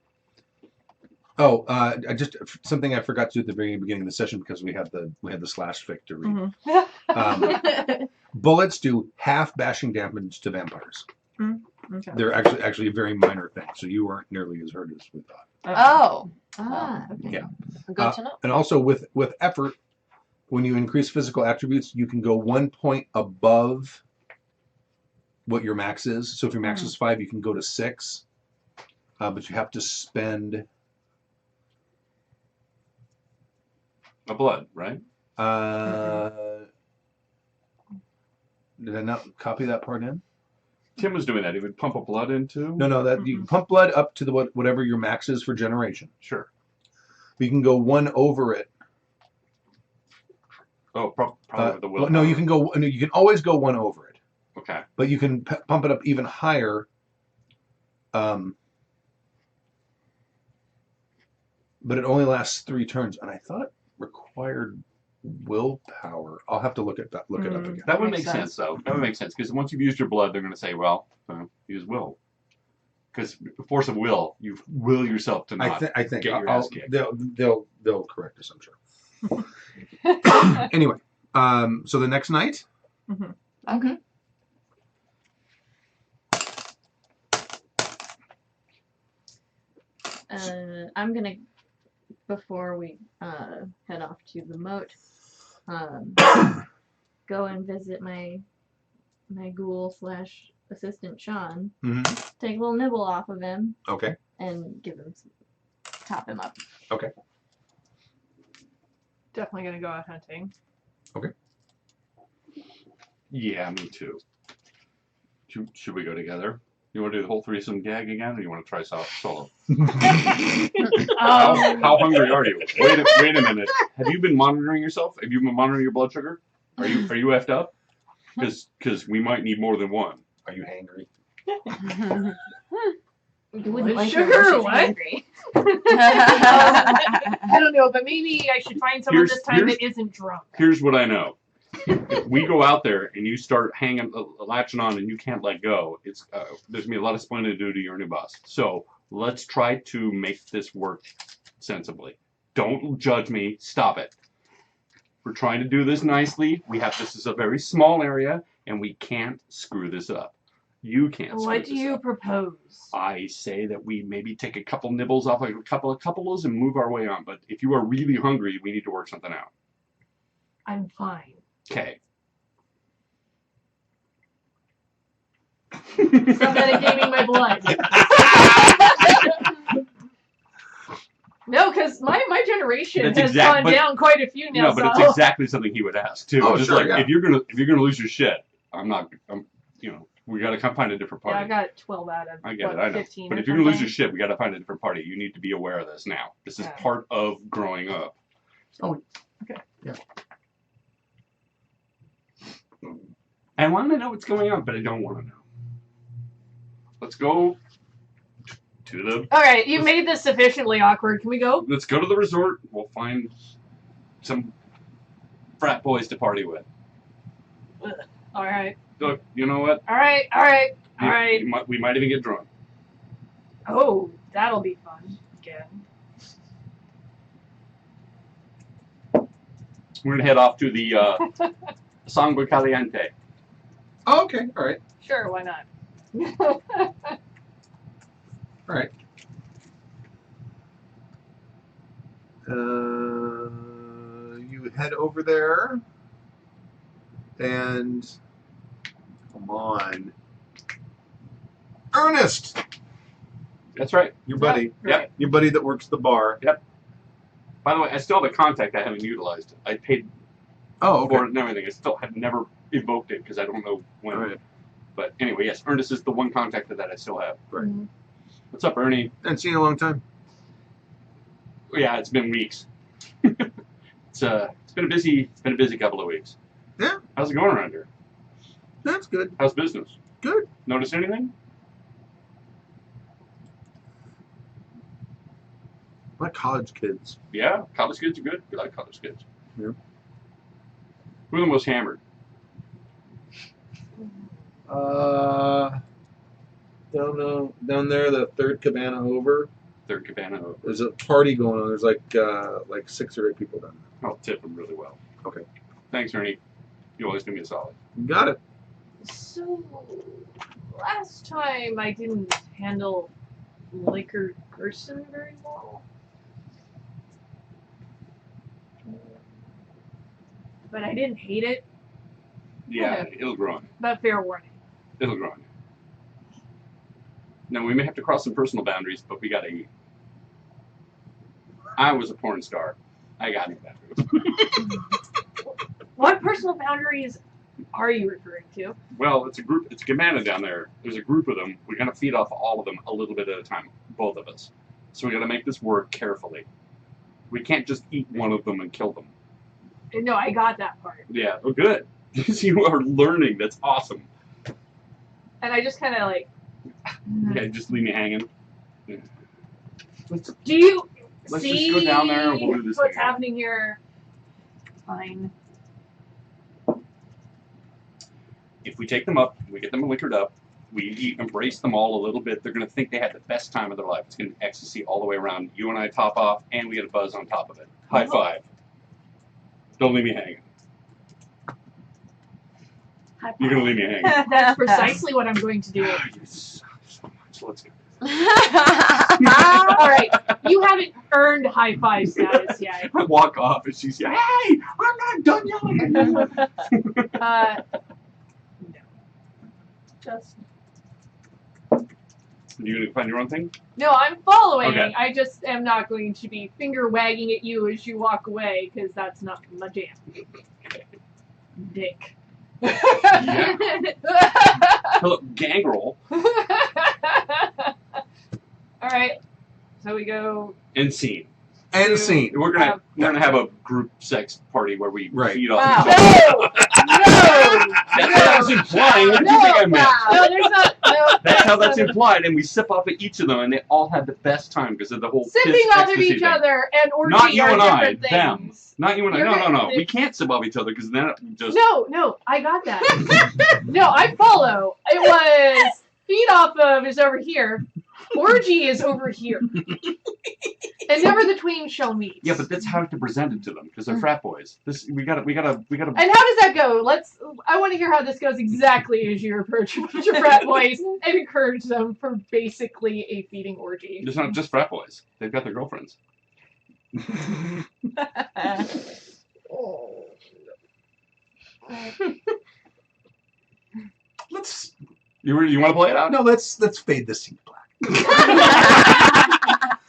Oh, I just something I forgot to do at the very beginning of the session because we had the slash victory. Bullets do half bashing damage to vampires. okay. They're actually a very minor thing, so you weren't nearly as hurt as we thought. Oh, Okay. Yeah. good to know. And also with effort, when you increase physical attributes, you can go 1 point above what your max is. So if your max is 5, you can go to 6, but you have to spend A blood, right? Did I not copy that part in? Tim was doing that. He would pump a blood into. No, that you can pump blood up to the whatever your max is for generation. Sure. You can go 1 over it. Oh, probably with the will. No, you can go. No, you can always go 1 over it, Okay. but you can pump it up even higher. But it only lasts 3 turns, and I thought it required willpower. I'll have to look at that. Look it up again. That would Makes make sense, though. That would make sense because once you've used your blood, they're going to say, "Well, use will," because force of will, you will yourself to not. I think get your ass kicked. they'll correct us, I'm sure. Anyway, so the next night. Okay. I'm gonna, before we head off to the moat, go and visit my ghoul / assistant Sean. Take a little nibble off of him. Okay. And top him up. Okay. Definitely gonna go out hunting. Okay. Yeah, me too. Should we go together? You want to do the whole threesome gag again, or you want to try solo? How hungry are you? Wait a minute. Have you been monitoring yourself? Have you been monitoring your blood sugar? Are you effed up? Because we might need more than one. Are you hangry? You wouldn't like Sugar your or worship what? angry. I don't know, but maybe I should find someone this time that isn't drunk. Here's what I know. If we go out there and you start latching on and you can't let go, it's there's gonna be a lot of explaining to do to your new boss. So let's try to make this work sensibly. Don't judge me. Stop it. We're trying to do this nicely. This is a very small area, and we can't screw this up. You can't. What do you propose? I say that we maybe take a couple nibbles off like a couple of couples and move our way on. But if you are really hungry, we need to work something out. I'm fine. Okay. Stop metagaming my blood. No, because my generation has gone down quite a few now. No, but it's exactly something he would ask too. Oh, just sure, like yeah. if you're gonna lose your shit, we gotta find a different party. Yeah, I got 12 out of I get it, I know. 15. But or if you're gonna lose something. your shit, we gotta find a different party. You need to be aware of this now. This is Yeah. part of growing up. Oh, okay. Yeah. I want to know what's going on, but I don't want to know. Let's go to the. All right, you made this sufficiently awkward. Can we go? Let's go to the resort. We'll find some frat boys to party with. All right. Look, you know what? All right. All right. All right. We might even get drunk. Oh, that'll be fun. Again. We're gonna head off to the Sangre Caliente. oh, okay. All right. Sure, why not? All right. You head over there. And come on, Ernest, That's right. your buddy. Yep. Your buddy that works the bar. By the way, I still have a contact I haven't utilized. I paid Oh, for okay. it and everything. I still have never evoked it because I don't know when. All right. But anyway, yes, Ernest is the one contact that I still have. Right. What's up, Ernie? Haven't seen you in a long time. Yeah, it's been weeks. It's been a busy couple of weeks. Yeah. How's it going around here? That's good. How's business? Good. Notice anything? My college kids. Yeah, college kids are good. We like college kids. Yeah. Who's the most hammered? Down there, the third cabana over. Third cabana. There's a party going on. There's like 6 or 8 people down there. I'll tip them really well. Okay. Thanks, Ernie. You always do me a solid. You got it. So, last time I didn't handle liquor person very well. But I didn't hate it. Yeah, Okay. it'll grow on you. But fair warning. It'll grow on you. Now, we may have to cross some personal boundaries, but we gotta eat. I was a porn star. I got any boundaries. What personal boundaries are you referring to? Well, it's a group. It's a cabana down there. There's a group of them. We're gonna feed off all of them a little bit at a time, both of us. So we gotta make this work carefully. We can't just eat one of them and kill them. No, I got that part. Yeah. Oh, good. You are learning. That's awesome. And I just kind of like, Yeah, just leave me hanging. Yeah. do you Let's see just go down there and we'll do this what's thing. happening here? Fine. If we take them up, we get them liquored up, we embrace them all a little bit, they're going to think they had the best time of their life. It's going to be ecstasy all the way around. You and I top off, and we get a buzz on top of it. High five. Don't leave me hanging. You're going to leave me hanging. That's precisely what I'm going to do. You suck so much. Let's go. All right, you haven't earned high five status yet. I walk off, and she's like, hey, I'm not done yelling at you. No. Just You going to find your own thing? no. I'm following. Okay. I just am not going to be finger wagging at you as you walk away because that's not my jam. Dick. Yeah. Hello, gangrel. All right. So we go. And scene. And scene. We're gonna have a group sex party where we Right. feed off Wow. each other. No. That's what I was implying. What do you think I meant? No, there's not. No. That's how that's implied, and we sip off of each of them, and they all had the best time because of the whole Sipping piss off of ecstasy each thing. other and orgy Not you are and I, different them. things. Not you and I. You're No. right. We can't sip off each other because then it just. No, I got that. No, I follow. It was feed off of is over here. Orgy is over here. And never the twain shall meet. Yeah, but that's how to present it to them because they're frat boys. We gotta. And how does that go? I want to hear how this goes exactly as you approach a bunch of frat boys and encourage them for basically a feeding orgy. It's not just frat boys. They've got their girlfriends. Let's You want to play it out? no. Let's fade the scene black.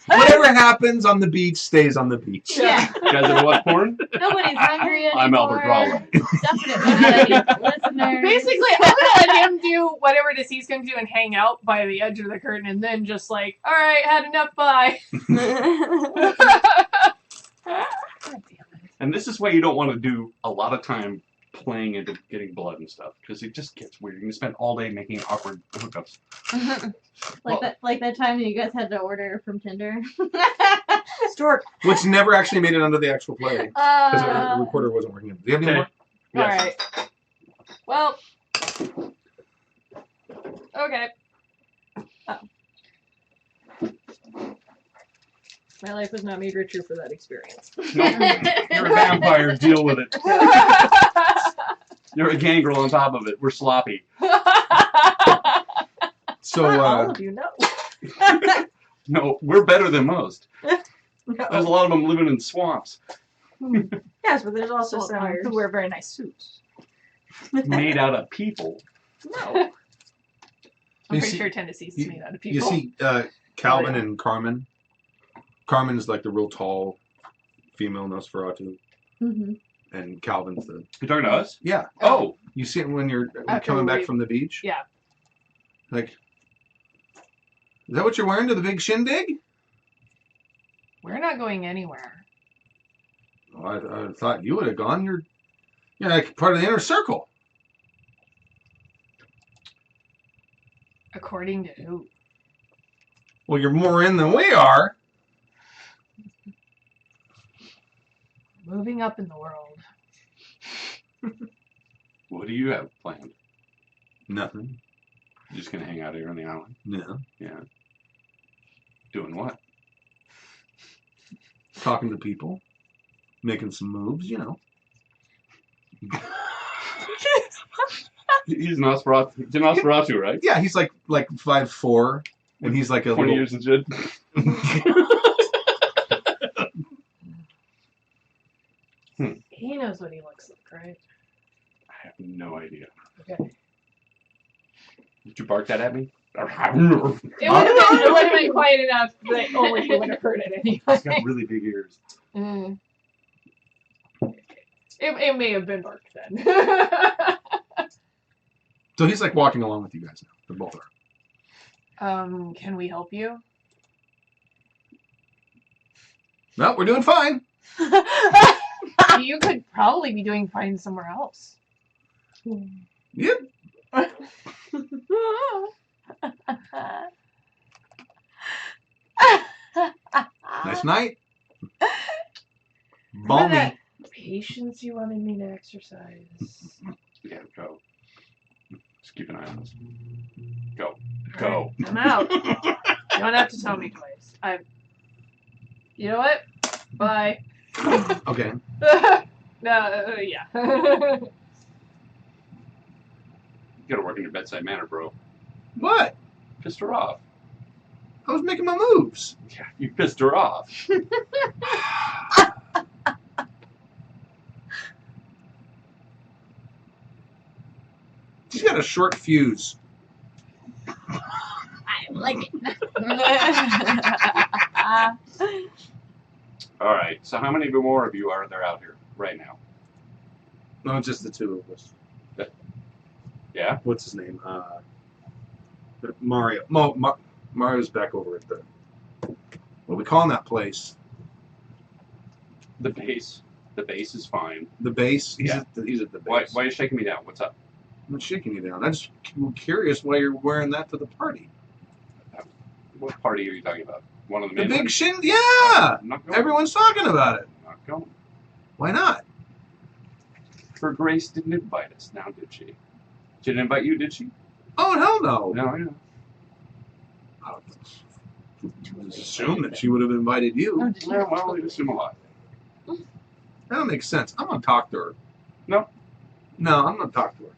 Whatever happens on the beach stays on the beach. Yeah. You guys ever watch porn? Nobody's hungry anymore. I'm Albert Raleigh. Definitely not listeners. Basically, I'm gonna let him do whatever it is he's gonna do and hang out by the edge of the curtain, and then just like, all right, had enough, bye. And this is why you don't want to do a lot of time playing into getting blood and stuff because it just gets weird. You're gonna spend all day making awkward hookups. Like that time that you guys had to order from Tinder. Stork. Which never actually made it onto the actual play because the All recorder wasn't working. Do you have any Okay. more? Yes. right. Well. Okay. My life was not made richer for that experience. Nope. You're a vampire. Deal with it. You're a gangrel on top of it. We're sloppy. So All of you know. No, we're better than most. There's a lot of them living in swamps. Yes, but there's also Salt some fires. who wear very nice suits. made out of people. No. I'm You pretty see- sure Tennessee's you- made out of You people. see Calvin yeah. and Carmen. Carmen's like the real tall female Nosferatu, Mm-hmm. and Calvin's the You talking to us? yeah. Oh, You see it when you're After coming back we- from the beach. Yeah. Like, is that what you're wearing to the big shindig? We're not going anywhere. Oh, I thought you would have gone. You're like part of the inner circle. According to who? Well, you're more in than we are. Moving up in the world. what do you have planned? Nothing. You just gonna hang out here on the island? No. Yeah. Doing what? Talking to people, making some moves. You know. He's Nosferatu, right? Yeah, he's like 5'4", and he's like a 20 little. years of shit. He knows what he looks like, right? I have no idea. Okay. Did you bark that at me? It would have been quiet enough that only he would have heard it He's anyway. got really big ears. Mm. It may have been barked then. So he's like walking along with you guys now. They both are. Can we help you? Well, we're doing fine. You could probably be doing fine somewhere else. Yep. Nice night. Remember Balmy. that patience you wanted me to exercise? Yeah, go. Just keep an eye on us. Go. Go. Alright, I'm out. You don't have to tell me twice. You know what? Bye. Okay. No, yeah. You gotta work in your bedside manner, bro. What? Pissed her off. I was making my moves. Yeah, you pissed her off. She's got a short fuse. I like it. All right. So how many more of you are there out here right now? No, just the two of us. Yeah. What's his name? Mario. Mario's back over at the. What are we calling that place? The base. The base is fine. The base. He's Yeah. at the base. Why are you shaking me down? What's up? I'm not shaking you down. I'm just curious why you're wearing that to the party. What party are you talking about? One of the The main big ones? shin. Yeah. I'm not going. Everyone's talking about it. I'm not going. Why not? Her Grace didn't invite us. Now did she? She didn't invite you, did she? Oh hell no. No, I know. I would assume that she would have invited you. Yeah, well, you assume a lot. That don't make sense. I'm gonna talk to her. No. No, I'm gonna talk to her.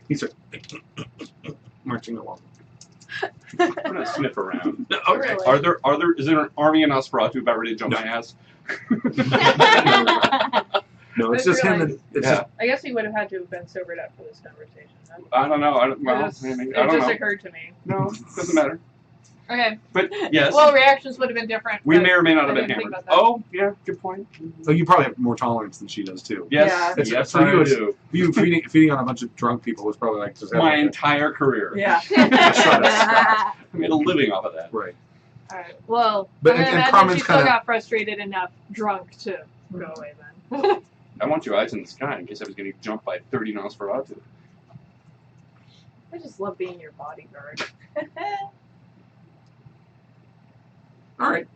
He's like marching along. We're gonna sniff around. Okay. Really? Is there an army in Nosferatu about ready to jump my ass? No, it's That's just him. really- And, it's Yeah. just I guess he would have had to have been sobered up for this conversation. Then. I don't know. It just know. occurred to me. No, doesn't matter. Okay. But yes, Well, reactions would have been different. we but may or may not I have been didn't think hammered. about that. Oh, yeah, good point. so you probably have more tolerance than she does too. Yes, Yeah. It's- yes, for you, I it's- do. You feeding on a bunch of drunk people was probably like just My having a- entire career. Yeah. Shut up. I made a living off of that. Right. All right. Well, But- I'm gonna and imagine Carmen's she still kinda- got frustrated enough, drunk to go away then. I want your eyes in the sky in case I was getting jumped by 30 Nosferatu. I just love being your bodyguard. All right.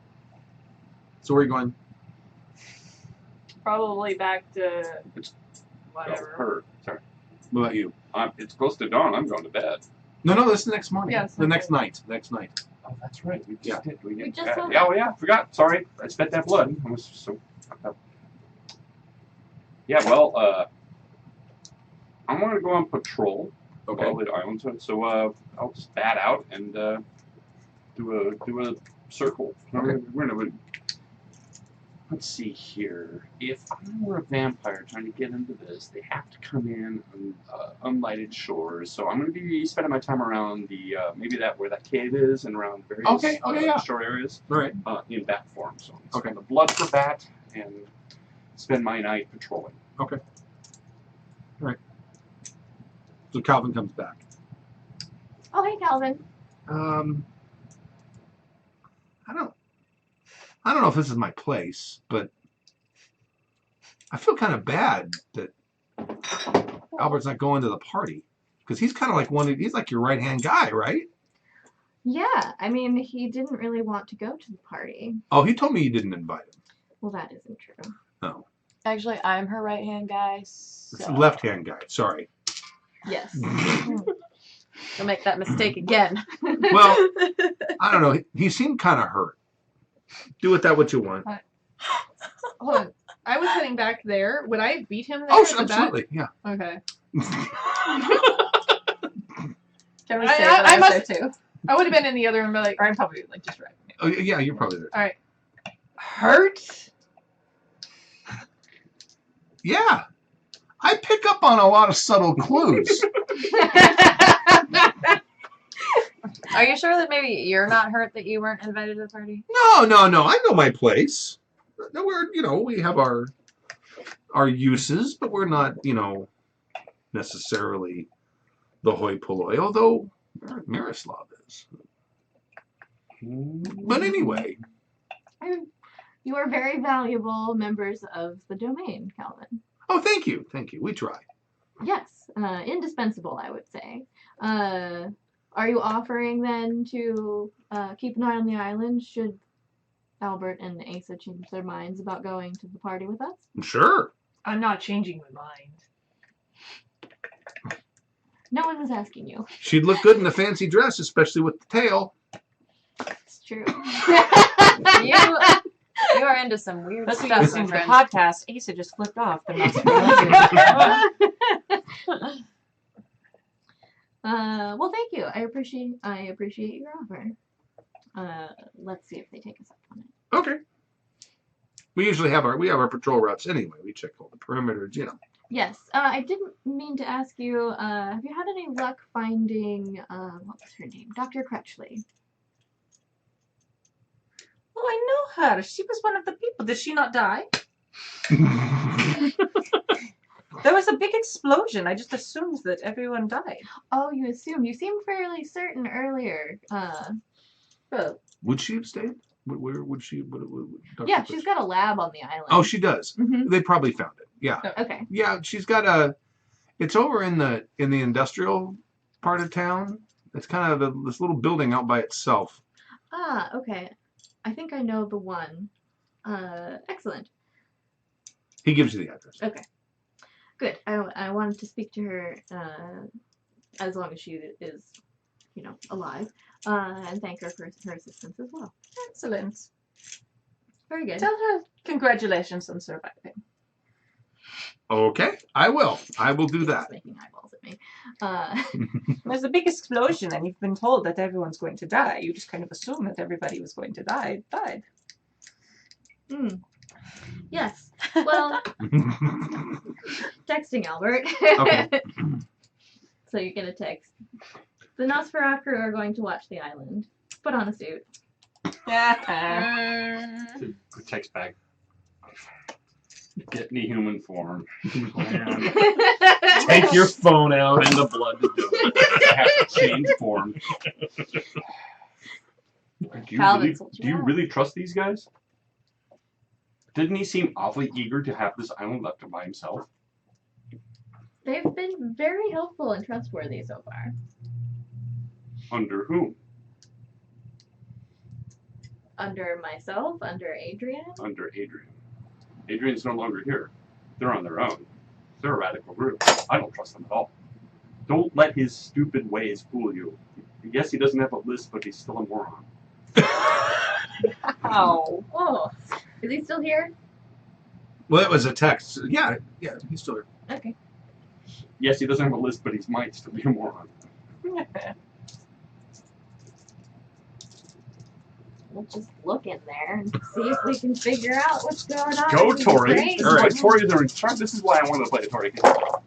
So where are you going? Probably back to It's- whatever. Oh, her. Sorry. What about you? It's close to dawn. I'm going to bed. No, this is the next morning. Yes, the okay. next night. Next night. Oh, that's right. We just Yeah. did. We did. just Yeah, saw yeah, oh, yeah. Forgot. Sorry. I spent that blood. I was so fucked up. Yeah, well, I'm going to go on patrol. Okay. Well, the islands. So I'll just bat out and do a circle. Okay. We're gonna let's see here. If I were a vampire trying to get into this, they have to come in on unlighted shores. So I'm going to be spending my time around the maybe that where that cave is and around various Yeah. shore areas All right. in bat form. So I'm Okay. spend the blood for bat and spend my night patrolling. Okay. All right. So Calvin comes back. Oh, hey, Calvin. I don't know if this is my place, but I feel kind of bad that Albert's not going to the party because he's kind of like he's like your right-hand guy, right? Yeah, I mean, he didn't really want to go to the party. Oh, he told me you didn't invite him. Well, that isn't true. No. Actually, I'm her right-hand guy, It's so... the left-hand guy. Sorry. Yes. Don't make that mistake again. Well, I don't know. He seemed kind of hurt. Do with that what you want. Hold on. I was heading back there. Would I beat him there? Oh, at the back? absolutely. Yeah. Okay. Can we I- say I- that I I was must- there too? I would have been in the other room, but like, or I'm probably like just right. Oh, yeah, you're probably there. All right. Hurt? Yeah. I pick up on a lot of subtle clues. Are you sure that maybe you're not hurt that you weren't invited to the party? No. I know my place. No, we have our uses, but we're not, necessarily the hoi polloi, although Miroslav is. But anyway. You are very valuable members of the domain, Calvin. Oh, thank you. We try. Yes, indispensable, I would say. Are you offering then to keep an eye on the island should Albert and Asa change their minds about going to the party with us? Sure. I'm not changing my mind. No one was asking you. She'd look good in a fancy dress, especially with the tail. It's true. You are into some weird That's what stuff, you my listening to the friend. podcast. Asa just flipped off. The Well, thank you. I appreciate your offer. Let's see if they take us up on it. Okay. We usually have our patrol routes anyway. We check all the perimeters, Yes, I didn't mean to ask you. Have you had any luck finding what was her name? Dr. Crutchley. Oh, I know her. She was one of the people. Did she not die? There was a big explosion. I just assumed that everyone died. Oh, you assumed. You seemed fairly certain earlier. Would she have stayed? Where would she? Dr. Yeah, she's got a lab on the island. Oh, she does. Mhm. They probably found it. Yeah. Okay. Yeah, she's got it's over in the industrial part of town. It's kind of this little building out by itself. Ah, okay. I think I know the one. Excellent. He gives you the address. Okay. Good. I wanted to speak to her as long as she is, alive, and thank her for her assistance as well. Excellent. Very good. Tell her congratulations on surviving. Okay, I will. I will do that. She's making eyeballs at me. There's a big explosion, and you've been told that everyone's going to die. You just kind of assume that everybody was going to died. Yes. Well, texting Albert. Okay. So you get a text. The Nosferatu crew are going to watch the island. Put on a suit. Text back. Get me human form. Take your phone out. And the blood to do it. I have to change form. Calvin, Do you really trust these guys? Didn't he seem awfully eager to have this island left by himself? They've been very helpful and trustworthy so far. Under whom? Under myself, under Adrian. Under Adrian. Adrian's no longer here. They're on their own. They're a radical group. I don't trust them at all. Don't let his stupid ways fool you. Yes, he doesn't have a list, but he's still a moron. Ow. Oh, is he still here? Well, it was a text. Yeah, he's still here. Okay. Yes, he doesn't have a list, but he might still be a moron. We'll just look in there and see if we can figure out what's going on. Go, It'd be Tori. great. This is why Tories are in charge. This is why I wanted to play Tori.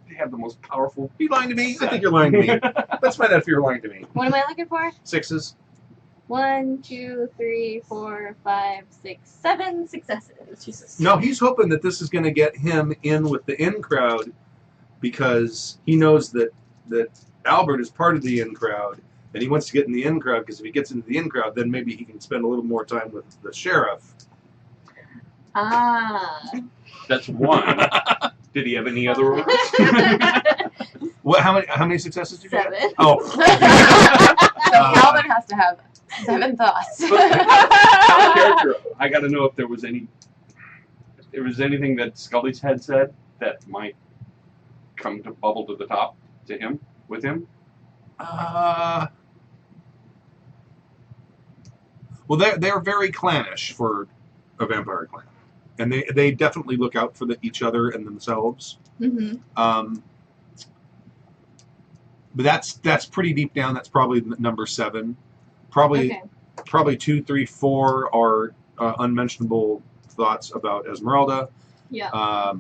They have the most powerful. Are you lying to me? I think you're lying to me. Let's find out if you're lying to me. What am I looking for? 6s. 1, 2, 3, 4, 5, 6, 7 successes. Jesus. No, he's hoping that this is going to get him in with the in crowd because he knows that Albert is part of the in crowd and he wants to get in the in crowd because if he gets into the in crowd, then maybe he can spend a little more time with the sheriff. Ah. That's one. Did he have any other orders? What? How many successes did you get? 7. Oh. So Calvin has to have 7 thoughts. Out of character, I got to know if there was anything that Scully's had said that might come to bubble to the top to him with him. Well, they're very clannish for a vampire clan, and they definitely look out for each other and themselves. Mm-hmm. But that's pretty deep down. That's probably number 7. Probably 2, 3, 4 are unmentionable thoughts about Esmeralda. Yeah.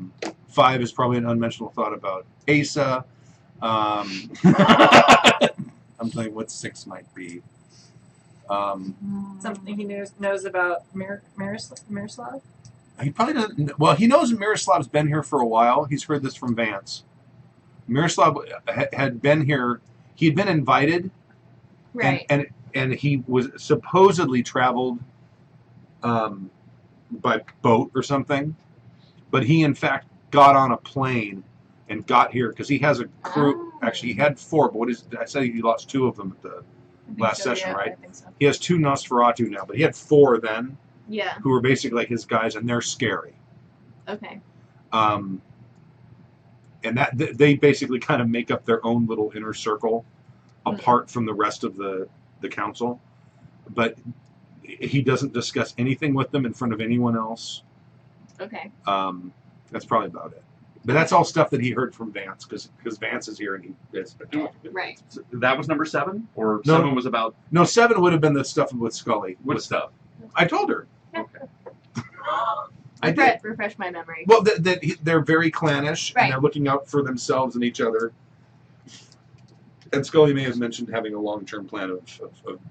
5 is probably an unmentionable thought about Asa. I'm thinking what 6 might be. Something he knows about Miroslav? He probably doesn't. Well, he knows Miroslav's been here for a while. He's heard this from Vance. Miroslav had been here. He had been invited, Right. and he was supposedly traveled by boat or something, but he in fact got on a plane and got here because he has a crew. Oh. Actually, he had 4, but I said he lost 2 of them at the last session, yeah, right? I think so. He has 2 Nosferatu now, but he had 4 then, Yeah. who were basically like his guys, and they're scary. Okay. And that they basically kind of make up their own little inner circle, apart from the rest of the council. But he doesn't discuss anything with them in front of anyone else. Okay. That's probably about it. But that's all stuff that he heard from Vance, because Vance is here and he has been talking to him. Right. So that was number 7, or No. 7 was about No, 7 would have been the stuff with Scully. what stuff? I told her. Okay. I did. Refresh my memory. Well, they're very clannish, Right. and they're looking out for themselves and each other. And Scully may have mentioned having a long-term plan of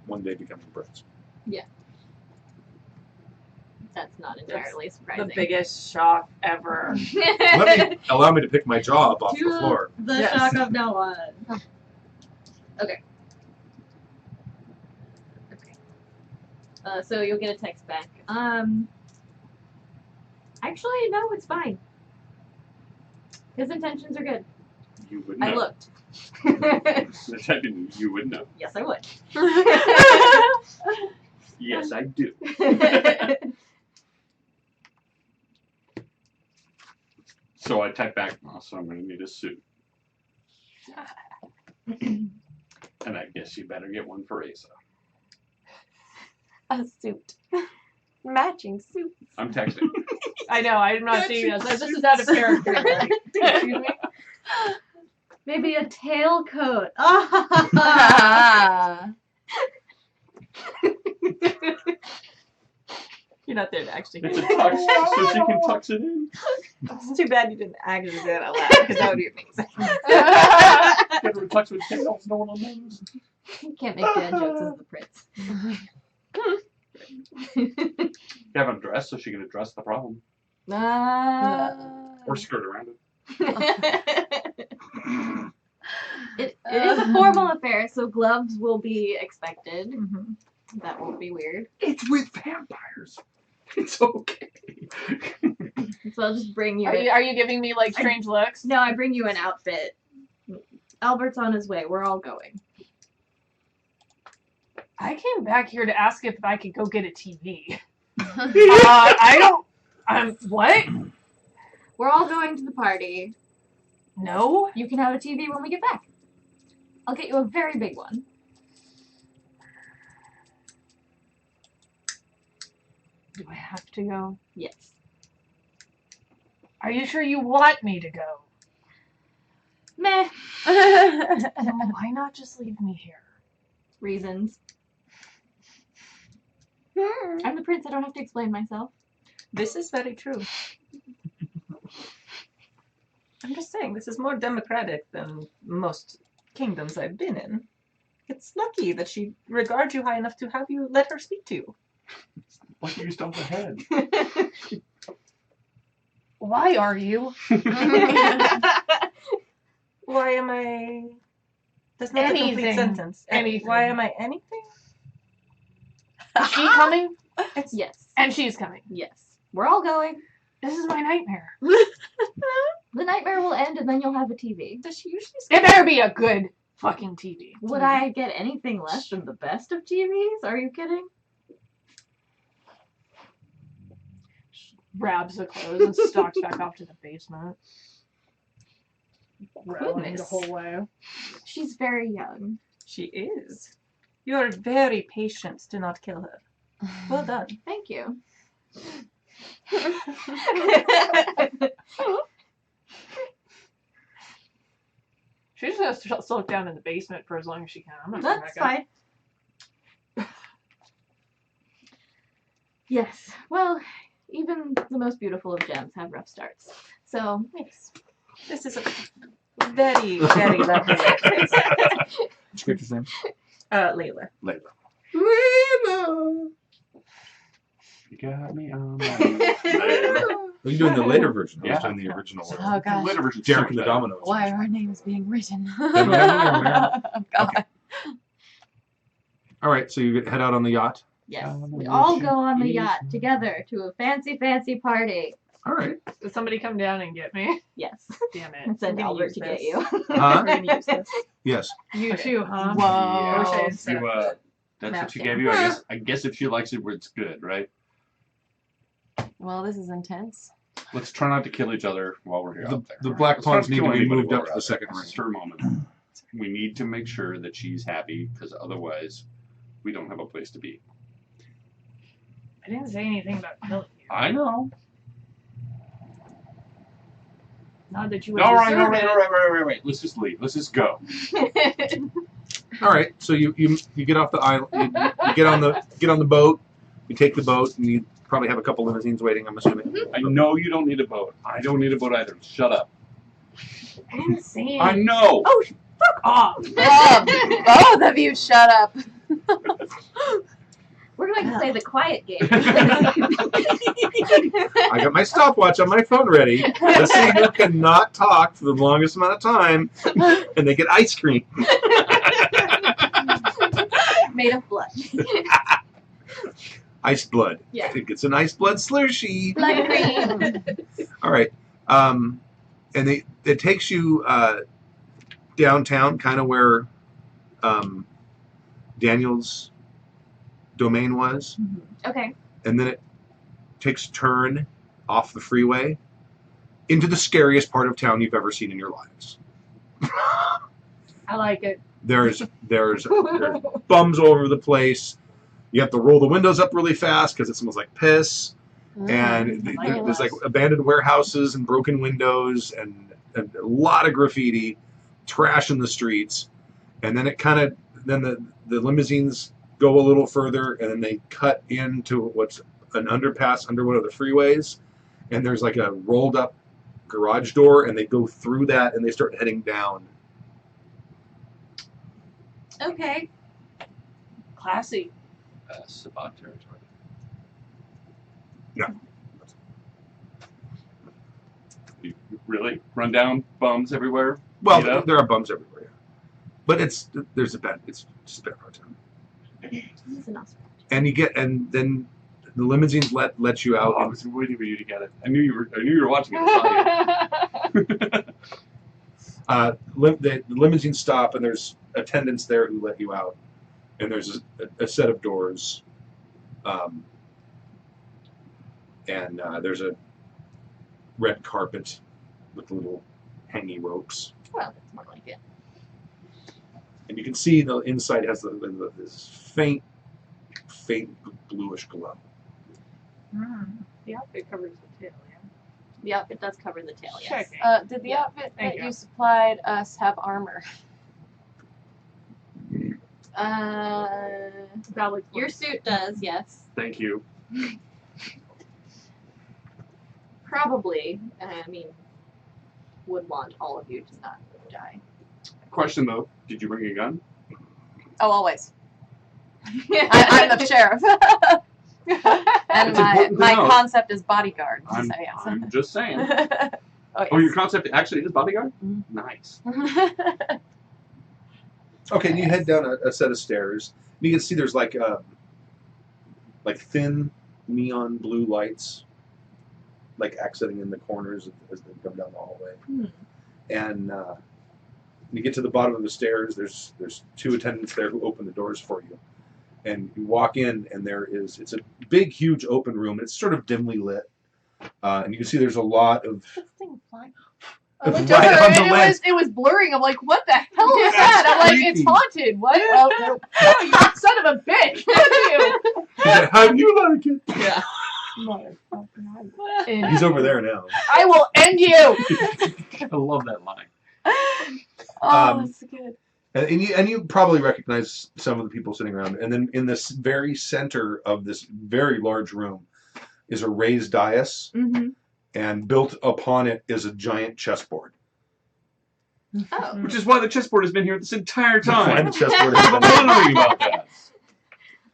one day becoming friends. That's not entirely surprising. The biggest shock ever. Allow me to pick my jaw up off the floor. The Yes. shock of no one. Okay. So you'll get a text back. Actually, no, it's fine. His intentions are good. You would know. I looked. You would know. Yes, I would. Yes, I do. So I type back, so I'm going to need a suit. And I guess you better get one for Asa. A suit. Matching suit. I'm texting. I know, I'm not seeing this. This is out of character. Excuse me. Maybe a tailcoat. You're not there to actually It's a hear tux, so she can tux it in. It's too bad you didn't actually say it out loud, because that would be amazing. Get her a tux with tails, no one will notice. Can't make dad jokes as the Prince. You have a dress so she can address the problem. Or skirt around it. It is a formal affair, so gloves will be expected. Mhm. That won't be weird. It's with vampires. It's okay. So I'll just bring you. Are you giving me like strange looks? No, I bring you an outfit. Albert's on his way. We're all going. I came back here to ask if I could go get a TV. I don't. What? We're all going to the party. No. You can have a TV when we get back. I'll get you a very big one. Do I have to go? Yes. Are you sure you want me to go? Meh. Why not just leave me here? Reasons. I'm the prince. I don't have to explain myself. This is very true. I'm just saying, this is more democratic than most kingdoms I've been in. It's lucky that she regards you high enough to have you let her speak to you. What do you stump ahead? Why are you? Why am I... That's not a complete Anything. sentence. Anything. Why am I anything? Is she coming? Yes. And she's coming. Yes. We're all going. This is my nightmare. The nightmare will end and then you'll have a TV. Does she usually It better be a good fucking TV. Would I get anything less than the best of TVs? Are you kidding? Grabs the clothes and stalks back off to the basement. Growling the Goodness. whole way. She's very young. She is. You are very patient to not kill her. Well done. Thank you. She's gonna sulk down in the basement for as long as she can. I'm not coming That's back up. fine. Yes. Well, even the most beautiful of gems have rough starts. So, Nice. This is a very, very lovely reference. Which character's name? Layla. Layla. You got me on my... Are you doing the later version? I was Yeah. doing the original one. Oh gosh. Later version. Derek and the Dominoes. Why are our names being written? Then we have Oh, God. All right, so you head out on the yacht. yes. We all go on the yacht together to a fancy, fancy party. All right. Did somebody come down and get me? Yes. Damn And it. send gonna Albert use to get this. you. Huh? We're gonna use this. Yes. You Okay. too, huh? Whoa. I wish I had set You, up that's what she napkin. gave you? I guess if she likes it, it's good, right? Well, this is intense. Let's try not to kill each other while we're here The, out there. the black Let's not pawns need kill to be anybody moved while up we're to the out there. second This ring. is her moment. We need to make sure that she's happy, because otherwise we don't have a place to be. I didn't say anything about killing you. I know. Not that you would All right, deserve all right, it. all right, wait. Let's just leave. Let's just go. All right, so you get off the island. You get on the boat. You take the boat, and you probably have a couple limousines waiting. I'm assuming. I know you don't need a boat. I don't need a boat either. Shut up. I didn't say anything. I know. Oh, fuck off. Both of you shut up. We're going to play the quiet game. I got my stopwatch on my phone ready. Let's see who cannot talk for the longest amount of time, and they get ice cream. Made of blood. Ice blood. Yeah. It gets an ice blood slushy. Blood cream. All right. And it takes you downtown, kind of where Daniel's domain was, Okay. and then it takes a turn off the freeway into the scariest part of town you've ever seen in your lives. I like it. There's bums all over the place. You have to roll the windows up really fast because it smells like piss. And there's like abandoned warehouses and broken windows and a lot of graffiti, trash in the streets. And then the limousines go a little further, and then they cut into what's an underpass under one of the freeways. And there's like a rolled up garage door, and they go through that and they start heading down. Okay. Classy. Sabat territory. No. You really? Run down bums everywhere? Well, You know? there are bums everywhere, yeah. But it's just a bad part of town. He's an awesome. And then the limousines let you out. I was waiting for you to get it. I knew you were watching it. I saw you. The limousines stop, and there's attendants there who let you out. And there's a set of doors. And there's a red carpet with little hangy ropes. Well, that's more like it. And you can see the inside has this faint bluish glow. The outfit covers the tail, yeah. The outfit does cover the tail, yes. Checking. Did the Yeah, outfit thank that you. you supplied us have armor? Valid Your point. suit does, yes. Thank you. Probably. I mean, would want all of you to not die. Question though, did you bring a gun? Oh, always. I'm the sheriff. And It's important to my know. concept is bodyguard. I'm, So, yes. I'm just saying. Oh, Oh, your yes. concept actually is bodyguard? Mhm. Nice. Okay, and you head down a set of stairs. And you can see there's like thin neon blue lights, like accenting in the corners as they come down the hallway. And when you get to the bottom of the stairs, there's two attendants there who open the doors for you. And you walk in, and it's a big, huge open room. It's sort of dimly lit. And you can see there's a lot of This thing flying. I looked Right over on the and lens. it was blurring. I'm like, what the hell is That's that? I'm like, it's creepy. haunted. What? Oh, no, you son of a bitch. Fuck how do you like it? you. Yeah. And He's over there now. I will end you. I love that line. Oh, that's good. And you probably recognize some of the people sitting around. And then in this very center of this very large room is a raised dais, and built upon it is a giant chessboard. Oh. Which is why the chessboard has been here this entire That's why time. the chessboard I've been is wondering about that.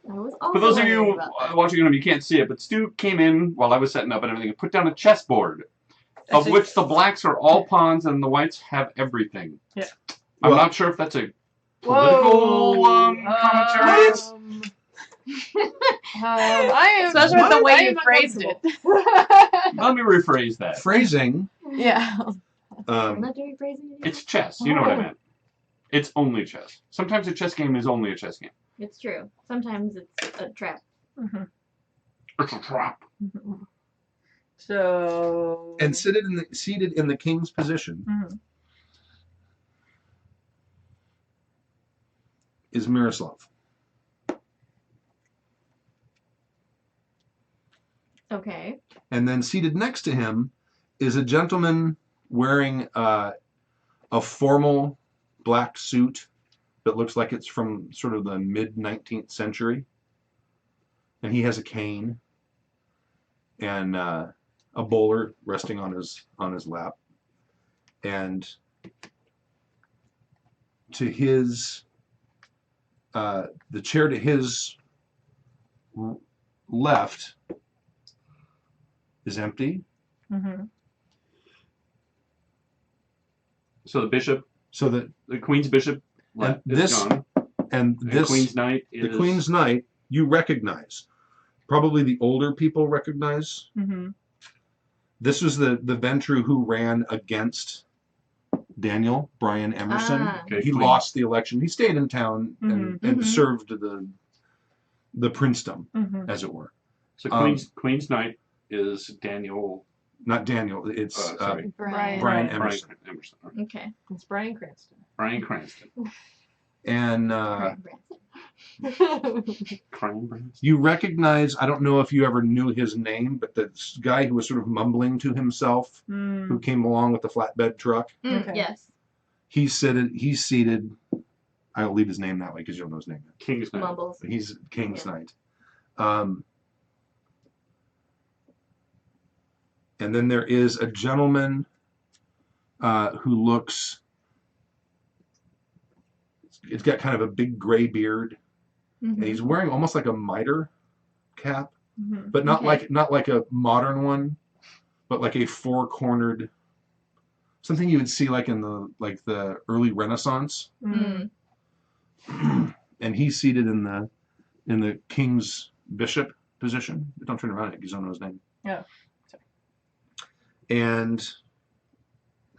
I was For also those of wondering you about that. watching at home, you can't see it, but Stu came in while I was setting up and everything and put down a chessboard, of which the blacks are all pawns and the whites have everything. Yeah. I'm Well- not sure if that's a political commentary. I am Especially with the way you phrased it. Let me rephrase that. Phrasing. Yeah. I'm not doing phrasing anymore. It's chess. You know what I meant. It's only chess. Sometimes a chess game is only a chess game. It's true. Sometimes it's a trap. It's a trap. So. And seated in the king's position is Miroslav. Okay. And then seated next to him is a gentleman wearing a formal black suit that looks like it's from sort of the mid-19th century. And he has a cane and a bowler resting on his lap. And to his the chair to his left is empty. So the bishop, So that the queen's bishop, And is this- gone. and The this queen's knight is the Queen's Knight you recognize. Probably the older people recognize. This was the Ventru who ran against Daniel Brian Emerson. Ah. Okay, He Queen. lost the election. He stayed in town and Mhm. served the princedom, as it were. So Um, Queen's knight is Daniel. Not Daniel. It's Sorry, Brian. Brian Brian Emerson. Emerson. Okay. It's Bryan Cranston. Brian Cranston. And Brian Branson. Brian Branson. you recognize. I don't know if you ever knew his name, but the guy who was sort of mumbling to himself, who came along with the flatbed truck. Okay. Yes. He's seated. I'll leave his name that way because you don't know his name. King's knight. Mumbles. He's King's Yeah. Knight. And then there is a gentleman who looks. It's got kind of a big gray beard, and he's wearing almost like a mitre cap, but not Okay. like a modern one, but like a four-cornered, something you would see like in the early Renaissance. Mm. And he's seated in the king's bishop position. Don't turn around because you don't know his name. Oh, sorry. And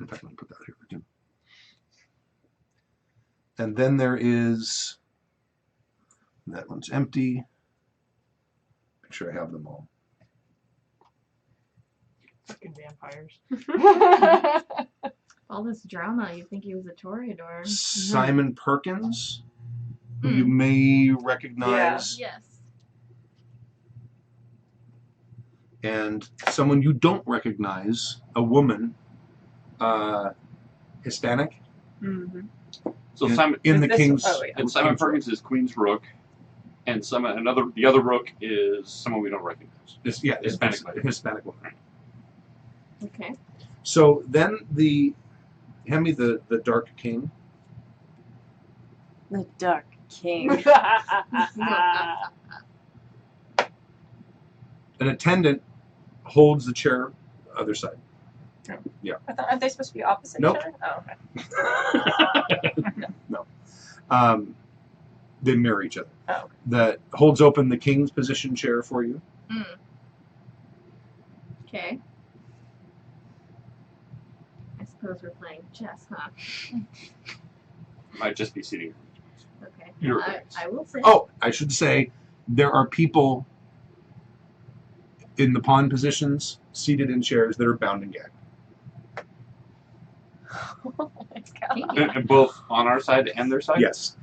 in fact, let me put that here for Jim. And then there is that one's empty. Make sure I have them all. Fucking vampires. All this drama. You'd think he was a Toreador. Simon Perkins, who Hmm. you may recognize, Yes. and someone you don't recognize, a woman, Hispanic. So in, Simon in the This- king's. oh, yeah. and Simon Perkins is Queen's Rook, and the other Rook is someone we don't recognize. Hispanic lady. Hispanic woman. Okay. So then hand me the Dark King. The Dark King. An attendant holds the chair other side. Aren't they supposed to be opposite Nope. each other? Oh, okay. No. They mirror each other. Oh. That holds open the king's position chair for you. Okay. I suppose we're playing chess, huh? Might just be seating. Okay. You're I will sit. Oh, I should say there are people in the pawn positions seated in chairs that are bound and gagged. Oh my God. Thank you. And both on our side and their side. Yes.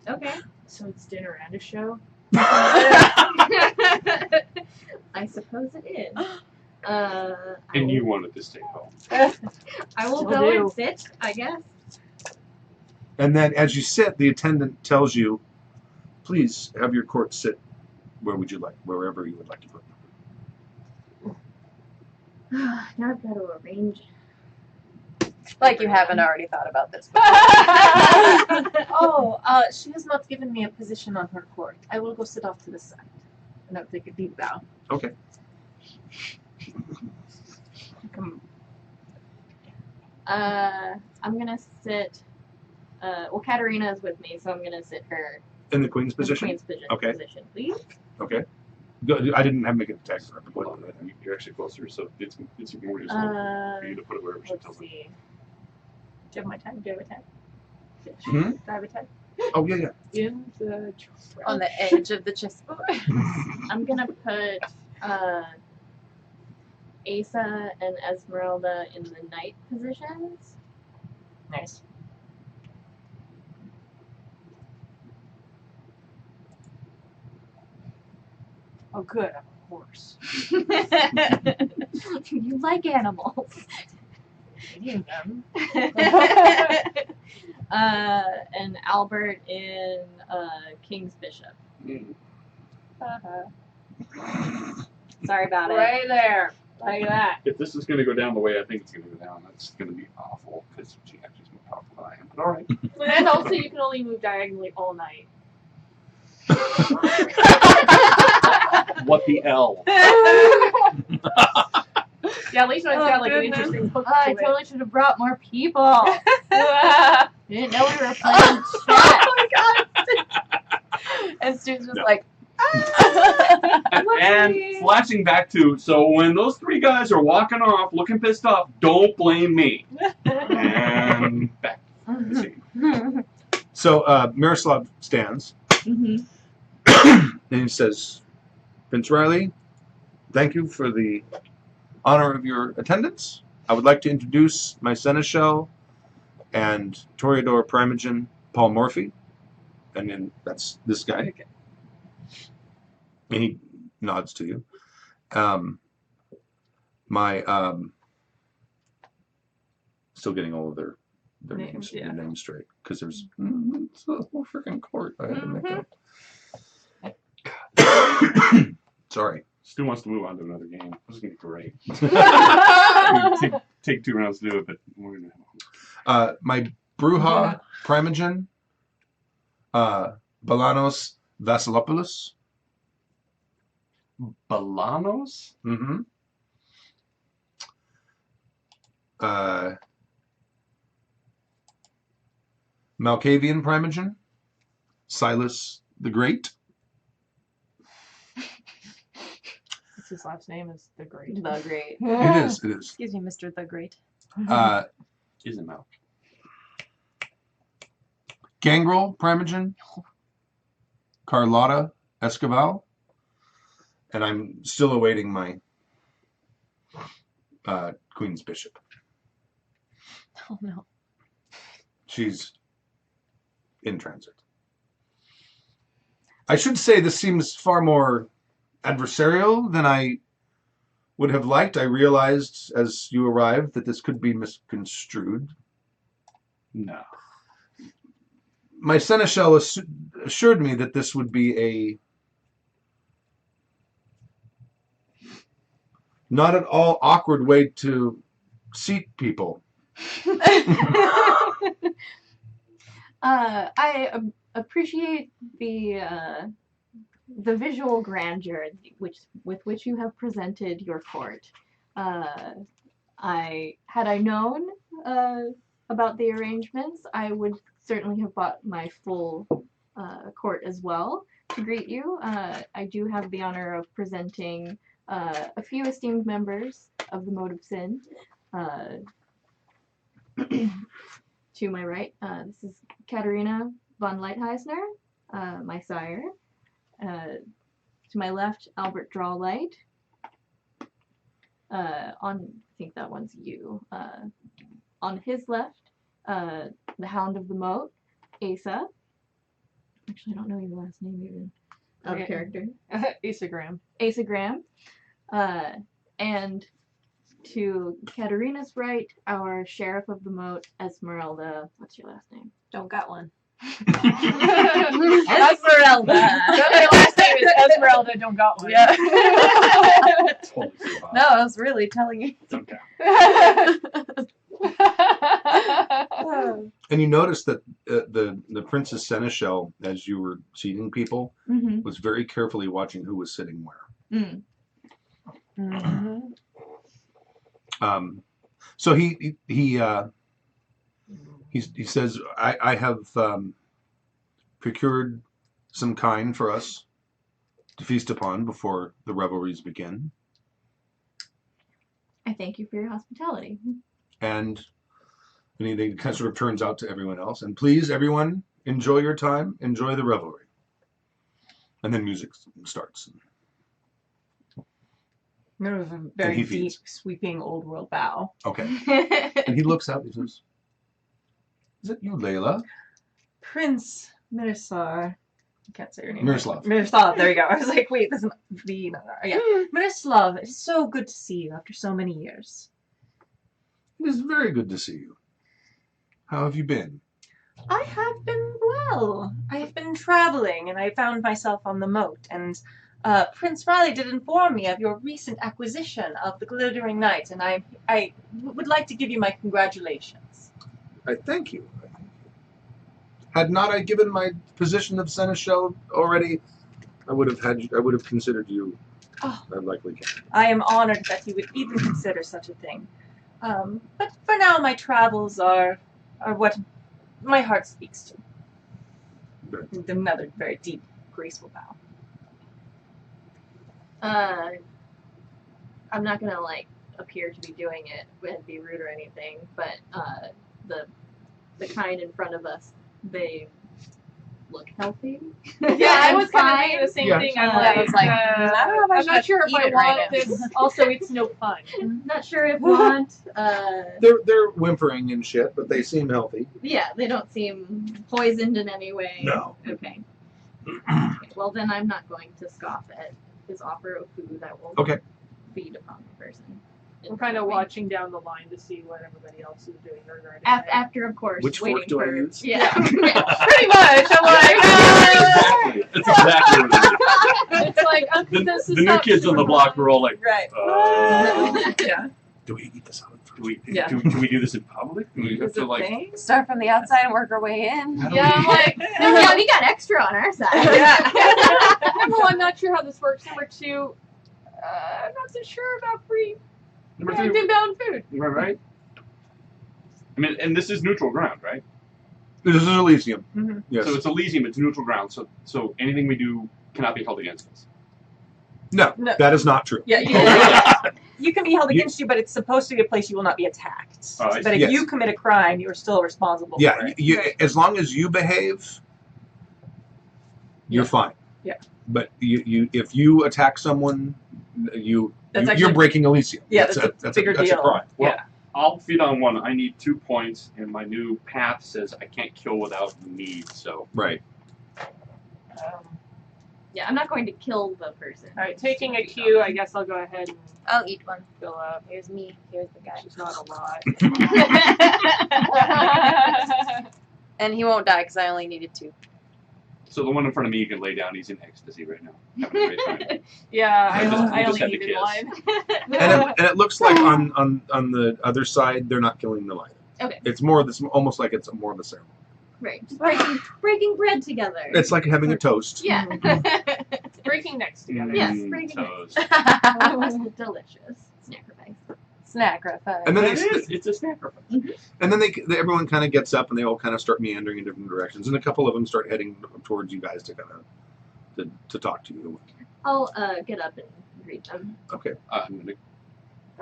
Okay. So it's dinner and a show. I suppose it is. And you wanted to stay home. I will Still go do. and sit, I guess. And then as you sit, the attendant tells you, please have your court sit wherever you would like to put them. Now I've got to arrange. Like you haven't already thought about this. Oh, she has not given me a position on her court. I will go sit off to the side. And I'll take a deep bow. Okay. Come. I'm gonna sit. Well, Katarina is with me, so I'm gonna sit her In the queen's in the position? queen's Okay. position, please. Okay. Go, I didn't have to make an attack for Hold on, you're actually closer, so it's more useful for you to put it wherever she Let's tells me. see. Do you have my time? Do you have a time? Hmm? Do I have a time? Oh, yeah, yeah. In the On the edge of the chessboard. I'm gonna put Asa and Esmeralda in the knight positions. Nice. Oh, good. I'm a horse. You like animals. Eating them. And Albert in King's Bishop. Sorry about it. right there, like that. If this is going to go down the way I think it's going to go down, that's going to be awful because she actually is more powerful than I am. But all right. And also, you can only move diagonally all night. What the L? Yeah, at least it's got like an goodness. interesting hook I to it. totally should have brought more people. Didn't know we were playing Oh chess. my God. And Stu's just No. like, And flashing back to, so when those three guys are walking off looking pissed off, don't blame me. And back to the scene. So Miroslav stands Mhm. and he says, Prince Riley, thank you for the honor of your attendance. I would like to introduce my seneschal and Toreador Primogen Paul Morphy. And then that's this guy. And he nods to you. Still getting all of their Names, their yeah. names straight because there's it's a whole freaking court. I had to make up. Sorry. Stu wants to move on to another game. This is going to be great. take 2 rounds to do it, but we're going to My Bruja Primogen, Balanos Vasilopoulos. Balanos? Mm-hmm. Malkavian Primogen, Silas the Great. His last name is the Great. The Great. It is. Excuse me, Mr. The Great. Isn't Mal. Gangrel Primogen, Carlotta Escoval, and I'm still awaiting my Queen's Bishop. Oh no. She's in transit. I should say this seems far more adversarial than I would have liked. I realized as you arrived that this could be misconstrued. No. My seneschal assured me that this would be a not at all awkward way to seat people. I appreciate the visual grandeur with which you have presented your court. Had I known about the arrangements, I would certainly have brought my full court as well to greet you. I do have the honor of presenting a few esteemed members of the Mote of Sin. To my right, this is Katerina von Leitheisner, my sire. To my left, Albert Drawlight. I think that one's you. On his left, the Hound of the Mote, Asa. Actually, I don't know your last name even. Out of character. Instagram. Asa Graham. And to Katerina's right, our Sheriff of the Mote, Esmeralda. What's your last name? Don't got one. Esmeralda. My last name is Esmeralda. Don't got one. Yeah. Totally forgot. No, I was really telling you. Don't count. And you notice that the Princess Seneschal, as you were seating people, Mm-hmm. was very carefully watching who was sitting where. Mm. Mm-hmm. So he says, I have procured some kine for us to feast upon before the revelries begin. I thank you for your hospitality. And he kind of sort of turns out to everyone else. And please, everyone, enjoy your time. Enjoy the revelry. And then music starts. It was a And very he deep, feeds. sweeping old world bow. Okay. And he looks out and he says, is it you, Layla? Prince Mirsar. I can't say your name. Miroslav. Miroslav, there you go. I was like, wait, this is the yeah. Miroslav, it's so good to see you after so many years. It is very good to see you. How have you been? I have been well. I have been traveling, and I found myself on the Mote, and Prince Riley did inform me of your recent acquisition of the Glittering Knight, and I would like to give you my congratulations. I thank you. Had not I given my position of seneschal already, I would have considered you Oh. a likely candidate. I am honored that you would even consider such a thing. But for now, my travels are what my heart speaks to. Good. And another very deep, graceful bow. I'm not gonna appear to be doing it and be rude or anything, but the kind in front of us, they look healthy. Yeah, I was kind of thinking the same Yeah. thing. I'm I was like, I'm not sure if I want this. Also, it's no fun. Not sure if want. They're whimpering and shit, but they seem healthy. Yeah, they don't seem poisoned in any way. No. Okay. Okay, well, then I'm not going to scoff at his offer of food. I will Okay. feed upon the person. We're kind of watching down the line to see what everybody else is doing. After, of course, Which waiting fork do I for use? Yeah. Pretty much. I'm like, Exactly. That's exactly what it it's like is. The new kids on the block were all like, Right. Yeah. Do we eat this out? do we, Yeah. do we do this in public? Do we have Is it to like? thing? Start from the outside and work our way in. How do Yeah, I'm we- like, Yeah, we got extra on our side. Yeah. number one, not sure how this works. Number two, I'm not so sure about free Number three, inbound food. right? I mean, and this is neutral ground, right? This is Elysium. Mhm. Yes. So it's Elysium. It's neutral ground. So anything we do cannot be held against us. No, No. that is not true. Yeah, Oh, you can be held You- against you, but it's supposed to be a place you will not be attacked. Oh, I But see. if Yes. you commit a crime, you are still responsible Yeah, for it. you, Right. as long as you behave, you're Yeah. fine. Yeah. But if you attack someone, That's you're actually- breaking Elysium. Yeah, that's a bigger that's deal. a crime. Well, Yeah. I'll feed on one. I need 2 points, and my new path says I can't kill without need. So Right. Um, Yeah, I'm not going to kill the person. All right, taking a cue, I guess I'll go ahead and I'll eat one. fill out. Here's me. Here's the guy. Which is not a lot. And he won't die because I only needed 2. So the one in front of me, you can lay down. He's in ecstasy right now. Having a great time. Yeah, I I just only had to needed kiss. one. And it looks like on the other side, they're not killing them either. Okay. It's more this, almost like it's more of a ceremony. Right. Just breaking bread together. It's like having a toast. Yeah. Breaking necks together. Yes, Mm, breaking toast. Delicious. Sacrifice. Sacrifice. And then It's a sacrifice. and then everyone kind of gets up and they all kind of start meandering in different directions, and a couple of them start heading towards you guys to kind of to talk to you. I'll get up and greet them. Okay. I'm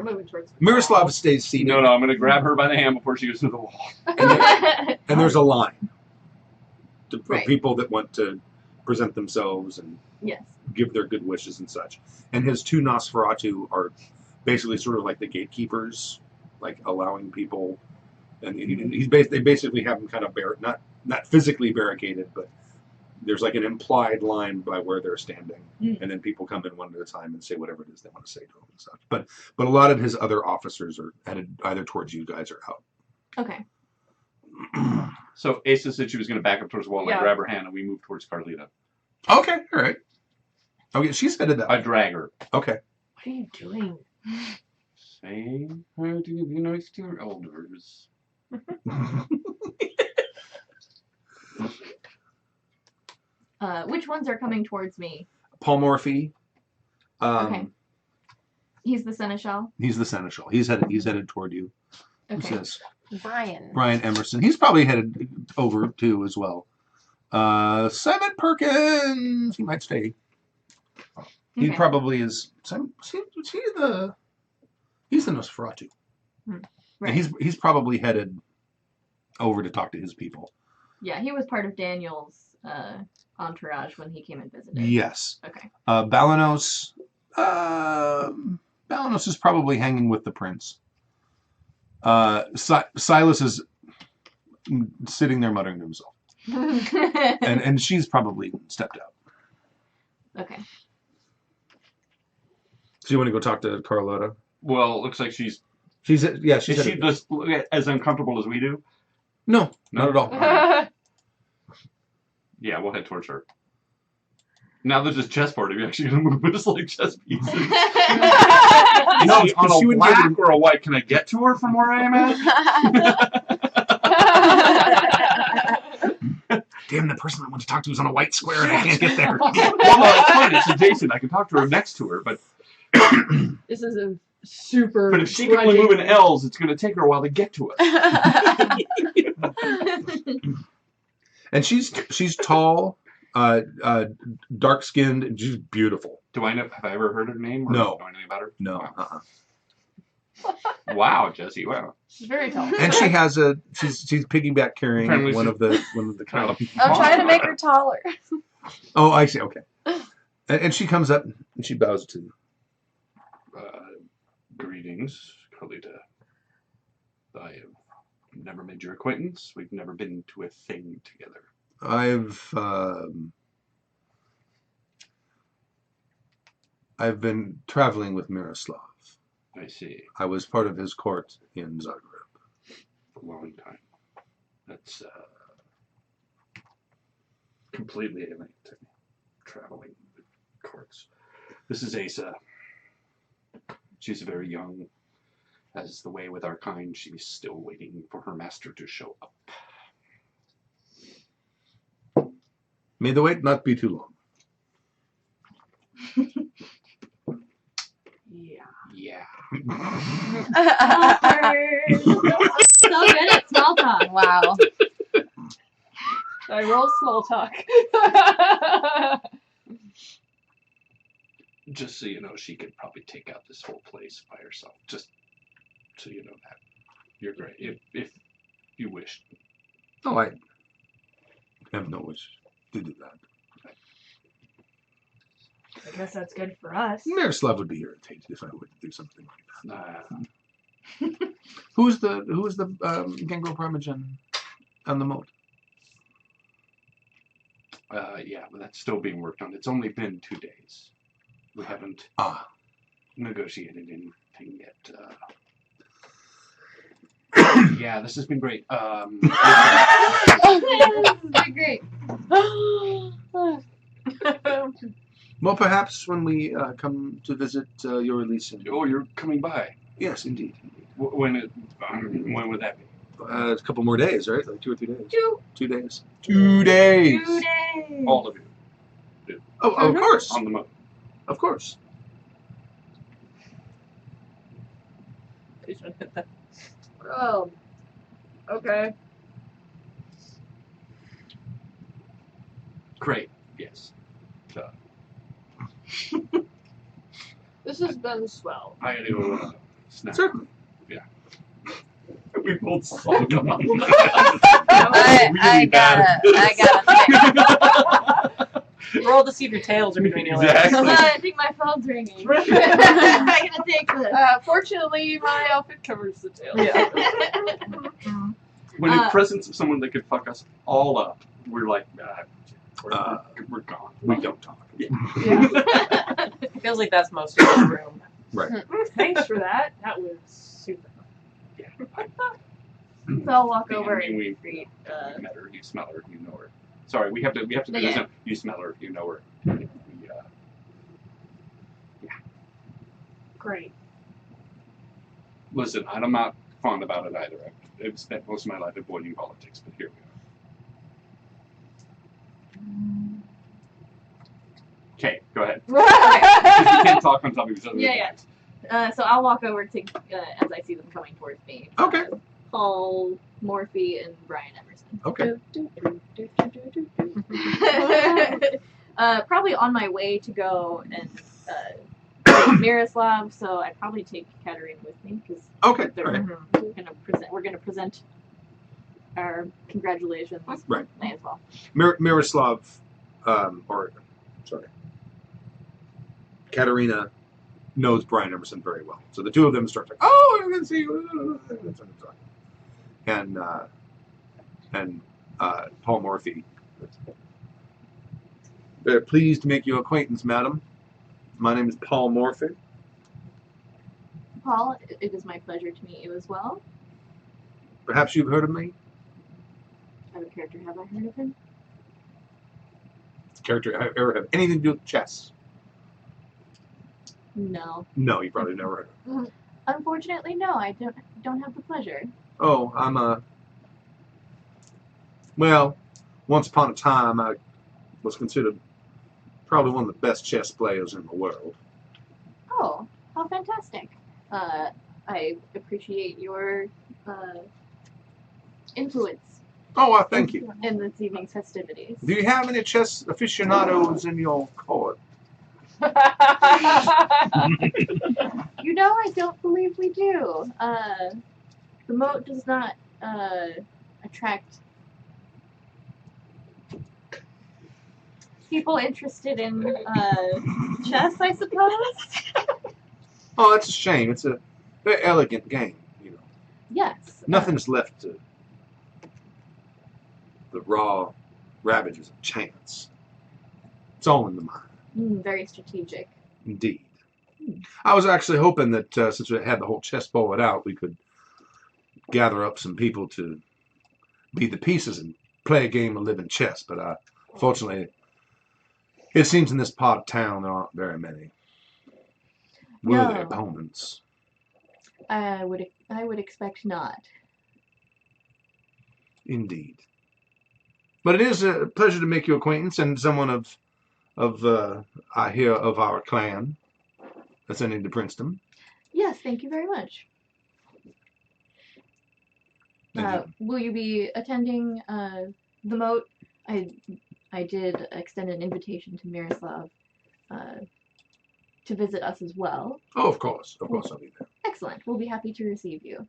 moving towards the Miroslav stays seated. No, I'm gonna grab her by the hand before she goes to the wall. And there's a line of Right. people that want to present themselves and Yes. give their good wishes and such. And his 2 Nosferatu are basically sort of like the gatekeepers, like allowing people. And they basically have them kind of not physically barricaded, but there's like an implied line by where they're standing, and then people come in one at a time and say whatever it is they want to say to him and such. But a lot of his other officers are headed either towards you guys or out. Okay. So Asa said she was gonna back up towards the wall and I Yeah. grab her hand and we move towards Carlita. Okay, all right. Okay, she's headed that I way. drag her. Okay. What are you doing? Saying how to be nice to your elders. Which ones are coming towards me? Paul Morphy. Okay. He's the seneschal. He's the seneschal. He's headed toward you. Who Okay. says Brian. Brian Emerson. He's probably headed over too as well. Simon Perkins. He might stay. He Okay. probably is. He's the Nosferatu. Right. And he's probably headed over to talk to his people. Yeah, he was part of Daniel's entourage when he came and visited. Yes. Okay. Balanos. Balanos is probably hanging with the prince. Silas is sitting there muttering to himself, and she's probably stepped out. Okay. So you want to go talk to Carlotta? Well, it looks like she's She's is she headed- just as uncomfortable as we do? no, not at all. Yeah, we'll head towards her. Now there's this chessboard. Are you actually gonna move us like chess pieces? No, on because she a wouldn't be able black or a white? Can I get to her from where I am at? Damn, the person I want to talk to is on a white square and I can't get there. Well, no, it's fine. It's adjacent. I can talk to her next to her, but This is a super. if she can only move in L's, it's gonna take her a while to get to us. And she's tall, dark skinned, and she's beautiful. Do I know? Have I ever heard her name? Or No. Know anything about her? No, Wow, wow, Jesse. Wow. She's very tall. and she has she's piggyback carrying Apparently one of the kind of. I'm trying to make her taller. Oh, I see. Okay. And she comes up and she bows to you. Greetings, Carlita. I have never made your acquaintance. We've never been to a thing together. I've been traveling with Miroslav. I see. I was part of his court in Zagreb. For a long time. That's completely alien to me. Traveling with courts. This is Asa. She's very young. As the way with our kind, she's still waiting for her master to show up. May the wait not be too long. Yeah. Yeah. So good at small talk. Wow. I roll small talk. Just so you know, she could probably take out this whole place by herself. Just so you know that. You're great. If you wish. Oh, I have no wish to do that. I guess that's good for us. Miroslav would be irritated if I were to do something like that. Uh, Who's the gangrel primogen on the moat? Yeah, but that's still being worked on. It's only been 2 days. We haven't negotiated anything yet. Yeah, this has been great. Great. Well, perhaps when we come to visit your release. Oh, you're coming by. Yes, indeed. When would that be? A couple more days, right? Like 2 or 3 days. 2 days. 2 days. All of you. Oh, of course. On the Mote. Of course. Oh. Okay. Great. Yes. This has been swell. I gotta go snack. Certainly. We both saw them. I gotta roll to see if your tails are between your legs. Exactly. I think my phone's ringing. I'm gonna take this. Fortunately, my outfit covers the tail. Yeah. When in presence of someone that could fuck us all up, we're like, we're gone. We don't talk. Yeah. It feels like that's most of the room. Right. Thanks for that. That was super. So I'll walk Yeah, over I mean, and we greet. met her, you smell her, you know her. Sorry, we have to do this Yeah. now. You smell her, you know her. We, Great. listen, I'm not fond about it either. I've spent most of my life avoiding politics, but here we are. Okay, go ahead. We can't talk on top of each other. Yeah. So I'll walk over to as I see them coming towards me. Okay. Paul, Morphe, and Brian Emerson. Okay. Probably on my way to go and Miroslav, so I'd probably take Katerina with me because Okay. All right. we're gonna present our congratulations. Right. May as well. Miroslav, Katerina knows Brian Emerson very well. So the two of them start like, oh, I'm going to see you. And Paul Morphe. Very pleased to make your acquaintance, madam. My name is Paul Morphe. Paul, it is my pleasure to meet you as well. Perhaps you've heard of me. Out of character, have I heard of him? Character ever have anything to do with chess? No. No, you probably never heard of him. Unfortunately, no. I don't have the pleasure. Oh, well, once upon a time I was considered probably one of the best chess players in the world. Oh, how fantastic! I appreciate your influence Oh, well, thank you. in this evening's festivities. Do you have any chess aficionados in your court? You know, I don't believe we do. The Mote does not attract people interested in chess, I suppose. Oh, that's a shame. It's a very elegant game, you know. Yes. Nothing's left to the raw ravages of chance. It's all in the mind. Very strategic. Indeed. I was actually hoping that since we had the whole chessboard out, we could gather up some people to beat the pieces and play a game of living chess. But fortunately, it seems in this part of town there aren't very many worthy opponents. I would expect not. Indeed. But it is a pleasure to make your acquaintance and someone of I hear of our clan ascending to Princeton. Yes, thank you very much. Thank you. Will you be attending the Mote? I did extend an invitation to Miroslav to visit us as well. Oh, of course I'll be there. Excellent. We'll be happy to receive you.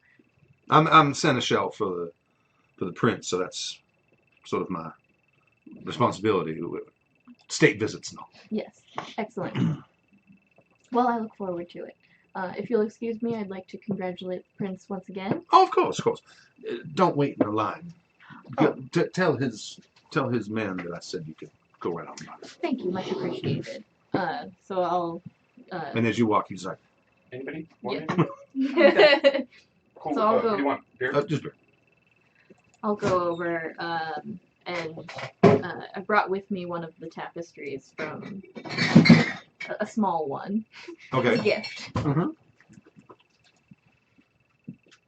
I'm seneschal for the prince, so that's sort of my responsibility. State visits and all. Yes, excellent. Well, I look forward to it. If you'll excuse me, I'd like to congratulate the prince once again. Oh, of course. Don't wait in the line. Oh. Tell his men that I said you could go right on by. Thank you, much appreciated. So I'll. And as you walk, he's like, Anybody? Yeah. Want anything? Cool. So I'll What do go- you want? Beer? just beer. I'll go over and I brought with me one of the tapestries from a small one. It's a Okay. gift.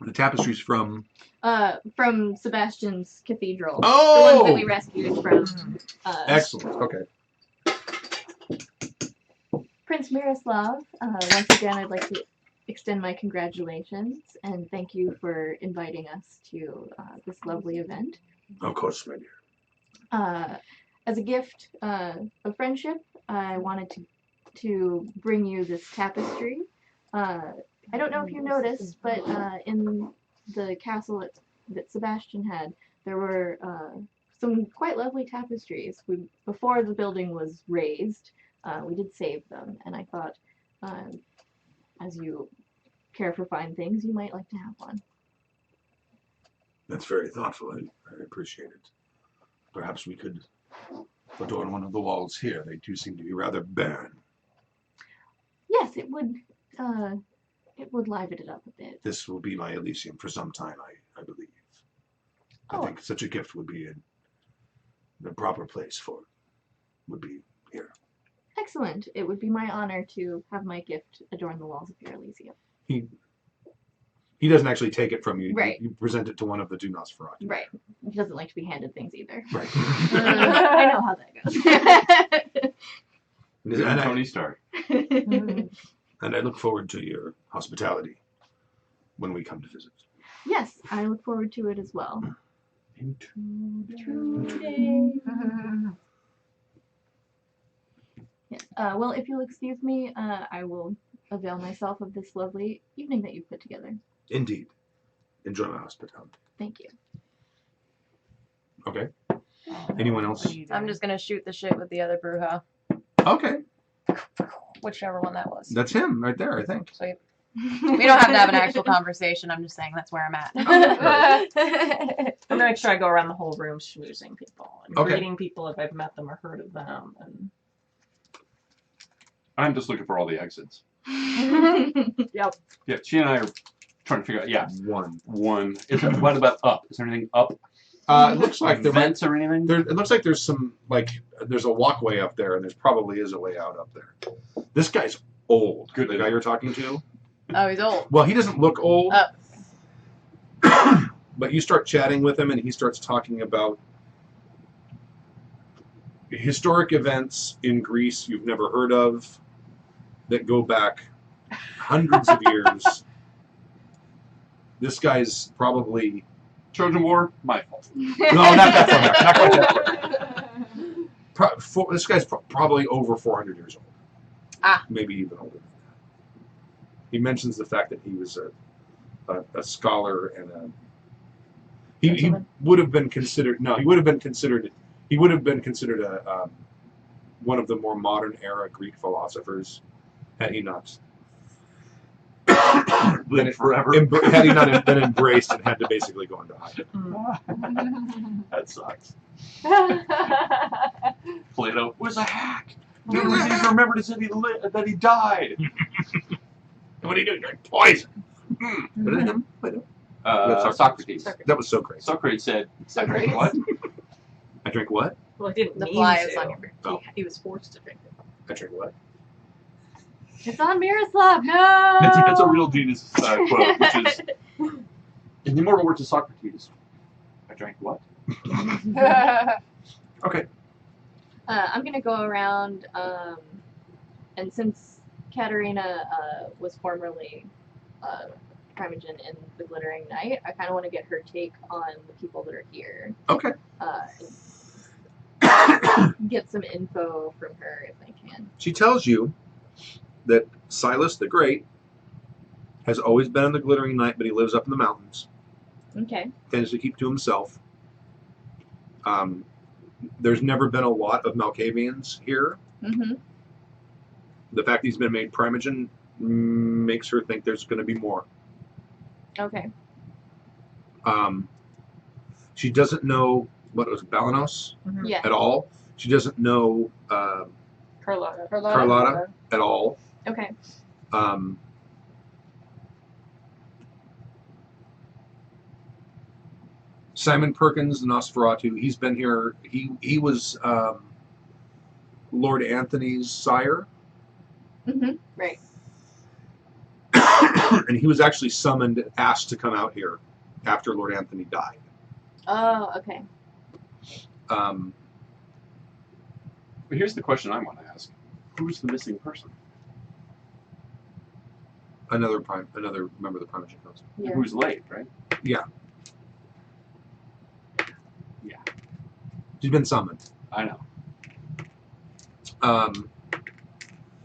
The tapestries from. From Sebastian's cathedral. Oh! The ones that we rescued from. Excellent. Okay. Prince Miroslav, once again, I'd like to extend my congratulations and thank you for inviting us to this lovely event. Of course, my dear. As a gift of friendship, I wanted to bring you this tapestry. I don't know if you noticed, but in the castle that Sebastian had, there were some quite lovely tapestries. Before the building was razed, we did save them, and I thought, as you care for fine things, you might like to have one. That's very thoughtful. I appreciate it. Perhaps we could adorn one of the walls here. They do seem to be rather barren. Yes, it would liven it up a bit. This will be my Elysium for some time, I believe. I Oh. think such a gift would be in the proper place would be here. Excellent. It would be my honor to have my gift adorn the walls of your Elysium. He doesn't actually take it from you. Right. You present it to one of the Nosferatu. Right. He doesn't like to be handed things either. Right. I know how that goes. And Tony Stark. And I look forward to your hospitality when we come to visit. Yes, I look forward to it as well. In 2 days. Yes. Well, if you'll excuse me, I will avail myself of this lovely evening that you've put together. Indeed. Enjoy my hospitality. Thank you. Okay. Anyone else? I'm just gonna shoot the shit with the other Bruja, Okay. whichever one that was. That's him right there, I think. So we don't have to have an actual conversation. I'm just saying that's where I'm at. I'm gonna make sure I go around the whole room schmoozing people and Okay. greeting people if I've met them or heard of them. And I'm just looking for all the exits. yep. Yeah, she and I are trying to figure out. Yeah, One. one. What about up? Is there anything up? It looks like there might, Vents or anything? it looks like there's some there's a walkway up there, and there probably is a way out up there. This guy's old. Good. The guy you're talking to. Oh, he's old. Well, he doesn't look old. Oh. But you start chatting with him, and he starts talking about historic events in Greece you've never heard of that go back hundreds of years. This guy's probably Trojan War? My fault. no, not that far back. Not quite that far. This guy's probably over 400 years old. Ah. Maybe even older than that. He mentions the fact that he was a scholar and he would have been considered one of the more modern era Greek philosophers had he not Lived forever. had he not been embraced and had to basically go into hiding. That sucks. Plato was a hack. He remembered that he died. What did he do? Drink poison. What is him? Plato? Socrates. That was so crazy. Socrates said, I drink what? I drink what? Well, I didn't The mean fly to. is on your Oh. He was forced to drink it. I drink what? It's on Miroslav. No. That's a real genius quote, which is, in the immortal words of Socrates, I drank what? Okay. I'm gonna go around, and since Katerina was formerly Primogen in the Glittering Night, I kind of want to get her take on the people that are here. Okay. And get some info from her if I can. She tells you that Silas the Great has always been in the Glittering Night, but he lives up in the mountains. Okay. Tends to keep to himself. There's never been a lot of Malkavians here. Mm-hmm. The fact he's been made Primogen makes her think there's going to be more. Okay. She doesn't know what was Balanos Yeah. at all. She doesn't know Carlotta. Carlotta at all. Okay. Simon Perkins, the Nosferatu, he's been here. He was Lord Anthony's sire. Mm-hmm. Right. And he was actually summoned, asked to come out here after Lord Anthony died. Oh, okay. But here's the question I want to ask: who's the missing person? Another member of the Primogen Council. Yeah. Who's late, right? Yeah. Yeah. She's been summoned. I know.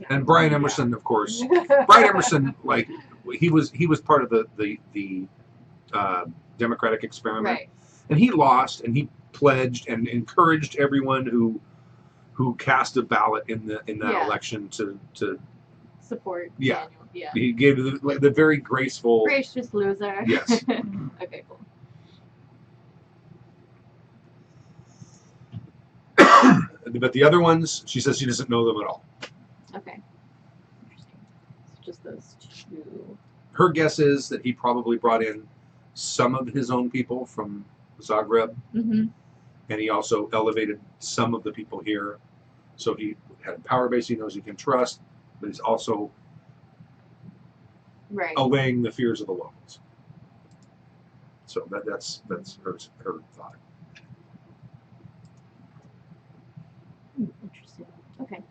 And Brian Emerson, of course. Brian Emerson, like he was part of the democratic experiment, Right. and he lost, and he pledged and encouraged everyone who cast a ballot in that election to Support. Yeah. Daniel. Yeah. he gave the very graceful. Gracious loser. Yes. Okay, cool. But the other ones, she says she doesn't know them at all. Okay. Interesting. It's just those two. Her guess is that he probably brought in some of his own people from Zagreb, Mm-hmm. and he also elevated some of the people here. So he had a power base he knows he can trust, but he's also Right. allaying the fears of the locals. So that's her thought. Interesting. Okay.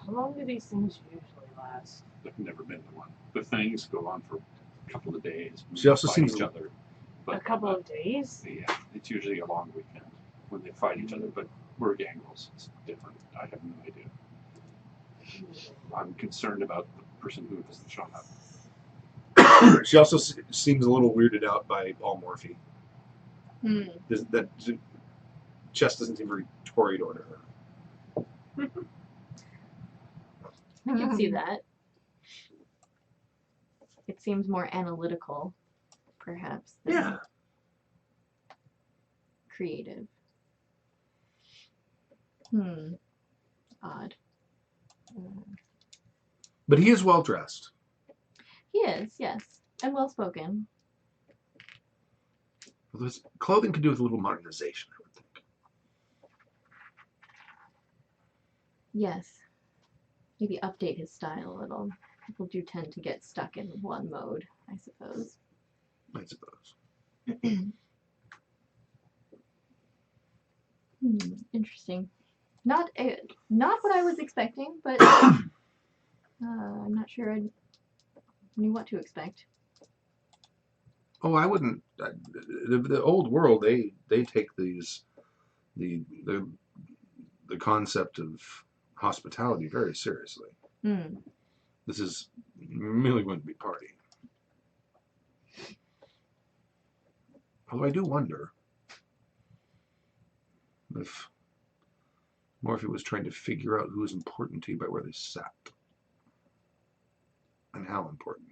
How long do these things usually last? I've never been to one. The things go on for a couple of days. She also Fight seems- each other. But, A couple of days? Yeah, it's usually a long weekend when they fight each other. But we're gang rules. It's different. I have no idea. I'm concerned about the person who isn't showing up. She also seems a little weirded out by all morphine. Hmm. That chest doesn't seem very Toreador to her. I can see that. It seems more analytical, perhaps, than Yeah. creative. Odd. But he is well dressed. He is, yes, and well spoken. Although his clothing could do with a little modernization, I would think. Yes. Maybe update his style a little. People do tend to get stuck in one mode, I suppose. I suppose. Interesting. Not what I was expecting, but I'm not sure I knew what to expect. Oh, I wouldn't. The old world, they take these the concept of hospitality very seriously. This is merely going to be party. Although I do wonder if Morphe was trying to figure out who was important to you by where they sat. And how important.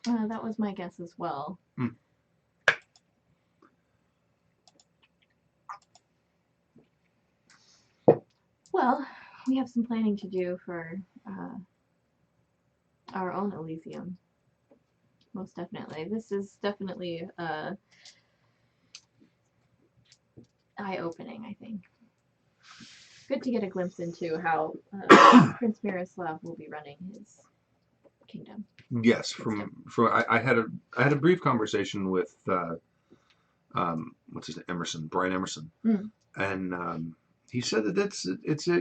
That was my guess as well. Well, we have some planning to do for our own Elysium. Most definitely. This is definitely eye-opening, I think. Good to get a glimpse into how Prince Miroslav will be running his kingdom. Yes, I had a brief conversation with what's his name, Brian Emerson, and he said that it's a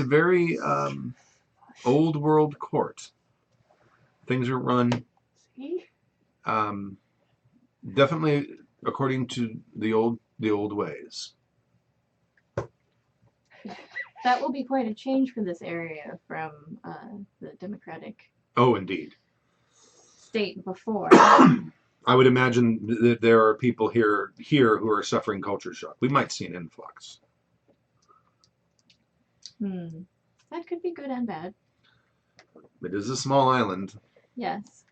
very old world court. Things are run definitely according to the old ways. That will be quite a change for this area from the democratic Oh, indeed. state before. I would imagine that there are people here who are suffering culture shock. We might see an influx. That could be good and bad. It is a small island. Yes.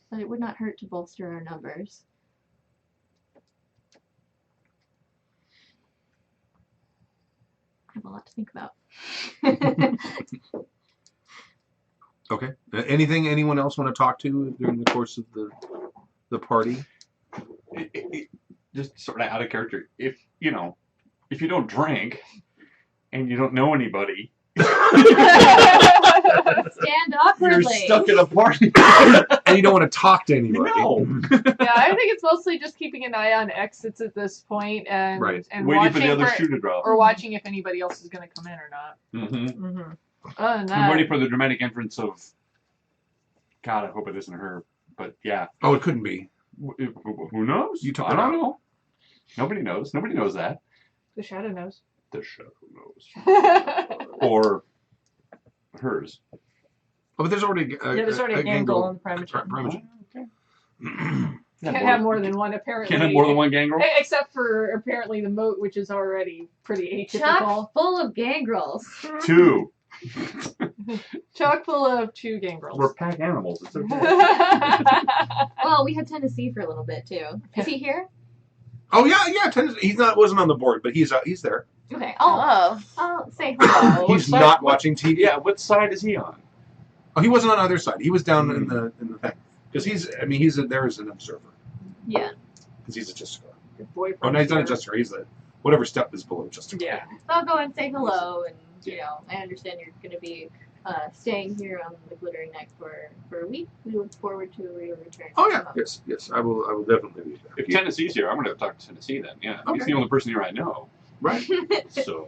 but it would not hurt to bolster our numbers. I have a lot to think about. Okay. Anything anyone else want to talk to during the course of the party? Just sort of out of character. If you don't drink and you don't know anybody, Stand awkwardly. you're stuck at a party. And you don't want to talk to anybody. No. Yeah, I think it's mostly just keeping an eye on exits at this point and Right. and Waiting watching for the other shoe to drop. or watching if anybody else is going to come in or not. Mm-hmm. Mm-hmm. Other than I'm that, waiting for the dramatic entrance of. God, I hope it isn't her. But yeah, Oh, it couldn't be. who knows? You took I it don't out. know. Nobody knows. Nobody knows that. the shadow knows. The show knows. Or hers. Oh, but there's already there's already a gangrel on the Primogen. Primogen. Can't have more than one, apparently. Can't have more than one gangrel. Except for apparently the moat, which is already pretty atypical. Chock full of gangrels. 2. Chock full of 2 gangrels. We're pack animals. It's okay. Well, we had Tennessee for a little bit too. Is he here? Oh yeah. He's wasn't on the board, but he's there. Okay. Oh. I'll say hello. He's not watching TV. Yeah, what side is he on? Oh, he wasn't on either side. He was down in the thing because he's there as an observer Yeah. because he's a justicar. Your boyfriend. Oh no, he's not a justicar. He's the whatever step is below justicar. Yeah. So I'll go and say hello, and I understand you're going to be staying here on the Glittering Neck for a week. We look forward to your return. Oh yeah, yes. I will definitely be there. If Tennessee's here, I'm going to talk to Tennessee then. Yeah, he's Okay. the only person here I know. Right. So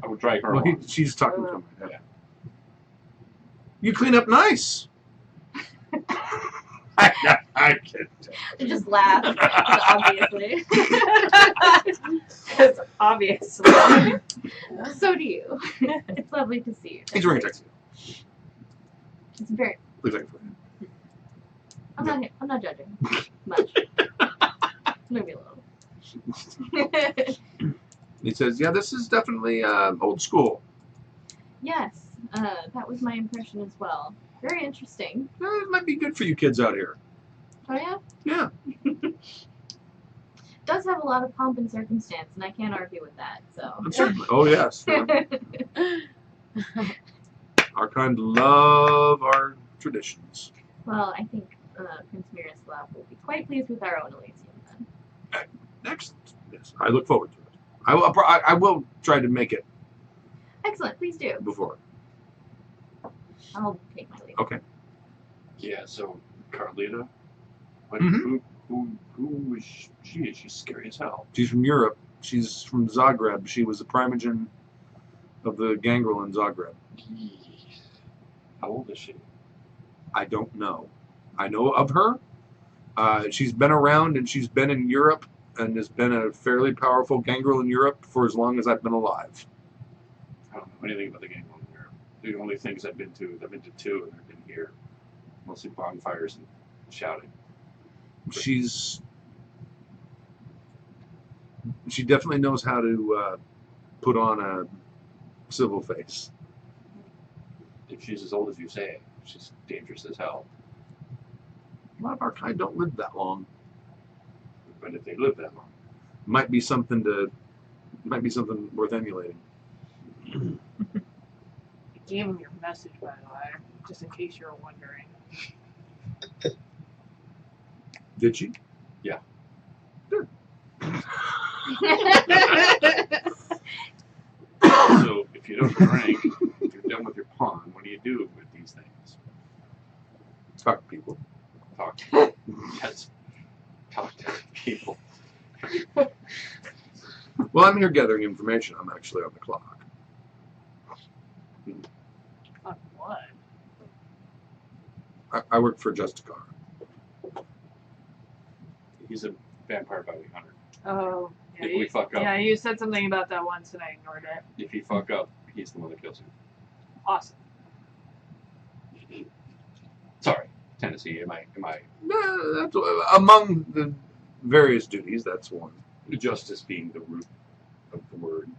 I would drag her Well, along. she's talking to him. Yeah. You clean up nice. I can't tell. I just laugh, obviously. Because obviously. So do you. It's lovely to see you. He's wearing a tuxedo. It's very. Looks like I'm not judging much. Maybe a little. He says, "Yeah, this is definitely old school. Yes, that was my impression as well. Very interesting. It might be good for you kids out here." Oh yeah. Yeah. Does have a lot of pomp and circumstance, and I can't argue with that. So. I'm certainly. Oh yes. Our kind love our traditions. Well, I think Prince Miroslav will be quite pleased with our own Elysium then. Excellent. Yes, I look forward to it. I will try to make it Excellent, please do. before. I'll take my leave. Okay. Yeah. So Carlita, Mhm. who is she? She's scary as hell. She's from Europe. She's from Zagreb. She was a primogen of the gangrel in Zagreb. How old is she? I don't know. I know of her. She's been around and she's been in Europe and has been a fairly powerful gangrel in Europe for as long as I've been alive. I don't know anything about the game over here. The only things I've been to 2 and I've been here. Mostly bonfires and shouting. She definitely knows how to put on a civil face. If she's as old as you say, she's dangerous as hell. A lot of our kind don't live that long. But if they live that long. Might be something worth emulating. I gave him your message, by the way, just in case you're wondering. Did she? Yeah. Good. So if you don't drink, if you're done with your pawn, what do you do with these things? Talk to people. Talk. Yes. Talk to people. Well, I'm here gathering information. I'm actually on the clock. On what? I work for Justicar. He's a vampire bounty hunter. Oh, yeah. If we fuck up. Yeah, you said something about that once and I ignored it. If you fuck up, he's the one that kills you. Awesome. Sorry, Tennessee. Am I? That's, among the various duties, that's one. Justice being the root of the word.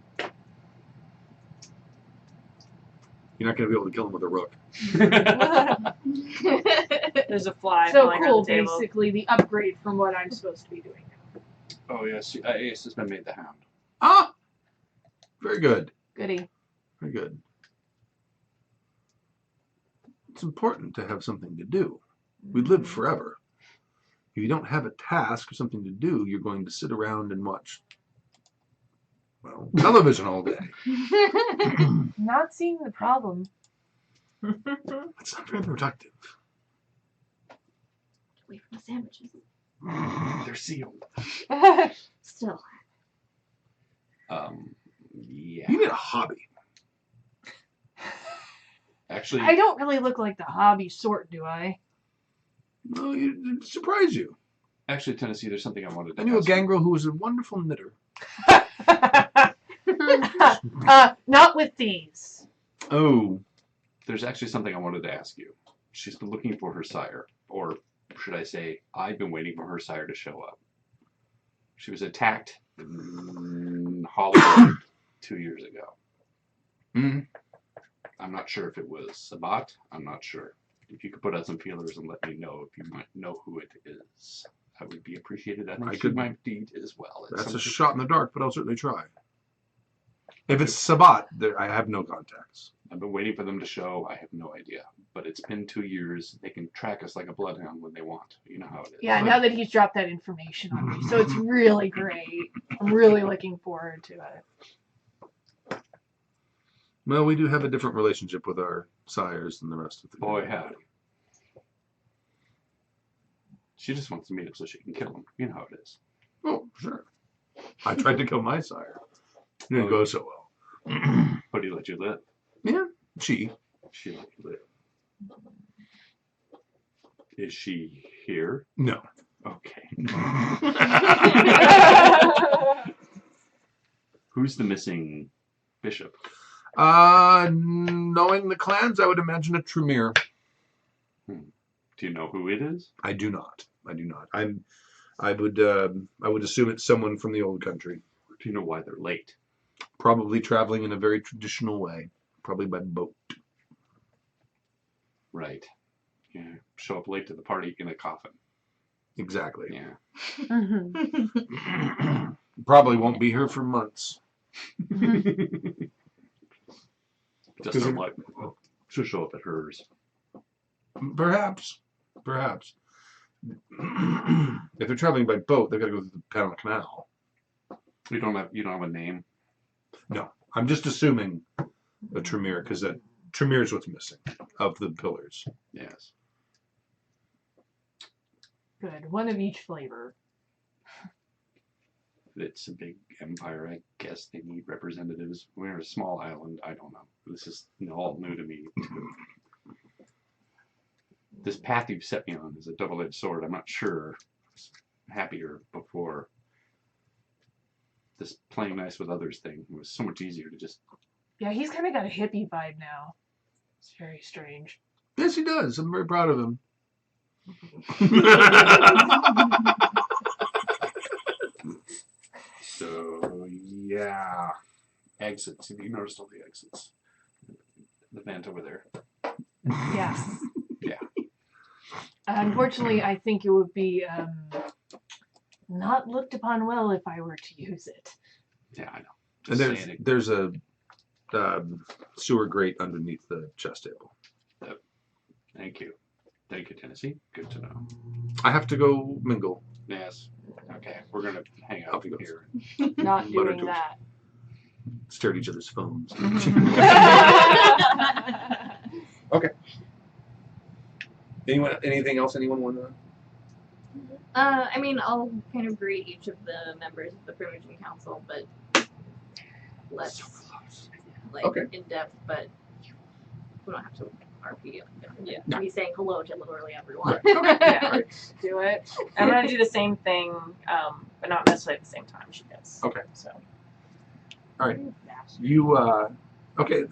You're not going to be able to kill him with a rook. There's a fly So flying cool, around the table. basically the upgrade from what I'm supposed to be doing now. Oh yes, Ace has been made the Hound. Ah! Very good. Goody. Very good. It's important to have something to do. We live forever. If you don't have a task or something to do, you're going to sit around and watch, well, television all day. Not seeing the problem. That's not very productive. Away from the sandwiches. They're sealed. Still. Yeah. You need a hobby. Actually, I don't really look like the hobby sort, do I? No, it'd surprise you. actually, Tennessee, there's something I wanted to I knew a ask you. gangrel who was a wonderful knitter. Not with these. Oh. There's actually something I wanted to ask you. She's been looking for her sire, or should I say, I've been waiting for her sire to show up. She was attacked in Hollywood 2 years ago. Mm. I'm not sure if it was Sabat. I'm not sure. If you could put out some feelers and let me know if you might know who it is, I would be appreciated. I think I she could- might be as well. It's That's a something- shot in the dark, but I'll certainly try. If it's Sabat, I have no contacts. I've been waiting for them to show. I have no idea. But it's been 2 years. They can track us like a bloodhound when they want. You know how it is. Yeah, now that he's dropped that information on me. So it's really great. I'm really looking forward to it. Well, we do have a different relationship with our sires than the rest of the Boy, howdy. She just wants to meet him so she can kill him. You know how it is. Oh, sure. I tried to kill my sire. It didn't go so well. But he let you live. Yeah, she. She let you live. Is she here? No. Okay. Who's the missing bishop? Knowing the clans, I would imagine a Tremere. Do you know who it is? I do not. I do not. I would assume it's someone from the old country. Do you know why they're late? Probably traveling in a very traditional way. Probably by boat. Right. Yeah. Show up late to the party in a coffin. Exactly. Yeah. Probably won't be here for months. Just don't like. She'll show up at hers. Perhaps. Perhaps. If they're traveling by boat, they've got to go through the Panama Canal. You don't have a name. No. I'm just assuming a Tremere, because that Tremere is what's missing of the pillars. Yes. Good. One of each flavor. It's a big empire. I guess they need representatives. We're a small island. I don't know. This is all new to me. This path you've set me on is a double-edged sword. I'm not sure. I was happier before. This playing nice with others thing was so much easier to just. Yeah, he's kind of got a hippie vibe now. It's very strange. Yes, he does. I'm very proud of him. So yeah, exits. Have you noticed all the exits? The vent over there. Yes. Yeah. Unfortunately, I think it would be not looked upon well if I were to use it. Yeah, I know. And Just saying it. there's a sewer grate underneath the chess table. Thank you. Thank you, Tennessee. Good to know. I have to go mingle. Yes. Okay, we're gonna hang out Off he goes. here. Not Butter doing toast. that. Stare at each other's phones. Okay. Anything else anyone want to? I mean, I'll kind of greet each of the members of the Promotion Council, but less like Okay. in depth. But we don't have to RP. Yeah. Me saying hello to literally everyone. Yeah. Do it. I'm gonna do the same thing, but not necessarily at the same time she does. Okay. So. All right. You okay?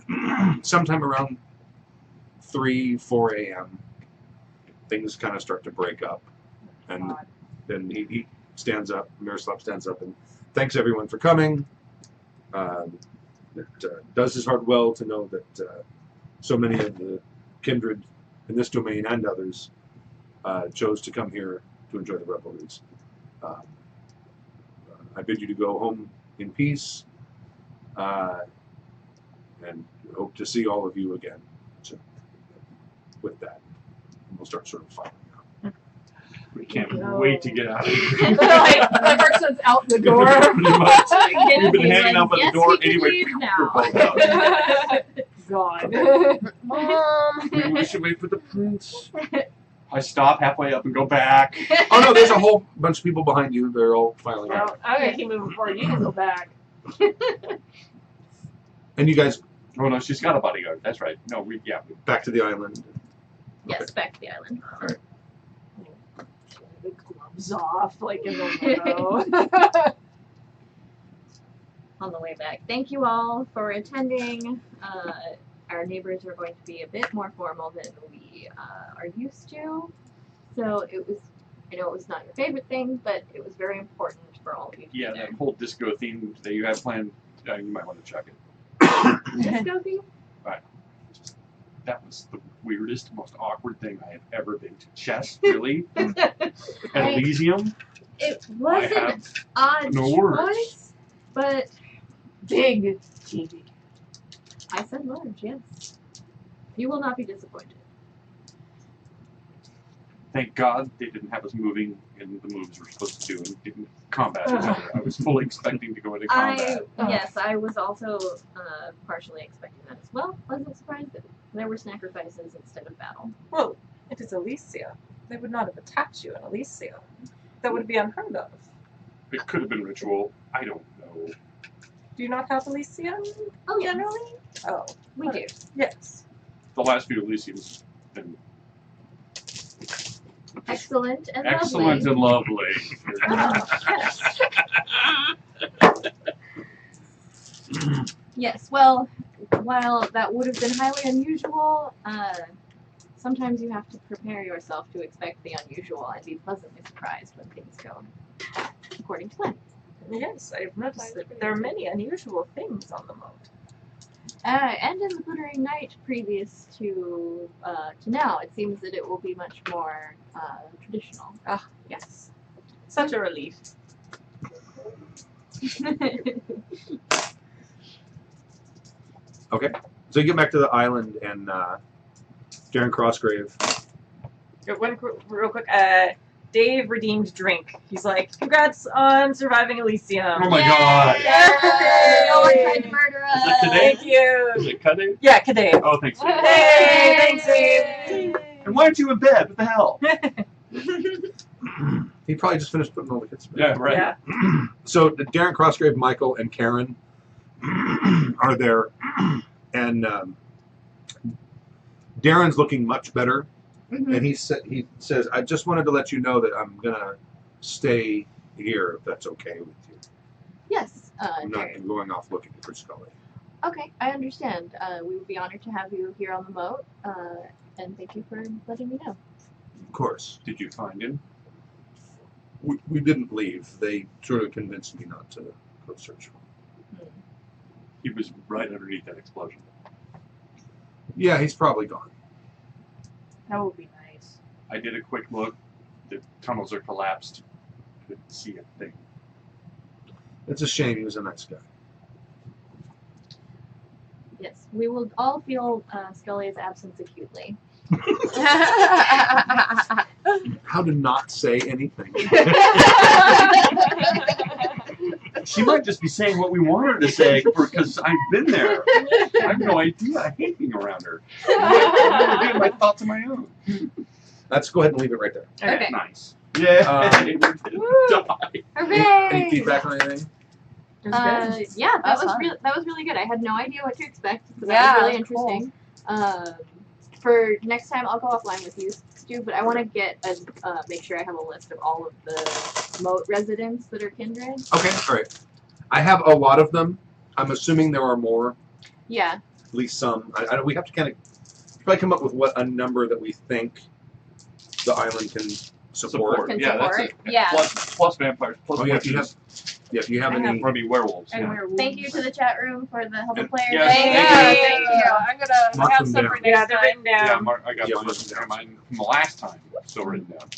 Sometime around 3-4 a.m. things kind of start to break up, and then he stands up. Miroslav stands up and thanks everyone for coming. It does his heart well to know that so many of the kindred in this domain and others chose to come here to enjoy the revelries. I bid you to go home in peace, and hope to see all of you again. So, with that, we'll start sort of filing out. We can't wait to get out of here. Emerson's out the door. Pretty much. We've been He's hanging like, out by the "Yes, door we can anyway. leave We're now." both out. God. Mom. We should wait for the prince. I stop halfway up and go back. Oh no, there's a whole bunch of people behind you. They're all filing out. Well, I'm gonna keep moving forward. You can go back. And you guys Oh no, she's got a bodyguard. That's right. No, we. back to the island. Yes, back to the island. The gloves off, like in the window. On the way back. Thank you all for attending. Our neighbors are going to be a bit more formal than we are used to. So it was, I know it was not your favorite thing, but it was very important for all of you to Yeah, be there. that whole disco theme that you have planned. You might want to check it. Disco theme? That was the weirdest, most awkward thing I have ever been to. Chess, really? At Elysium? It I was an have odd no words. choice, but Big TV. I said large, yes. You will not be disappointed. Thank God they didn't have us moving in the moves we're supposed to do and didn't combat each other. I was fully expecting to go into combat. Yes, I was also partially expecting that as well. Wasn't surprised that there were sacrifices instead of battle. Well, it is Elysia. They would not have attacked you in Elysia. That would be unheard of. It could have been ritual. I don't know. Do you not have Elysia Oh, yes. generally? Oh, We do. yes. The last few Elysiums have been Excellent and excellent lovely. and lovely. Yes. Yes, well, while that would have been highly unusual, sometimes you have to prepare yourself to expect the unusual and be pleasantly surprised when things go according to plan. Yes, I've noticed that there are many unusual things on the moat. And in the glittering night previous to now, it seems that it will be much more traditional. Ah, yes. Such a relief. Okay. So you get back to the island, and Darren Crossgrave. Real quick, Dave redeemed drink. He's like, congrats on surviving Elysium. Oh my God. Yay! No one tried to murder us. Is it today? Thank you. Is it cutting? Yeah, Kadave. Oh, thanks. Dave. Hey, thanks, Dave. And why aren't you in bed? What the hell? He probably just finished putting all the hits. Yeah, right. Yeah. So Darren Crossgrave, Michael, and Karen are there, and Darren's looking much better. Mhm. And he says, I just wanted to let you know that I'm gonna stay here if that's okay with you. Yes, I'm not Darren. going off looking for Scully. Okay, I understand. We would be honored to have you here on the moat, and thank you for letting me know. Of course. Did you find him? We didn't leave. They sort of convinced me not to go search for him. He was right underneath that explosion. Yeah, he's probably gone. That would be nice. I did a quick look. The tunnels are collapsed. Couldn't see a thing. It's a shame. He was a nice guy. Yes, we will all feel Scully's absence acutely. How to not say anything. She might just be saying what we want her to say because I've been there. I have no idea. I hate being around her. I'm getting my thoughts on my own. Let's go ahead and leave it right there. Okay. Nice. Yeah. Die. Hooray! Any feedback on anything? Yeah, that That's was fun. that was really good. I had no idea what to expect. So that Yeah, was really that's cool. interesting. For next time, I'll go offline with you, Stu, but I want to get make sure I have a list of all of the moat residents that are kindred. Okay, all right. I have a lot of them. I'm assuming there are more, Yeah. at least some. We have to kind of probably come up with what a number that we think the island can support. Can Yeah, that's support. it. Yeah. Plus vampires. Plus Oh, yeah, if you witches. Yeah, if you have I any. have- Or maybe werewolves. And Yeah. werewolves. Thank you to the chat room for the helpful And- players. yes, Yeah, thank thank you. I'm gonna Mark have them some down. for Yeah, next they're time. written down. Yeah, Mark, I got Yeah, mine mark them down. from the last time, so written down.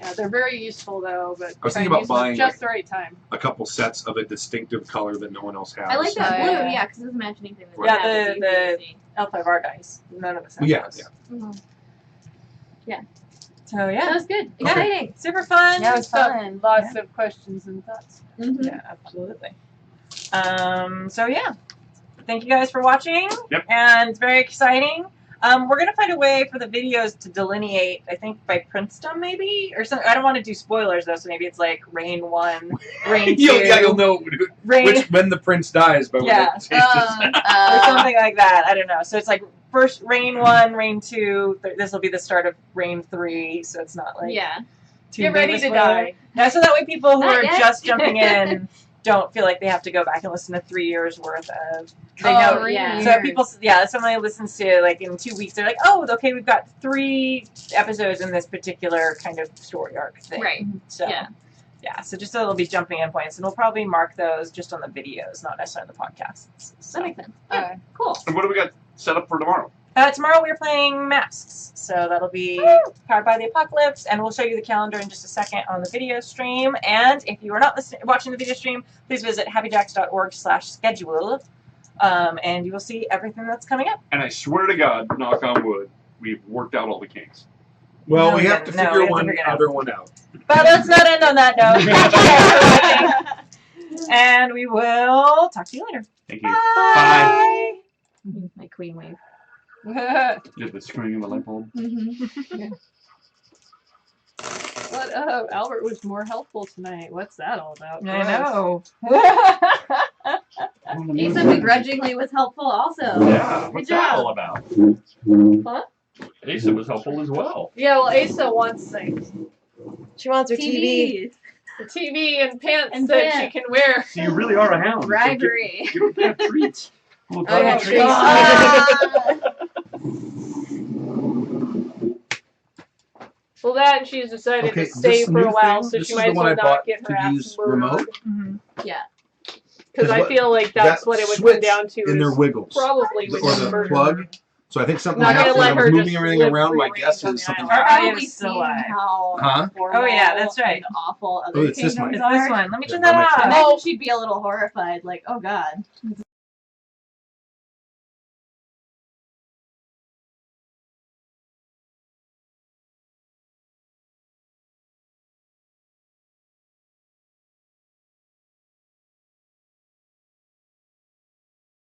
Yeah, they're very useful though, but I was try thinking and about use them at buying, just like, the right time. A couple sets of a distinctive color that no one else has. I like that Oh, blue, yeah. yeah, because it doesn't match anything that Yeah, we have that you the- see. L5R dice. None of us have Yeah, those. Mhm. So That yeah, was good. Okay. Exciting. super fun. Yeah, it was Stuff. fun. Lots of questions and thoughts. Mhm. Yeah, absolutely. So yeah, thank you guys for watching. Yep. And it's very exciting. We're gonna find a way for the videos to delineate. I think by princedom maybe or something. I don't want to do spoilers though, so maybe it's like Reign 1, Reign 2, you'll know Reign when the prince dies by when Yeah. it changes. or something like that. I don't know. So it's like first Reign 1, Reign 2. This will be the start of Reign 3. So it's not like Yeah. too Get big ready of a to spoiler. die. No, so that way people who Not are yet. just jumping in don't feel like they have to go back and listen to 3 years worth of. They Oh, know. yeah. So people, yeah, somebody listens to like in 2 weeks, they're like, oh, okay, we've got 3 episodes in this particular kind of story arc thing. Right. So Yeah. yeah, so just so there'll be jumping in points, and we'll probably mark those just on the videos, not necessarily the podcasts. So. That makes sense. Yeah. Okay. Cool. And what do we got set up for tomorrow? Tomorrow we're playing Masks, so that'll be powered by the Apocalypse, and we'll show you the calendar in just a second on the video stream. And if you are not watching the video stream, please visit happyjacks.org/schedule, and you will see everything that's coming up. And I swear to God, knock on wood, we've worked out all the kinks. Well, No, we we have to didn't. No, figure we have to one figure it out. other one out. But let's not end on that note. Thank you guys for watching, and we will talk to you later. Thank you. Bye. My queen wave. Did the screwing of the light bulb. But Albert was more helpful tonight. What's that all about? I know. Asa begrudgingly was helpful also. Yeah, what's Good that job. all about? Huh? Asa was helpful as well. Yeah, well, Asa wants things. She wants her TV. TVs. The TV and pants And that pants. she can wear. So you really are a hound. Bribery. So give her treats. Little Oh, yeah, doggy treats. Well, that and she's decided Okay, to stay this for a new while, thing, so this she is might the as one well I not bought get her to ass use murdered. remote. Mhm. Yeah. Because I what- feel like that's that what it would come switch down to. in their is wiggles. probably Or with the murder. plug. So I think something Not gonna happened when let I was her moving just everything live around. free My range guess on is the something island. I am Probably still seen alive. how Huh? Oh, yeah, that's right. and awful other Oh, it's this things one. It's are. this one. Let me turn Yeah, that that makes off. Imagine she'd be a little horrified, like, oh god.